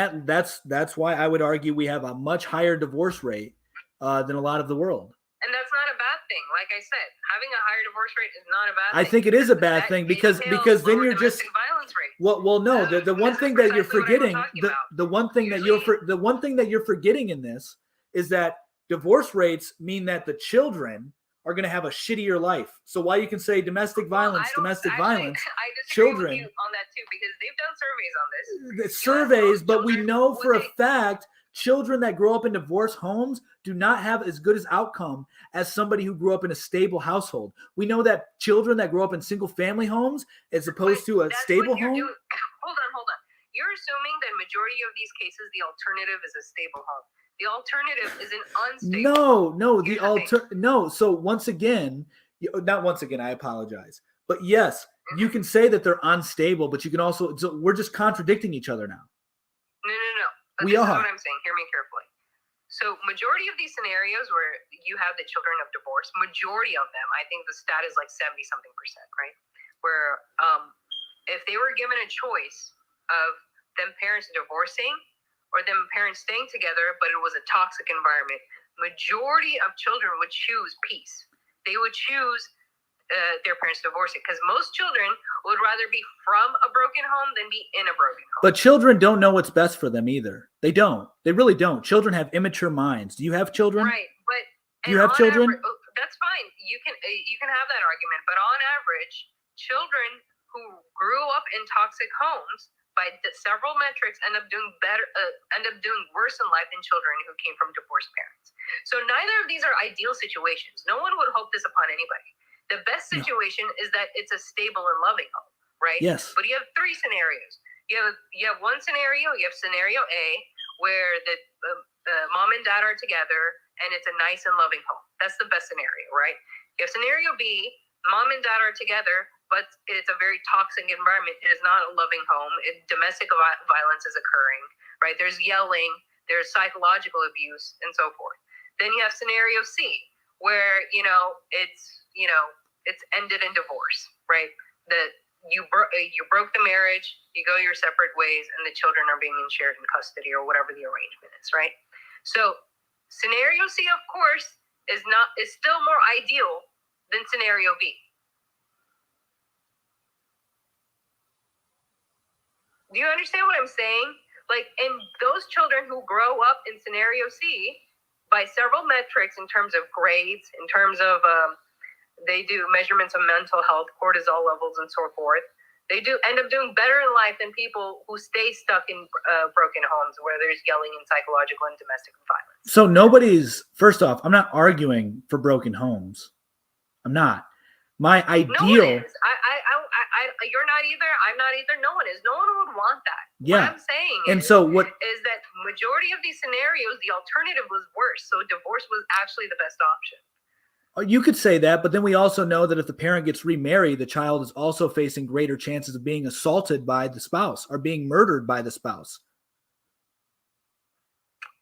that's why I would argue we have a much higher divorce rate than a lot of the world. And that's not a bad thing. Like I said, having a higher divorce rate is not a bad thing. I think it is a bad thing because then you're just well no, the one thing that you're forgetting, the one thing that you're forgetting in this is that divorce rates mean that the children are going to have a shittier life. So while you can say domestic violence, domestic violence, I disagree children, with you on that too, because they've done surveys on this. the surveys, but we know for a fact. fact children that grow up in divorce homes do not have as good as outcome as somebody who grew up in a stable household. We know that children that grow up in single family homes as opposed to a stable home. Hold on. You're assuming that majority of these cases, the alternative is a stable home. The alternative is an unstable. No. So once again, not once again, I apologize. But yes, you can say that they're unstable, but you can also, so we're just contradicting each other now. No. We This is are. what I'm saying. Hear me carefully. So majority of these scenarios where you have the children of divorce, majority of them, I think the stat is like 70-something%, right? Where if they were given a choice of them parents divorcing or them parents staying together, but it was a toxic environment, majority of children would choose peace. They would choose their parents divorcing, because most children would rather be from a broken home than be in a broken home. But children don't know what's best for them either. They don't. They really don't. Children have immature minds. Do you have children? Right, but Do you have children? That's fine. You can have that argument, but on average, children who grew up in toxic homes, by several metrics, end up doing worse in life than children who came from divorced parents. So neither of these are ideal situations. No one would hope this upon anybody. The best situation is that it's a stable and loving home, right? Yes. But you have three scenarios. You have one scenario. You have scenario A, where the mom and dad are together and it's a nice and loving home. That's the best scenario, right? You have scenario B, mom and dad are together, but it's a very toxic environment. It is not a loving home. Domestic violence is occurring, right? There's yelling, there's psychological abuse, and so forth. Then you have scenario C, where it's ended in divorce, right? That you broke the marriage, you go your separate ways, and the children are being shared in custody or whatever the arrangement is, right? So scenario C, of course, is still more ideal than scenario B. Do you understand what I'm saying? Like, and those children who grow up in scenario C, by several metrics in terms of grades, in terms of they do measurements of mental health, cortisol levels, and so forth. They do end up doing better in life than people who stay stuck in broken homes where there's yelling and psychological and domestic violence. So first off, I'm not arguing for broken homes. I'm not. My ideal. No one is. You're not either. I'm not either. No one is. No one would want that. Yeah. What I'm saying is that majority of these scenarios, the alternative was worse. So divorce was actually the best option. You could say that, but then we also know that if the parent gets remarried, the child is also facing greater chances of being assaulted by the spouse or being murdered by the spouse.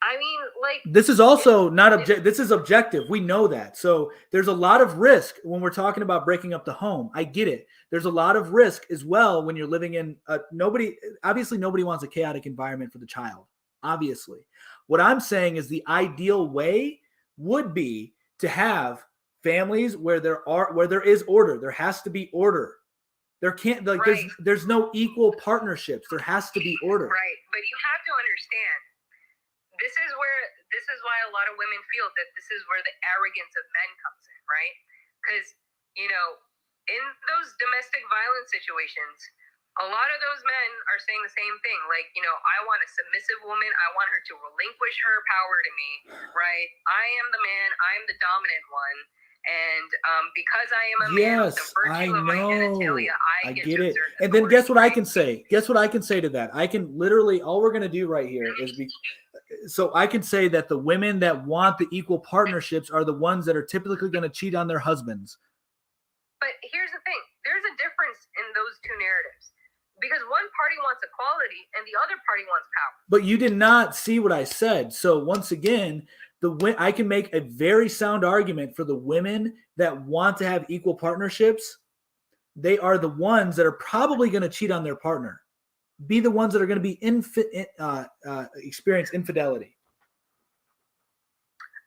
I mean, like, this is also not objective. This is objective. We know that. So there's a lot of risk when we're talking about breaking up the home. I get it. There's a lot of risk as well when you're living in nobody wants a chaotic environment for the child. Obviously, what I'm saying is the ideal way would be to have families where there is order. There has to be order. There can't there's no equal partnerships. There has to be order. Right. But you have to understand, this is why a lot of women feel that this is where the arrogance of men comes in, right? Because, in those domestic violence situations, a lot of those men are saying the same thing. Like, I want a submissive woman. I want her to relinquish her power to me, right? I am the man. I'm the dominant one. And because I am a man, with the virtue of my genitalia, I get it. And then guess what I can say? Guess what I can say to that? I can literally, all we're going to do right here is so I can say that the women that want the equal partnerships are the ones that are typically going to cheat on their husbands. But here's the thing. There's a difference in those two narratives. Because one party wants equality and the other party wants power. But you did not see what I said. So once again, I can make a very sound argument for the women that want to have equal partnerships. They are the ones that are probably going to cheat on their partner. Be the ones that are going to be experience infidelity.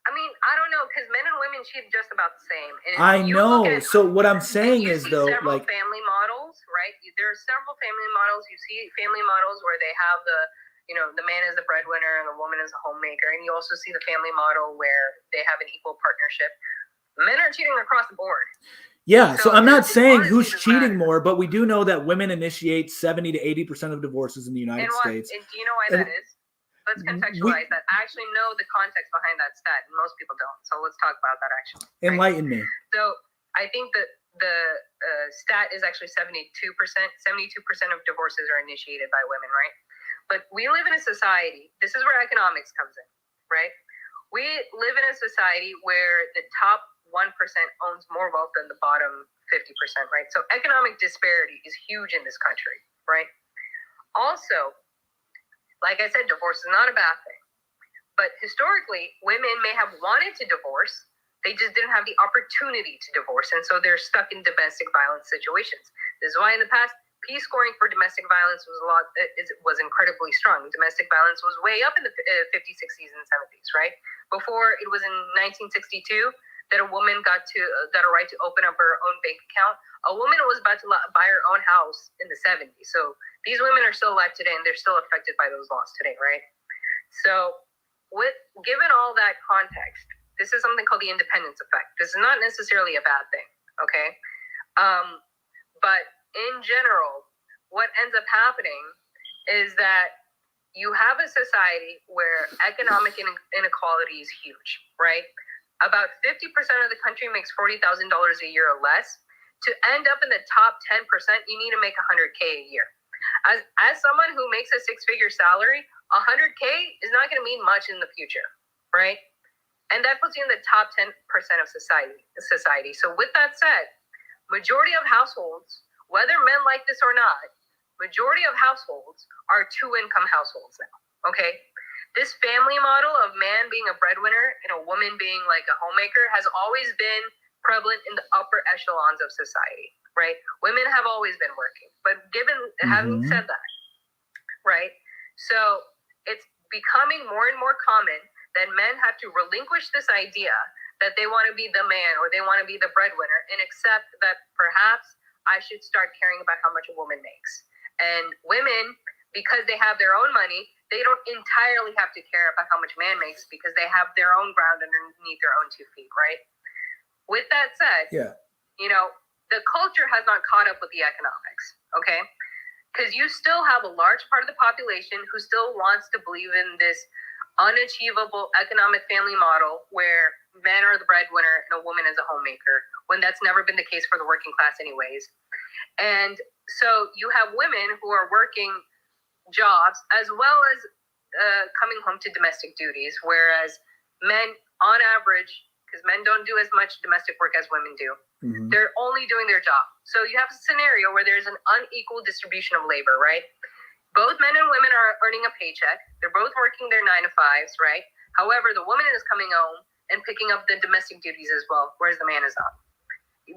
I mean, I don't know, because men and women cheat just about the same. And I know. So what I'm saying is, though, like family models, right? There are several family models. You see family models where they have the man is the breadwinner and the woman is a homemaker. And you also see the family model where they have an equal partnership. Men are cheating across the board. Yeah, so I'm not it saying honestly who's doesn't cheating matter. more, but we do know that women initiate 70 to 80% of divorces in the United States. And do you know why And that is? Let's contextualize that. I actually know the context behind that stat, and most people don't. So let's talk about that actually. Right? Enlighten me. So I think that the stat is actually 72%. 72% of divorces are initiated by women, right? But we live in a society, this is where economics comes in, right? We live in a society where the top 1% owns more wealth than the bottom 50%, right? So economic disparity is huge in this country, right? Also, like I said, divorce is not a bad thing. But historically, women may have wanted to divorce, they just didn't have the opportunity to divorce, and so they're stuck in domestic violence situations. This is why in the past, peace scoring for domestic violence was incredibly strong. Domestic violence was way up in the 50s, 60s, and 70s, right? Before it was in 1962 that a woman got a right to open up her own bank account. A woman was about to buy her own house in the 70s. So these women are still alive today, and they're still affected by those laws today, right? So given all that context, this is something called the independence effect. This is not necessarily a bad thing, okay? But in general, what ends up happening is that you have a society where economic inequality is huge, right? About 50% of the country makes $40,000 a year or less. To end up in the top 10%, you need to make $100K a year. As someone who makes a six-figure salary, $100K is not going to mean much in the future, right? And that puts you in the top 10% of society. So with that said, majority of households, whether men like this or not, majority of households are two-income households now, okay? This family model of man being a breadwinner and a woman being like a homemaker has always been prevalent in the upper echelons of society, right? Women have always been working. But having said that, right? So it's becoming more and more common that men have to relinquish this idea that they want to be the man or they want to be the breadwinner and accept that perhaps I should start caring about how much a woman makes. And women, because they have their own money, they don't entirely have to care about how much man makes because they have their own ground underneath their own 2 feet, right? With that said, the culture has not caught up with the economics, okay? Because you still have a large part of the population who still wants to believe in this unachievable economic family model where men are the breadwinner and a woman is a homemaker, when that's never been the case for the working class anyways. And so you have women who are working jobs as well as coming home to domestic duties, whereas men, on average, because men don't do as much domestic work as women do, they're only doing their job. So you have a scenario where there's an unequal distribution of labor, right? Both men and women are earning a paycheck. They're both working their 9 to 5s, right? However, the woman is coming home and picking up the domestic duties as well, whereas the man is not.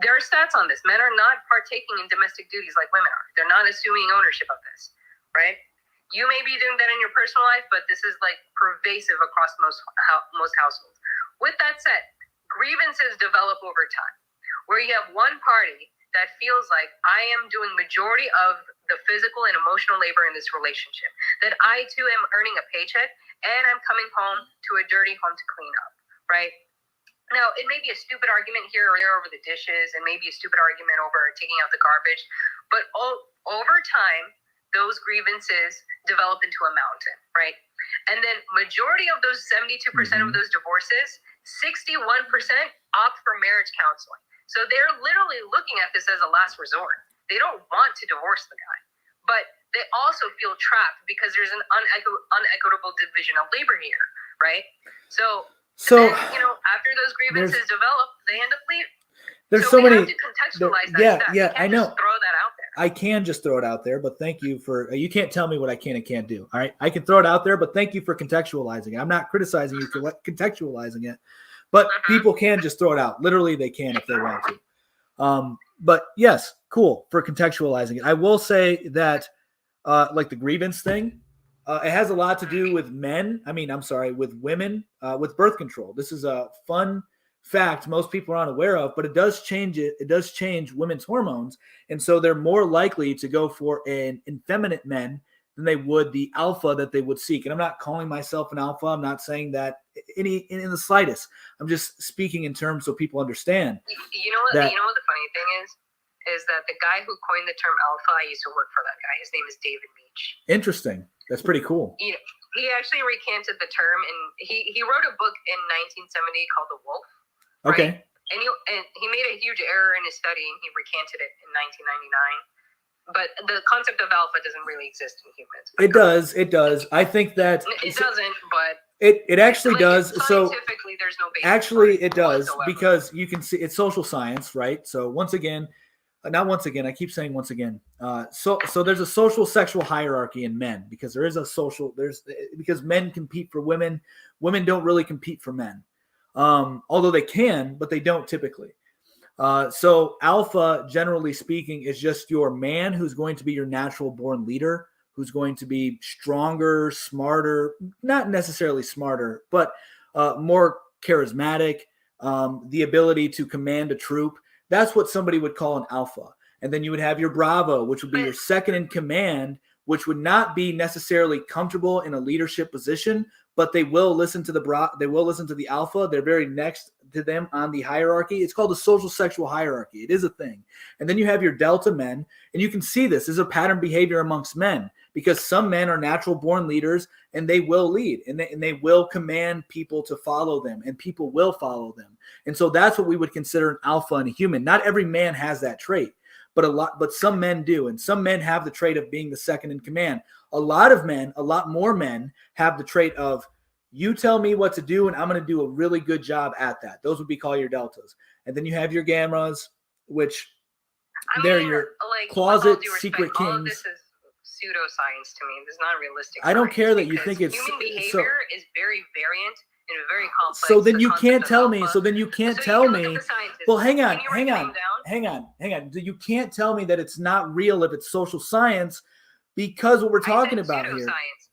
There are stats on this. Men are not partaking in domestic duties like women are. They're not assuming ownership of this, right? You may be doing that in your personal life, but this is like pervasive across most households. With that said, grievances develop over time, where you have one party that feels like I am doing majority of the physical and emotional labor in this relationship, that I too am earning a paycheck and I'm coming home to a dirty home to clean up, right? Now, it may be a stupid argument here or there over the dishes and maybe a stupid argument over taking out the garbage, but over time, those grievances develop into a mountain, right? And then majority of those 72% of those divorces, 61% opt for marriage counseling. So they're literally looking at this as a last resort. They don't want to divorce the guy, but they also feel trapped because there's an unequitable division of labor here, right? So then, after those grievances develop, they end up leaving. There's so many. Have to contextualize that. Yeah, I know. Just throw that out there. I can just throw it out there, but thank you for. You can't tell me what I can and can't do. All right, I can throw it out there, but thank you for contextualizing it. I'm not criticizing you for contextualizing it, but people can just throw it out. Literally, they can if they want to. But yes, cool for contextualizing it. I will say that, like the grievance thing, it has a lot to do with men. With women, with birth control. This is a fun fact most people are unaware of, but it does change it. It does change women's hormones, and so they're more likely to go for an effeminate men than they would the alpha that they would seek. And I'm not calling myself an alpha. I'm not saying that in the slightest. I'm just speaking in terms so people understand. You know what the funny thing is that the guy who coined the term alpha, I used to work for that guy. His name is David Meach. Interesting. That's pretty cool. He actually recanted the term, and he wrote a book in 1970 called The Wolf. Right? Okay. And he made a huge error in his study, and he recanted it in 1999. But the concept of alpha doesn't really exist in humans. It does. It does. I think that it doesn't, but it actually does. So scientifically, there's no basis. actually, it does whatsoever. because you can see it's social science, right? So once again, not once again. I keep saying once again. So there's a social sexual hierarchy in men because there is a social. Because men compete for women. Women don't really compete for men, although they can, but they don't typically. So alpha, generally speaking, is just your man who's going to be your natural born leader, who's going to be stronger, smarter, not necessarily smarter, but more charismatic, the ability to command a troop. That's what somebody would call an alpha. And then you would have your bravo, which would be your second in command, which would not be necessarily comfortable in a leadership position, but they will listen to the alpha. They're very next to them on the hierarchy. It's called the social sexual hierarchy. It is a thing. And then you have your delta men, and you can see this is a pattern behavior amongst men because some men are natural born leaders and they will lead and they will command people to follow them and people will follow them. And so that's what we would consider an alpha in a human. Not every man has that trait, but some men do. And some men have the trait of being the second in command. A lot more men have the trait of you tell me what to do and I'm going to do a really good job at that. Those would be called your deltas. And then you have your gammas, which they're your closet secret kings. All of this is pseudoscience to me. It's not realistic. I don't care that you think it's human behavior is very variant and very complex. So then you can't tell me. So then you can't tell me. Well, hang on. You can't tell me that it's not real if it's social science because what we're talking about here.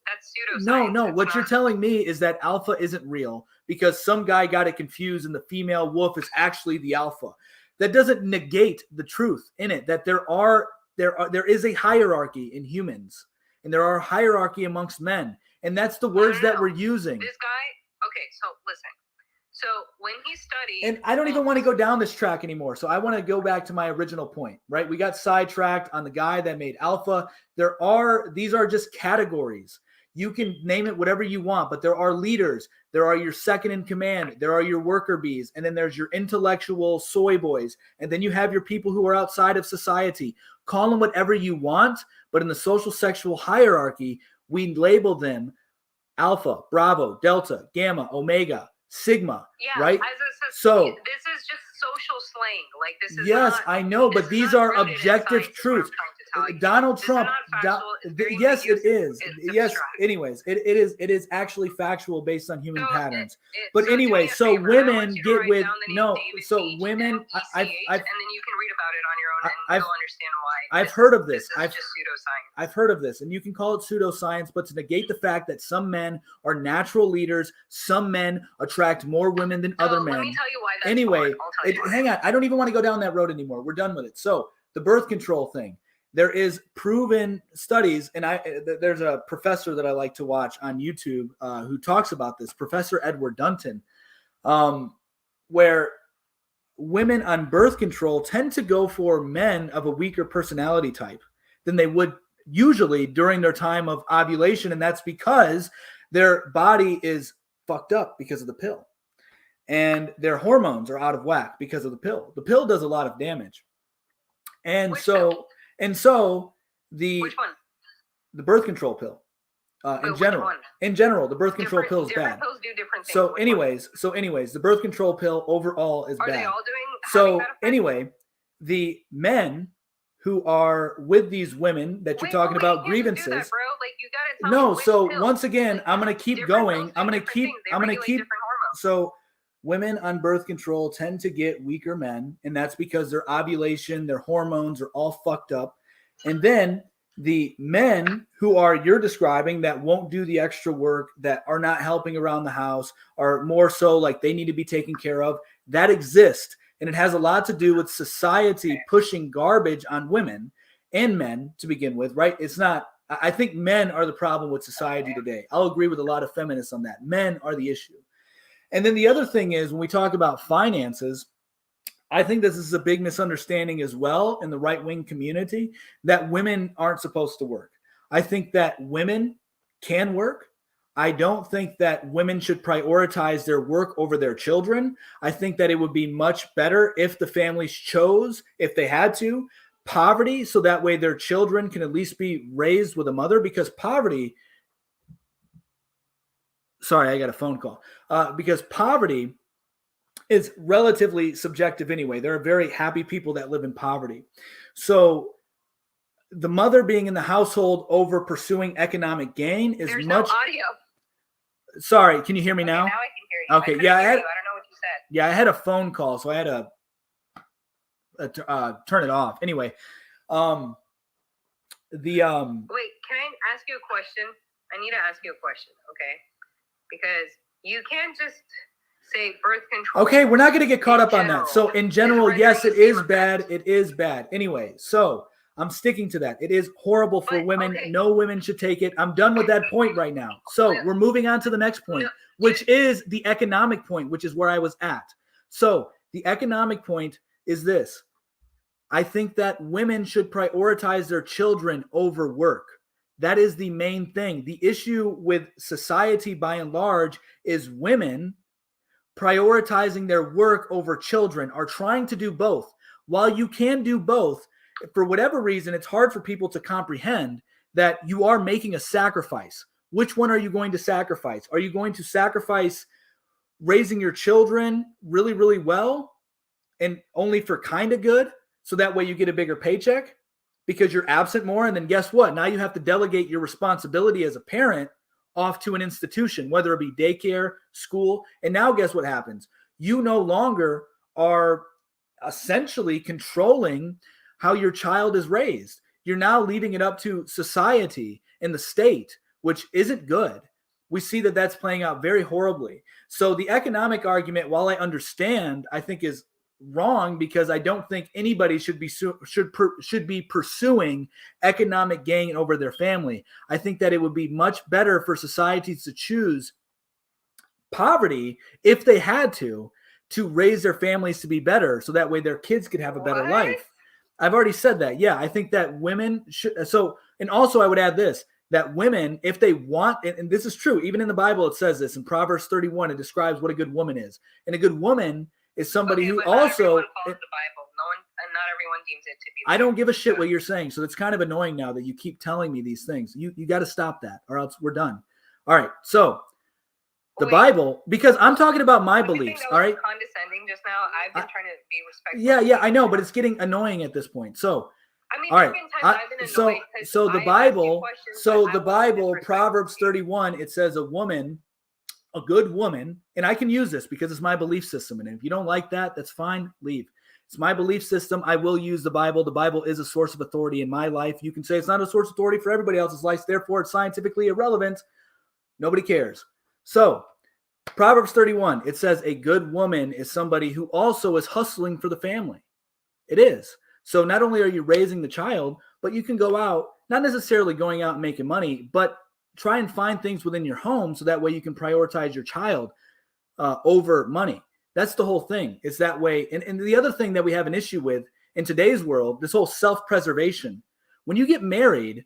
That's pseudoscience. No. What you're telling me is that alpha isn't real because some guy got it confused and the female wolf is actually the alpha. That doesn't negate the truth in it that there is a hierarchy in humans and there are hierarchy amongst men. And that's the words that we're using. This guy, okay, so listen. So when he studied, and I don't even want to go down this track anymore. So I want to go back to my original point, right? We got sidetracked on the guy that made alpha. These are just categories. You can name it whatever you want, but there are leaders. There are your second in command. There are your worker bees. And then there's your intellectual soy boys. And then you have your people who are outside of society. Call them whatever you want. But in the social sexual hierarchy, we label them alpha, bravo, delta, gamma, omega, sigma, right? So this is just social slang. Like this is yes, not, I know, but these are objective truths. Donald Trump. Yes, it is. Yes. Anyways, it is actually factual based on human patterns. But anyway, so women get with no. So women, and then you can read about it on your own, and you'll understand why. I've heard of this. This is just pseudoscience. I've heard of this, and you can call it pseudoscience, but to negate the fact that some men are natural leaders, some men attract more women than other men. Let me tell you why that's anyway, wrong. hang on. I don't even want to go down that road anymore. We're done with it. So the birth control thing. There is proven studies, and there's a professor that I like to watch on YouTube who talks about this, Professor Edward Dunton, where women on birth control tend to go for men of a weaker personality type than they would usually during their time of ovulation, and that's because their body is fucked up because of the pill, and their hormones are out of whack because of the pill. The pill does a lot of damage, and so the which one? The birth control pill. In general, the birth control pill is bad. Pills do different things. So anyways, the birth control pill overall is bad. Are they all doing? So anyway, the men who are with these women that you're talking about grievances. Do that, bro. Like you gotta tell me which so pills. Once again, I'm gonna keep going. I'm gonna keep. So women on birth control tend to get weaker men, and that's because their ovulation, their hormones are all fucked up. And then the men who you're describing that won't do the extra work, that are not helping around the house, are more so like they need to be taken care of, that exist. And it has a lot to do with society pushing garbage on women and men to begin with, right? It's not, I think men are the problem with society today. I'll agree with a lot of feminists on that. Men are the issue. And then the other thing is when we talk about finances, I think this is a big misunderstanding as well in the right-wing community that women aren't supposed to work. I think that women can work. I don't think that women should prioritize their work over their children. I think that it would be much better if the families chose, if they had to, poverty, so that way their children can at least be raised with a mother, because poverty, sorry, I got a phone call, because poverty is relatively subjective anyway. There are very happy people that live in poverty. So the mother being in the household over pursuing economic gain is There's much. no audio. Sorry, can you hear me now? Now I can hear you. Okay, I couldn't yeah, hear I had- you. I don't know what you said. Yeah, I had a phone call, so I had to turn it off. Anyway, Wait, can I ask you a question? I need to ask you a question, okay? Because you can't just say birth control. okay, we're not going to get caught In up on that. So in general, general, is yes, it rendering is the same bad. effect. It is bad. Anyway, so I'm sticking to that. It is horrible for But, women. okay. No women should take it. I'm done with that point right now. So No. we're moving on to the next point, No. which is the economic point, which is where I was at. So the economic point is this. I think that women should prioritize their children over work. That is the main thing. The issue with society by and large is women prioritizing their work over children, are trying to do both. While you can do both, for whatever reason, it's hard for people to comprehend that you are making a sacrifice. Which one are you going to sacrifice? Are you going to sacrifice raising your children really, really well and only for kind of good, so that way you get a bigger paycheck because you're absent more? And then guess what? Now you have to delegate your responsibility as a parent off to an institution, whether it be daycare, school. And now guess what happens? You no longer are essentially controlling how your child is raised. You're now leaving it up to society and the state, which isn't good. We see that that's playing out very horribly. So the economic argument, while I understand, I think is wrong, because I don't think anybody should be pursuing economic gain over their family. I think that it would be much better for societies to choose poverty if they had to raise their families to be better, so that way their kids could have a better What? life. I've already said that. Yeah, I think that women should. So, and also I would add this, that women, if they want, and this is true, even in the Bible, it says this in Proverbs 31, it describes what a good woman is. And a good woman is somebody Okay, who but not also, everyone follows the Bible. Not everyone deems it to be. I don't give a shit what you're saying. So it's kind of annoying now that you keep telling me these things. You got to stop that, or else we're done. All right. So the Wait. Bible, because I'm talking about my Don't you think beliefs. that All was right. condescending just now. I've been trying to be respectful. Yeah, I know, but it's getting annoying at this point. So, I mean, all right. there's been times I've been annoyed because So the I've asked you Bible, questions so that I the wasn't Bible, disrespectful Proverbs to you. 31, it says a woman, a good woman, and I can use this because it's my belief system. And if you don't like that, that's fine. Leave. It's my belief system. I will use the Bible. The Bible is a source of authority in my life. You can say it's not a source of authority for everybody else's life. Therefore, it's scientifically irrelevant. Nobody cares. So Proverbs 31, it says a good woman is somebody who also is hustling for the family. It is. So not only are you raising the child, but you can go out, not necessarily going out and making money, but try and find things within your home so that way you can prioritize your child over money. That's the whole thing. It's that way. And the other thing that we have an issue with in today's world, this whole self-preservation. When you get married,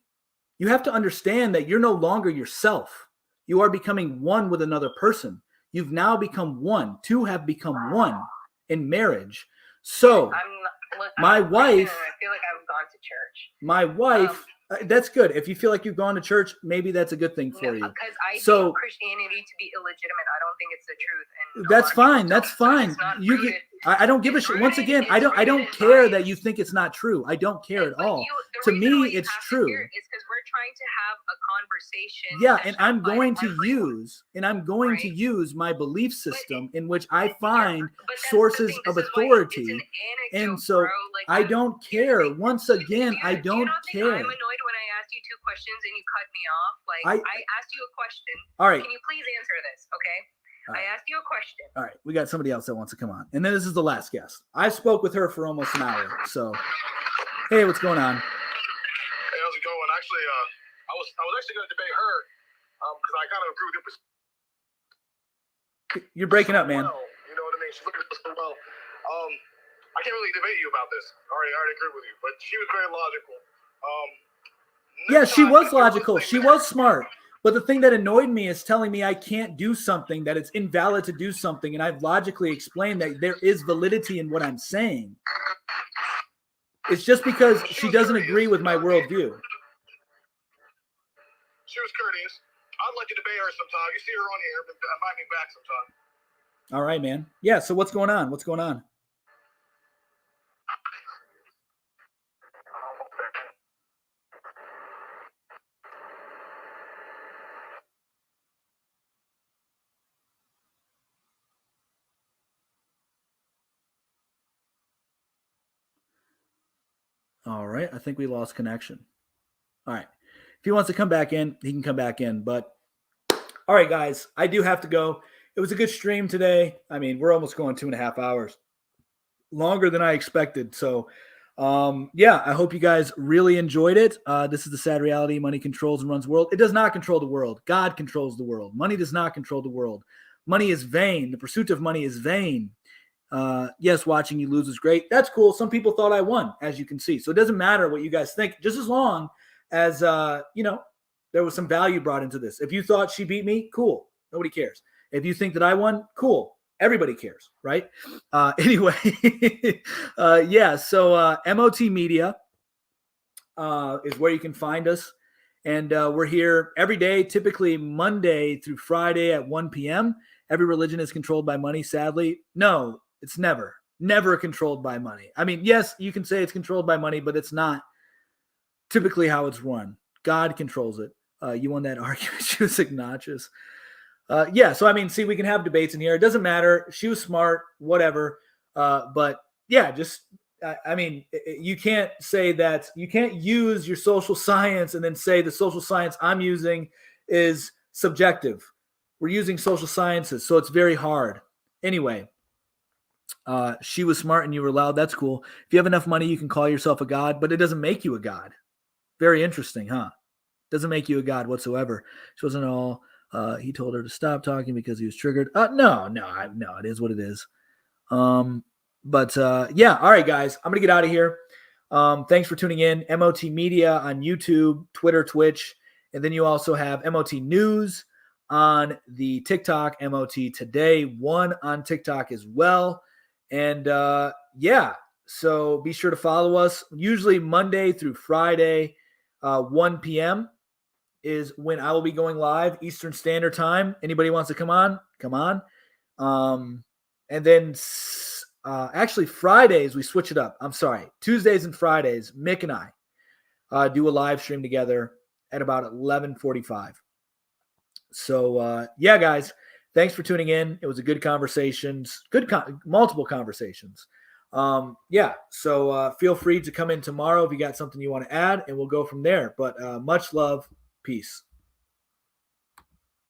you have to understand that you're no longer yourself. You are becoming one with another person. You've now become one. Two have become one in marriage. So my wife, I feel like I've gone to church. my wife, that's good. If you feel like you've gone to church, maybe that's a good thing for you. Because I So- think Christianity to be illegitimate. I don't think it's the truth. And a That's lot of people fine. don't, That's so fine. it's not You rooted. get. I don't give a It's shit. Once rooted- again, I it's don't rooted in care science. that you think it's not true. I don't care at But all. the To reason me, why you it's have to true. hear it is because we're trying to have a conversation. Yeah, that and should I'm apply going to everyone. use my belief system in which I But find that's the sources thing, of this is why authority. it's an anecdote, And so bro. Like, I don't care. seriously, Once again, I do you don't not think care. I'm annoyed when I asked you two questions and you cut me off? Like, I asked you a question. All right. Can you please answer this? Okay. All right. I asked you a question. All right, we got somebody else that wants to come on. And then this is the last guest. I spoke with her for almost an hour. So, hey, what's going on? Hey, how's it going? Actually, I was actually going to debate her because I kind of agree with you. You're breaking up, man. Well, you know what I mean? She's looking at this so well. I can't really debate you about this. I already agree with you, but she was very logical. Yeah, she was logical. She was smart. But the thing that annoyed me is telling me I can't do something, that it's invalid to do something, and I've logically explained that there is validity in what I'm saying. It's just because she doesn't agree with my worldview. She was courteous. I'd like to debate her sometime. You see her on here, invite me back sometime. All right, man. Yeah, so what's going on? What's going on? All right, I think we lost connection. All right. If he wants to come back in, he can come back in. But, all right, guys, I do have to go. It was a good stream today. I mean, we're almost going 2.5 hours. Longer than I expected. So, yeah, I hope you guys really enjoyed it. This is the sad reality. Money controls and runs the world. It does not control the world. God controls the world. Money does not control the world. Money is vain. The pursuit of money is vain. Yes, watching you lose is great. That's cool. Some people thought I won, as you can see. So it doesn't matter what you guys think, just as long as, there was some value brought into this. If you thought she beat me, cool. Nobody cares. If you think that I won, cool. Everybody cares, right? Anyway, yeah. So MOT Media is where you can find us. And we're here every day, typically Monday through Friday at 1 p.m. Every religion is controlled by money, sadly. No, it's never controlled by money. I mean, yes, you can say it's controlled by money, but it's not typically how it's run. God controls it. You won that argument. She was obnoxious. Yeah, so I mean, see, we can have debates in here. It doesn't matter. She was smart, whatever. But yeah, just, I mean, you can't say that, you can't use your social science and then say the social science I'm using is subjective. We're using social sciences, so it's very hard. Anyway, she was smart and you were loud. That's cool. If you have enough money, you can call yourself a god, but it doesn't make you a god. Very interesting, huh? Doesn't make you a god whatsoever. She wasn't all, he told her to stop talking because he was triggered. No, it is what it is. But yeah, all right, guys, I'm going to get out of here. Thanks for tuning in. MOT Media on YouTube, Twitter, Twitch. And then you also have MOT News on the TikTok, MOT Today, one on TikTok as well. And yeah, so be sure to follow us. Usually Monday through Friday, 1 p.m. is when I will be going live, Eastern Standard Time. Anybody wants to come on, come on. And then actually Fridays, we switch it up. I'm sorry. Tuesdays and Fridays, Mick and I do a live stream together at about 11:45. So, yeah, guys, thanks for tuning in. It was a good conversations, multiple conversations. Yeah, so feel free to come in tomorrow if you got something you want to add, and we'll go from there. But much love. Peace.